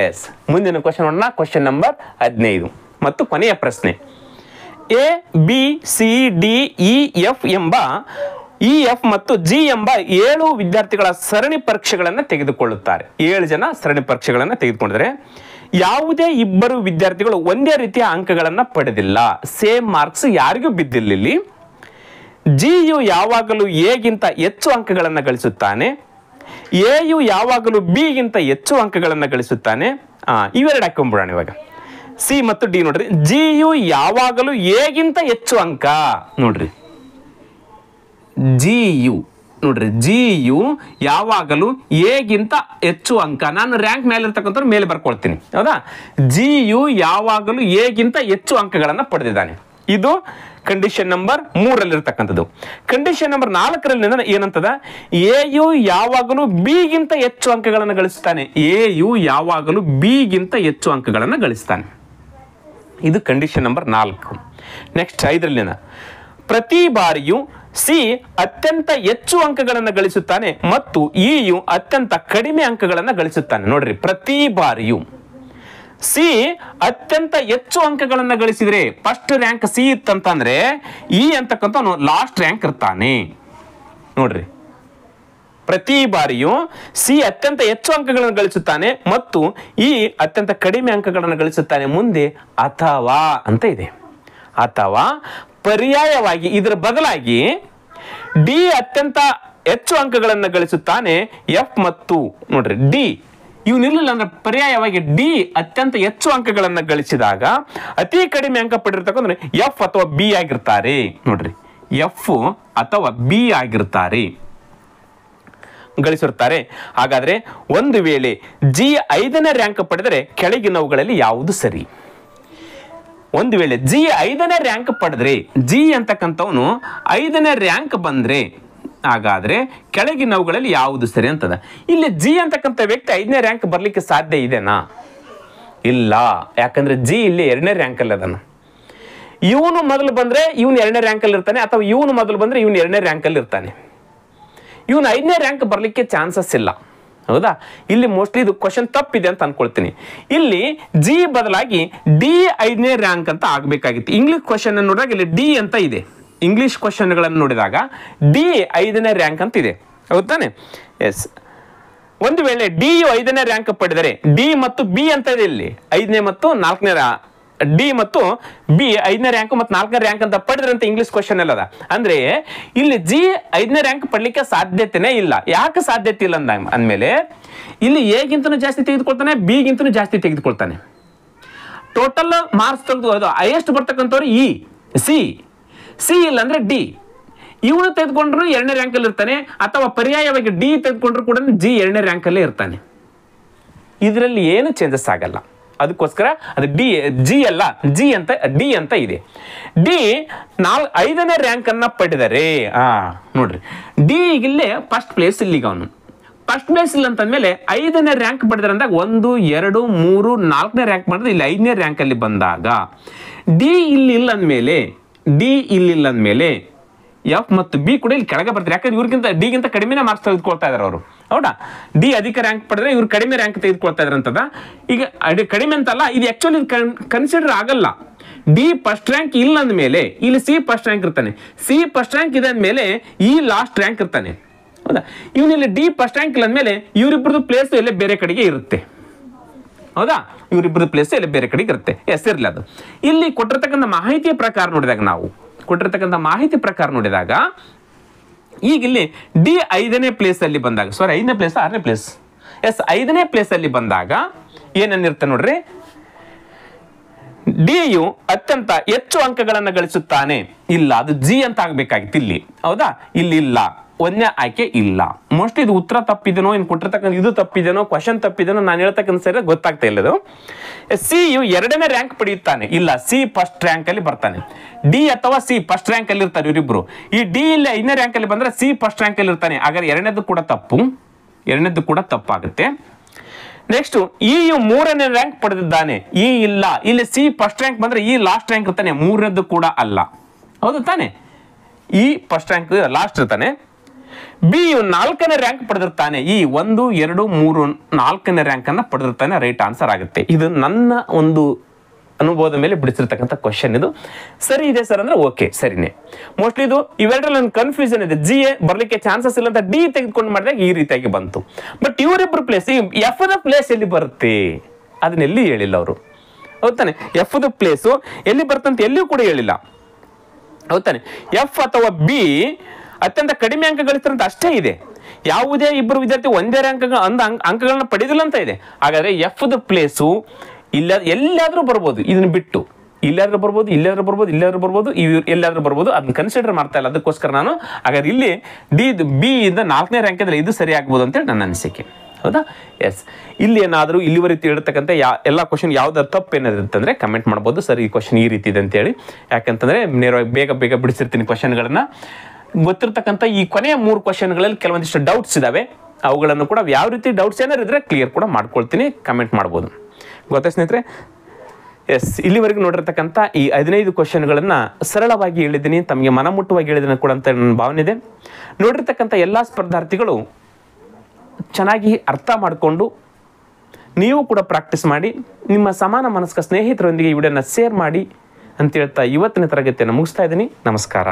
A: ಎಸ್. ಮುಂದಿನ ಕ್ವಶನ್ ನೋಡೋಣ. ಕ್ವಶನ್ ನಂಬರ್ 15 ಮತ್ತು ಕೊನೆಯ ಪ್ರಶ್ನೆ. A, B, C, D, E, F ಎಂಬ EF ಮತ್ತು G ಎಂಬ 7 ವಿದ್ಯಾರ್ಥಿಗಳ ಸರಣಿ ಪರೀಕ್ಷೆಗಳನ್ನು ತೆಗೆದುಕೊಳ್ಳುತ್ತಾರೆ. 7 ಜನ ಸರಣಿ ಪರೀಕ್ಷೆಗಳನ್ನು ತೆಗೆದುಕೊಂಡಿದ್ದಾರೆ. ಯಾವುದೇ ಇಬ್ಬರು ವಿದ್ಯಾರ್ಥಿಗಳು ಒಂದೇ ರೀತಿಯ ಅಂಕಗಳನ್ನು ಪಡೆದಿಲ್ಲ. ಸೇಮ್ ಮಾರ್ಕ್ಸ್ ಯಾರಿಗೂ ಬಿದ್ದಿಲ್ಲ. G ಯು ಯಾವಾಗಲೂ A ಗಿಂತ ಹೆಚ್ಚು ಅಂಕಗಳನ್ನು ಗಳಿಸುತ್ತಾನೆ. A ಯು ಯಾವಾಗಲೂ B ಗಿಂತ ಹೆಚ್ಚು ಅಂಕಗಳನ್ನು ಗಳಿಸುತ್ತಾನೆ. ಇವೆರಡು ಹಾಕೊಂಡ್ಬಿಡೋಣ ಇವಾಗ. ಸಿ ಮತ್ತು ಡಿ ನೋಡ್ರಿ, G ಯು ಯಾವಾಗಲೂ A ಗಿಂತ ಹೆಚ್ಚು ಅಂಕ ನೋಡ್ರಿ. G ಯು ಯಾವಾಗಲೂ A ಗಿಂತ ಹೆಚ್ಚು ಅಂಕ. ನಾನು ರ್ಯಾಂಕ್ ಮೇಲೆ ಇರ್ತಕ್ಕಂಥ ಮೇಲೆ ಬರ್ಕೊಳ್ತೀನಿ, ಹೌದಾ? G ಯು ಯಾವಾಗಲೂ A ಗಿಂತ ಹೆಚ್ಚು ಅಂಕಗಳನ್ನು ಪಡೆದಿದ್ದಾನೆ. ಇದು ಕಂಡೀಷನ್ ನಂಬರ್ 3 ಇರ್ತಕ್ಕಂಥದ್ದು. Condition number 4 ಏನಂತದ? A ಯು ಯಾವಾಗಲೂ B ಗಿಂತ ಹೆಚ್ಚು ಅಂಕಗಳನ್ನು ಗಳಿಸ್ತಾನೆ. A ಯು ಯಾವಾಗಲೂ B ಗಿಂತ ಹೆಚ್ಚು ಅಂಕಗಳನ್ನು ಗಳಿಸ್ತಾನೆ. ಇದು ಕಂಡೀಷನ್ ನಂಬರ್ 4. ನೆಕ್ಸ್ಟ್ 5 ಪ್ರತಿ ಬಾರಿಯೂ ಸಿ ಅತ್ಯಂತ ಹೆಚ್ಚು ಅಂಕಗಳನ್ನು ಗಳಿಸುತ್ತಾನೆ ಮತ್ತು ಇ ಯು ಅತ್ಯಂತ ಕಡಿಮೆ ಅಂಕಗಳನ್ನು ಗಳಿಸುತ್ತಾನೆ. ನೋಡ್ರಿ, ಪ್ರತಿ ಬಾರಿಯೂ ಸಿ ಅತ್ಯಂತ ಹೆಚ್ಚು ಅಂಕಗಳನ್ನು ಗಳಿಸಿದ್ರೆ ಫಸ್ಟ್ ರ್ಯಾಂಕ್ ಸಿ ಇತ್ತಂತಂದ್ರೆ ಇ ಅಂತಕ್ಕಂಥವನು ಲಾಸ್ಟ್ ರ್ಯಾಂಕ್ ಇರ್ತಾನೆ. ನೋಡ್ರಿ, ಪ್ರತಿ ಬಾರಿಯೂ ಸಿ ಅತ್ಯಂತ ಹೆಚ್ಚು ಅಂಕಗಳನ್ನು ಗಳಿಸುತ್ತಾನೆ ಮತ್ತು ಇ ಅತ್ಯಂತ ಕಡಿಮೆ ಅಂಕಗಳನ್ನು ಗಳಿಸುತ್ತಾನೆ. ಮುಂದೆ ಅಥವಾ ಅಂತ ಇದೆ. ಅಥವಾ ಪರ್ಯಾಯವಾಗಿ ಇದರ ಬದಲಾಗಿ ಡಿ ಅತ್ಯಂತ ಹೆಚ್ಚು ಅಂಕಗಳನ್ನು ಗಳಿಸುತ್ತಾನೆ. ಎಫ್ ಮತ್ತು ನೋಡ್ರಿ ಡಿ ಇವನಿರಲಿಲ್ಲ ಅಂದ್ರೆ ಪರ್ಯಾಯವಾಗಿ ಡಿ ಅತ್ಯಂತ ಹೆಚ್ಚು ಅಂಕಗಳನ್ನು ಗಳಿಸಿದಾಗ ಅತಿ ಕಡಿಮೆ ಅಂಕ ಪಡೆದಿರ್ತಕ್ಕಂದ್ರೆ ಎಫ್ ಅಥವಾ ಬಿ ಆಗಿರ್ತಾರೆ. ನೋಡ್ರಿ, ಎಫ್ ಅಥವಾ ಬಿ ಆಗಿರ್ತಾರೆ, ಗಳಿಸಿರ್ತಾರೆ. ಹಾಗಾದ್ರೆ ಒಂದು ವೇಳೆ ಜಿ 5ನೇ ರ್ಯಾಂಕ್ ಪಡೆದರೆ ಕೆಳಗಿನವುಗಳಲ್ಲಿ ಯಾವುದು ಸರಿ? ಒಂದು ವೇಳೆ ಜಿ 5ನೇ ರ್ಯಾಂಕ್ ಪಡೆದ್ರೆ, ಜಿ ಅಂತಕ್ಕಂಥವನು 5ನೇ ರ್ಯಾಂಕ್ ಬಂದ್ರೆ ಹಾಗಾದ್ರೆ ಕೆಳಗಿನವುಗಳಲ್ಲಿ ಯಾವುದು ಸರಿ ಅಂತದ. ಇಲ್ಲಿ ಜಿ ಅಂತಕ್ಕಂಥ ವ್ಯಕ್ತಿ 5ನೇ ರ್ಯಾಂಕ್ ಬರ್ಲಿಕ್ಕೆ ಸಾಧ್ಯ ಇದೆನಾ? ಇಲ್ಲ. ಯಾಕಂದ್ರೆ ಜಿ ಇಲ್ಲಿ 2ನೇ ರ್ಯಾಂಕ್ ಅಲ್ಲಿ ಅದನ್ನ. ಇವನು ಮೊದಲು ಬಂದ್ರೆ ಇವನು 2ನೇ ರ್ಯಾಂಕ್ ಅಲ್ಲಿ ಇರ್ತಾನೆ, ಅಥವಾ ಇವನು ಮೊದಲು ಬಂದ್ರೆ ಇವನು 2ನೇ ರ್ಯಾಂಕ್ ಅಲ್ಲಿ ಇರ್ತಾನೆ. ಇವನು 5ನೇ ರ್ಯಾಂಕ್ ಬರ್ಲಿಕ್ಕೆ ಚಾನ್ಸಸ್ ಇಲ್ಲ, ಹೌದಾ? ಇಲ್ಲಿ ಮೋಸ್ಟ್ಲಿ ಇದು ಕ್ವಶನ್ ತಪ್ಪಿದೆ ಅಂತ ಅನ್ಕೊಳ್ತೀನಿ. ಇಲ್ಲಿ ಜಿ ಬದಲಾಗಿ ಡಿ 5ನೇ ರ್ಯಾಂಕ್ ಅಂತ ಆಗ್ಬೇಕಾಗಿತ್ತು. ಇಂಗ್ಲಿಷ್ ಕ್ವಶನ್ ನೋಡಿದಾಗ ಇಲ್ಲಿ ಡಿ ಅಂತ ಇದೆ. ಇಂಗ್ಲಿಷ್ ಕ್ವಶನ್ಗಳನ್ನು ನೋಡಿದಾಗ ಡಿ 5ನೇ ರ್ಯಾಂಕ್ ಅಂತ ಇದೆ, ಹೌದಾನೆ? ಎಸ್. ಒಂದು ವೇಳೆ ಡಿ ಯು 5ನೇ ರ್ಯಾಂಕ್ ಪಡೆದರೆ ಡಿ ಮತ್ತು ಬಿ ಅಂತ ಇದೆ. ಇಲ್ಲಿ 5ನೇ ಮತ್ತು 4ನೇ ಡಿ ಮತ್ತು ಬಿ 5ನೇ ರ್ಯಾಂಕ್ ಮತ್ತು 4ನೇ ರ್ಯಾಂಕ್ ಅಂತ ಪಡೆದ್ರೆ ಅಂತ ಇಂಗ್ಲಿಷ್ ಕ್ವಶನ್ ಅಲ್ಲದ. ಅಂದ್ರೆ ಇಲ್ಲಿ ಜಿ 5ನೇ ರ್ಯಾಂಕ್ ಪಡ್ಲಿಕ್ಕೆ ಸಾಧ್ಯತೆನೇ ಇಲ್ಲ. ಯಾಕೆ ಸಾಧ್ಯತೆ ಇಲ್ಲ ಅಂದ್ಮೇಲೆ ಇಲ್ಲಿ ಎ ಗಿಂತನೂ ಜಾಸ್ತಿ ತೆಗೆದುಕೊಳ್ತಾನೆ, ಬಿ ಗಿಂತನೂ ಜಾಸ್ತಿ ತೆಗೆದುಕೊಳ್ತಾನೆ. ಟೋಟಲ್ ಮಾರ್ಕ್ಸ್ ತೆಗೆದು ಹೈಯೆಸ್ಟ್ ಬರ್ತಕ್ಕಂಥವ್ರು ಇ, ಸಿ ಇಲ್ಲ ಅಂದ್ರೆ ಡಿ. ಇವನು ತೆಗೆದುಕೊಂಡ್ರು 2ನೇ ರ್ಯಾಂಕ್ ಅಲ್ಲಿ ಇರ್ತಾನೆ, ಅಥವಾ ಪರ್ಯಾಯವಾಗಿ ಡಿ ತೆಗೆದುಕೊಂಡ್ರು ಕೂಡ ಜಿ 2ನೇ ರ್ಯಾಂಕ್ ಅಲ್ಲೇ ಇರ್ತಾನೆ. ಇದರಲ್ಲಿ ಏನು ಚೇಂಜಸ್ ಆಗಲ್ಲ. ಅದಕ್ಕೋಸ್ಕರ ಅದು ಡಿ, ಜಿ ಅಲ್ಲ, ಜಿ ಅಂತ ಡಿ ಅಂತ ಇದೆ. ಡಿ 5ನೇ ರ್ಯಾಂಕ್ ಅನ್ನ ಪಡೆದರೆ ನೋಡ್ರಿ, ಡಿ ಇಲ್ಲೇ ಫಸ್ಟ್ ಪ್ಲೇಸ್. ಇಲ್ಲಿಗ ಅವನು ಫಸ್ಟ್ ಪ್ಲೇಸ್ ಇಲ್ಲ ಅಂತಂದ್ಮೇಲೆ 5ನೇ ರ್ಯಾಂಕ್ ಪಡೆದರೆ ಅಂದಾಗ 1, 2, 3, 4ನೇ ರ್ಯಾಂಕ್ ಮಾಡಿದ್ರೆ ಇಲ್ಲಿ 5ನೇ ರ್ಯಾಂಕ್ ಅಲ್ಲಿ ಬಂದಾಗ ಡಿ ಇಲ್ಲಿ ಇಲ್ಲ ಅಂದ್ಮೇಲೆ ಎಫ್ ಮತ್ತು ಬಿ ಕೂಡ ಇಲ್ಲಿ ಕೆಳಗೆ ಬರ್ತಾರೆ. ಯಾಕಂದ್ರೆ ಇವ್ರಿಗಿಂತ ಡಿಗಿಂತ ಕಡಿಮೆನೇ ಮಾರ್ಕ್ಸ್ ತೆಗೆದುಕೊಳ್ತಾ ಇದ್ದಾರೆ ಅವರು. ಹೌದಾ, ಡಿ ಅಧಿಕ ರ್ಯಾಂಕ್ ಪಡೆದ್ರೆ ಇವ್ರು ಕಡಿಮೆ ರ್ಯಾಂಕ್ ತೆಗೆದುಕೊಳ್ತಾ ಇದ್ದಾರೆ ಅಂತದ. ಈಗ ಕಡಿಮೆ ಅಂತಲ್ಲ, ಇದು ಆಕ್ಚುಲಿ ಕನ್ಸಿಡರ್ ಆಗಲ್ಲ. ಡಿ ಫಸ್ಟ್ ರ್ಯಾಂಕ್ ಇಲ್ಲ ಅಂದಮೇಲೆ ಇಲ್ಲಿ ಸಿ ಫಸ್ಟ್ ರ್ಯಾಂಕ್ ಇರ್ತಾನೆ, ಸಿ ಫಸ್ಟ್ ರ್ಯಾಂಕ್ ಇದೆ ಅಂದಮೇಲೆ ಈ ಲಾಸ್ಟ್ ರ್ಯಾಂಕ್ ಇರ್ತಾನೆ. ಹೌದಾ, ಇವನಿಲ್ಲಿ ಡಿ ಫಸ್ಟ್ ರ್ಯಾಂಕ್ ಇಲ್ಲ ಅಂದಮೇಲೆ ಇವರಿಬ್ಬರದು ಪ್ಲೇಸ್ ಎಲ್ಲೇ ಬೇರೆ ಕಡೆಗೆ ಇರುತ್ತೆ. ಹೌದಾ, ಇವರಿಬ್ಬರ ಪ್ಲೇಸ್ ಎಲ್ಲ ಬೇರೆ ಕಡೆಗೆ ಇರುತ್ತೆ. ಎಸ್, ಇರಲಿ. ಅದು ಇಲ್ಲಿ ಕೊಟ್ಟಿರ್ತಕ್ಕಂಥ ಮಾಹಿತಿಯ ಪ್ರಕಾರ ನೋಡಿದಾಗ ಈಗ ಇಲ್ಲಿ ಡಿ 5ನೇ ಪ್ಲೇಸ್ ಅಲ್ಲಿ ಬಂದಾಗ, ಸಾರಿ 5ನೇ ಪ್ಲೇಸ್ 6ನೇ ಪ್ಲೇಸ್, ಎಸ್ 5ನೇ ಪ್ಲೇಸ್ ಅಲ್ಲಿ ಬಂದಾಗ ಏನನ್ನಿರುತ್ತೆ ನೋಡ್ರಿ, ಡಿಯು ಅತ್ಯಂತ ಹೆಚ್ಚು ಅಂಕಗಳನ್ನು ಗಳಿಸುತ್ತಾನೆ. ಇಲ್ಲ, ಅದು ಜಿ ಅಂತ ಆಗ್ಬೇಕಾಗಿತ್ತು ಇಲ್ಲಿ. ಹೌದಾ, ಇಲ್ಲಿ ಇಲ್ಲ, ಒಂದನೇ ಆಯ್ಕೆ ಇಲ್ಲ. ಮೋಸ್ಟ್ಲಿ ಇದು ಉತ್ತರ ತಪ್ಪಿದನೋ, ಇನ್ನು ಕೊಟ್ಟಿರ್ತಕ್ಕಂಥ ಇದು ತಪ್ಪಿದನೋ, ಕ್ವಶನ್ ತಪ್ಪಿದನೋ, ನಾನು ಹೇಳ್ತಕ್ಕಂಥ ಸರಿ ಗೊತ್ತಾಗ್ತಾ ಇಲ್ಲದು. ಸಿ ಯು 2ನೇ ರ್ಯಾಂಕ್ ಪಡೆಯುತ್ತಾನೆ. ಇಲ್ಲ, ಸಿ ಫಸ್ಟ್ ರ್ಯಾಂಕ್ ಅಲ್ಲಿ ಬರ್ತಾನೆ. ಡಿ ಅಥವಾ ಸಿ ಫಸ್ಟ್ ರ್ಯಾಂಕ್ ಅಲ್ಲಿ ಇರ್ತಾರೆ ಇವರಿಬ್ರು. ಈ ಡಿ ಇಲ್ಲ 5ನೇ ರ್ಯಾಂಕ್ ಅಲ್ಲಿ ಬಂದ್ರೆ ಸಿ ಫಸ್ಟ್ ರ್ಯಾಂಕ್ ಅಲ್ಲಿ ಇರ್ತಾನೆ. ಹಾಗಾದ್ರೆ ಎರಡನೇದು ಕೂಡ ತಪ್ಪಾಗುತ್ತೆ. ನೆಕ್ಸ್ಟ್ ಇ ಯು 3ನೇ ರ್ಯಾಂಕ್ ಪಡೆದಿದ್ದಾನೆ. ಇ ಇಲ್ಲ, ಇಲ್ಲಿ ಸಿ ಫಸ್ಟ್ ರ್ಯಾಂಕ್ ಬಂದ್ರೆ ಈ ಲಾಸ್ಟ್ ರ್ಯಾಂಕ್ ಇರ್ತಾನೆ, 3ನೇದು ಕೂಡ ಅಲ್ಲ. ಹೌದು ತಾನೆ, ಈ ಫಸ್ಟ್ ರ್ಯಾಂಕ್ ಲಾಸ್ಟ್ ಇರ್ತಾನೆ. ಬಿ ಯು 4ನೇ ರ್ಯಾಂಕ್ ಪಡೆದಿರ್ತಾನೆ. ಈ 1, 2, 3, 4ನೇ ರ್ಯಾಂಕ್ ಅನ್ನ ಪಡೆದಿರ್ತಾನೆ. ರೈಟ್ ಆನ್ಸರ್ ಆಗುತ್ತೆ. ಇದು ನನ್ನ ಒಂದು ಅನುಭವದ ಮೇಲೆ ಬಿಡಿಸಿರ್ತಕ್ಕಂಥ ಕ್ವಶನ್. ಇದು ಸರಿ ಇದೆ ಸರ್ ಅಂದ್ರೆ ಓಕೆ, ಸರಿನೇ. ಮೋಸ್ಟ್ಲಿ ಇದು ಇವೆರಡರಲ್ಲಿ ನನ್ನ ಕನ್ಫ್ಯೂಷನ್ ಇದೆ. ಜಿ ಎ ಬರ್ಲಿಕ್ಕೆ ಚಾನ್ಸಸ್ ಇಲ್ಲ ಅಂತ ಡಿ ತೆಗೆದುಕೊಂಡು ಮಾಡಿದಾಗ ಈ ರೀತಿಯಾಗಿ ಬಂತು. ಬಟ್ ಇವರಿಬ್ಬರು ಪ್ಲೇಸ್, ಎಫ್ ದ ಪ್ಲೇಸ್ ಎಲ್ಲಿ ಬರುತ್ತೆ ಅದನ್ನೆಲ್ಲಿ ಹೇಳಿಲ್ಲ ಅವರು. ಹೌದಾನೆ, ಎಫ್ ದ ಪ್ಲೇಸು ಎಲ್ಲಿ ಬರ್ತಂತ ಎಲ್ಲಿಯೂ ಕೂಡ ಹೇಳಿಲ್ಲ. ಹೌದಾನೆ, ಎಫ್ ಅಥವಾ ಬಿ ಅತ್ಯಂತ ಕಡಿಮೆ ಅಂಕ ಗಳಿಸ್ತಾರಂತ ಅಷ್ಟೇ ಇದೆ. ಯಾವುದೇ ಇಬ್ಬರು ವಿದ್ಯಾರ್ಥಿ ಒಂದೇ ರ್ಯಾಂಕ್ ಅಂಕಗಳನ್ನ ಪಡೆದಿಲ್ಲ ಅಂತ ಇದೆ. ಹಾಗಾದ್ರೆ ಎಫ್ ದ ಪ್ಲೇಸು ಎಲ್ಲಾದ್ರೂ ಬರ್ಬೋದು. ಇದನ್ನ ಬಿಟ್ಟು ಇಲ್ಲಾದ್ರೂ ಬರ್ಬೋದು, ಎಲ್ಲಾದ್ರೂ ಬರ್ಬೋದು. ಅದನ್ನ ಕನ್ಸಿಡರ್ ಮಾಡ್ತಾ ಇಲ್ಲ. ಅದಕ್ಕೋಸ್ಕರ ನಾನು ಹಾಗಾದ್ರೆ ಇಲ್ಲಿ ಬಿ ಇಂದ 4ನೇ ರ್ಯಾಂಕ್ ಇದ್ರೆ ಇದು ಸರಿ ಆಗ್ಬೋದು ಅಂತೇಳಿ ನನ್ನ ಅನಿಸಿಕೆ. ಹೌದಾ, ಎಸ್. ಇಲ್ಲಿ ಏನಾದರೂ ಇಲ್ಲಿವರೆಗೆ ಹೇಳ್ತಕ್ಕಂಥ ಎಲ್ಲ ಕ್ವಶನ್ ಯಾವ್ದಾದ್ರು ತಪ್ಪು ಏನಾದ್ರು ಅಂತಂದ್ರೆ ಕಮೆಂಟ್ ಮಾಡ್ಬೋದು. ಸರ್, ಈ ಕ್ವಶನ್ ಈ ರೀತಿ ಇದೆ ಅಂತೇಳಿ. ಯಾಕಂತಂದ್ರೆ ನೇರವಾಗಿ ಬೇಗ ಬಿಡಿಸಿರ್ತೀನಿ ಕ್ವಶನ್ಗಳನ್ನ. ಗೊತ್ತಿರ್ತಕ್ಕಂಥ ಈ ಕೊನೆಯ 3 ಕ್ವಶನ್ಗಳಲ್ಲಿ ಕೆಲವೊಂದಿಷ್ಟು ಡೌಟ್ಸ್ ಇದಾವೆ. ಅವುಗಳನ್ನು ಕೂಡ ಯಾವ ರೀತಿ ಡೌಟ್ಸ್ ಏನಾದ್ರು ಇದ್ರೆ ಕ್ಲಿಯರ್ ಕೂಡ ಮಾಡ್ಕೊಳ್ತೀನಿ. ಕಮೆಂಟ್ ಮಾಡ್ಬೋದು. ಗೊತ್ತಾ ಸ್ನೇಹಿತರೆ? ಎಸ್, ಇಲ್ಲಿವರೆಗೂ ನೋಡಿರ್ತಕ್ಕಂಥ ಈ 15 ಕ್ವಶನ್ಗಳನ್ನು ಸರಳವಾಗಿ ಹೇಳಿದ್ದೀನಿ, ತಮಗೆ ಮನಮುಟ್ಟವಾಗಿ ಹೇಳಿದ್ದೀನಿ ಕೂಡ ಅಂತ ನನ್ನ ಭಾವನೆ ಇದೆ. ನೋಡಿರ್ತಕ್ಕಂಥ ಎಲ್ಲ ಸ್ಪರ್ಧಾರ್ಥಿಗಳು ಚೆನ್ನಾಗಿ ಅರ್ಥ ಮಾಡಿಕೊಂಡು ನೀವು ಕೂಡ ಪ್ರಾಕ್ಟೀಸ್ ಮಾಡಿ, ನಿಮ್ಮ ಸಮಾನ ಮನಸ್ಕ ಸ್ನೇಹಿತರೊಂದಿಗೆ ಈ ವಿಡಿಯೋನ ಶೇರ್ ಮಾಡಿ ಅಂತ ಹೇಳ್ತಾ ಇವತ್ತಿನ ತರಗತಿಯನ್ನು ಮುಗಿಸ್ತಾ ಇದ್ದೀನಿ. ನಮಸ್ಕಾರ.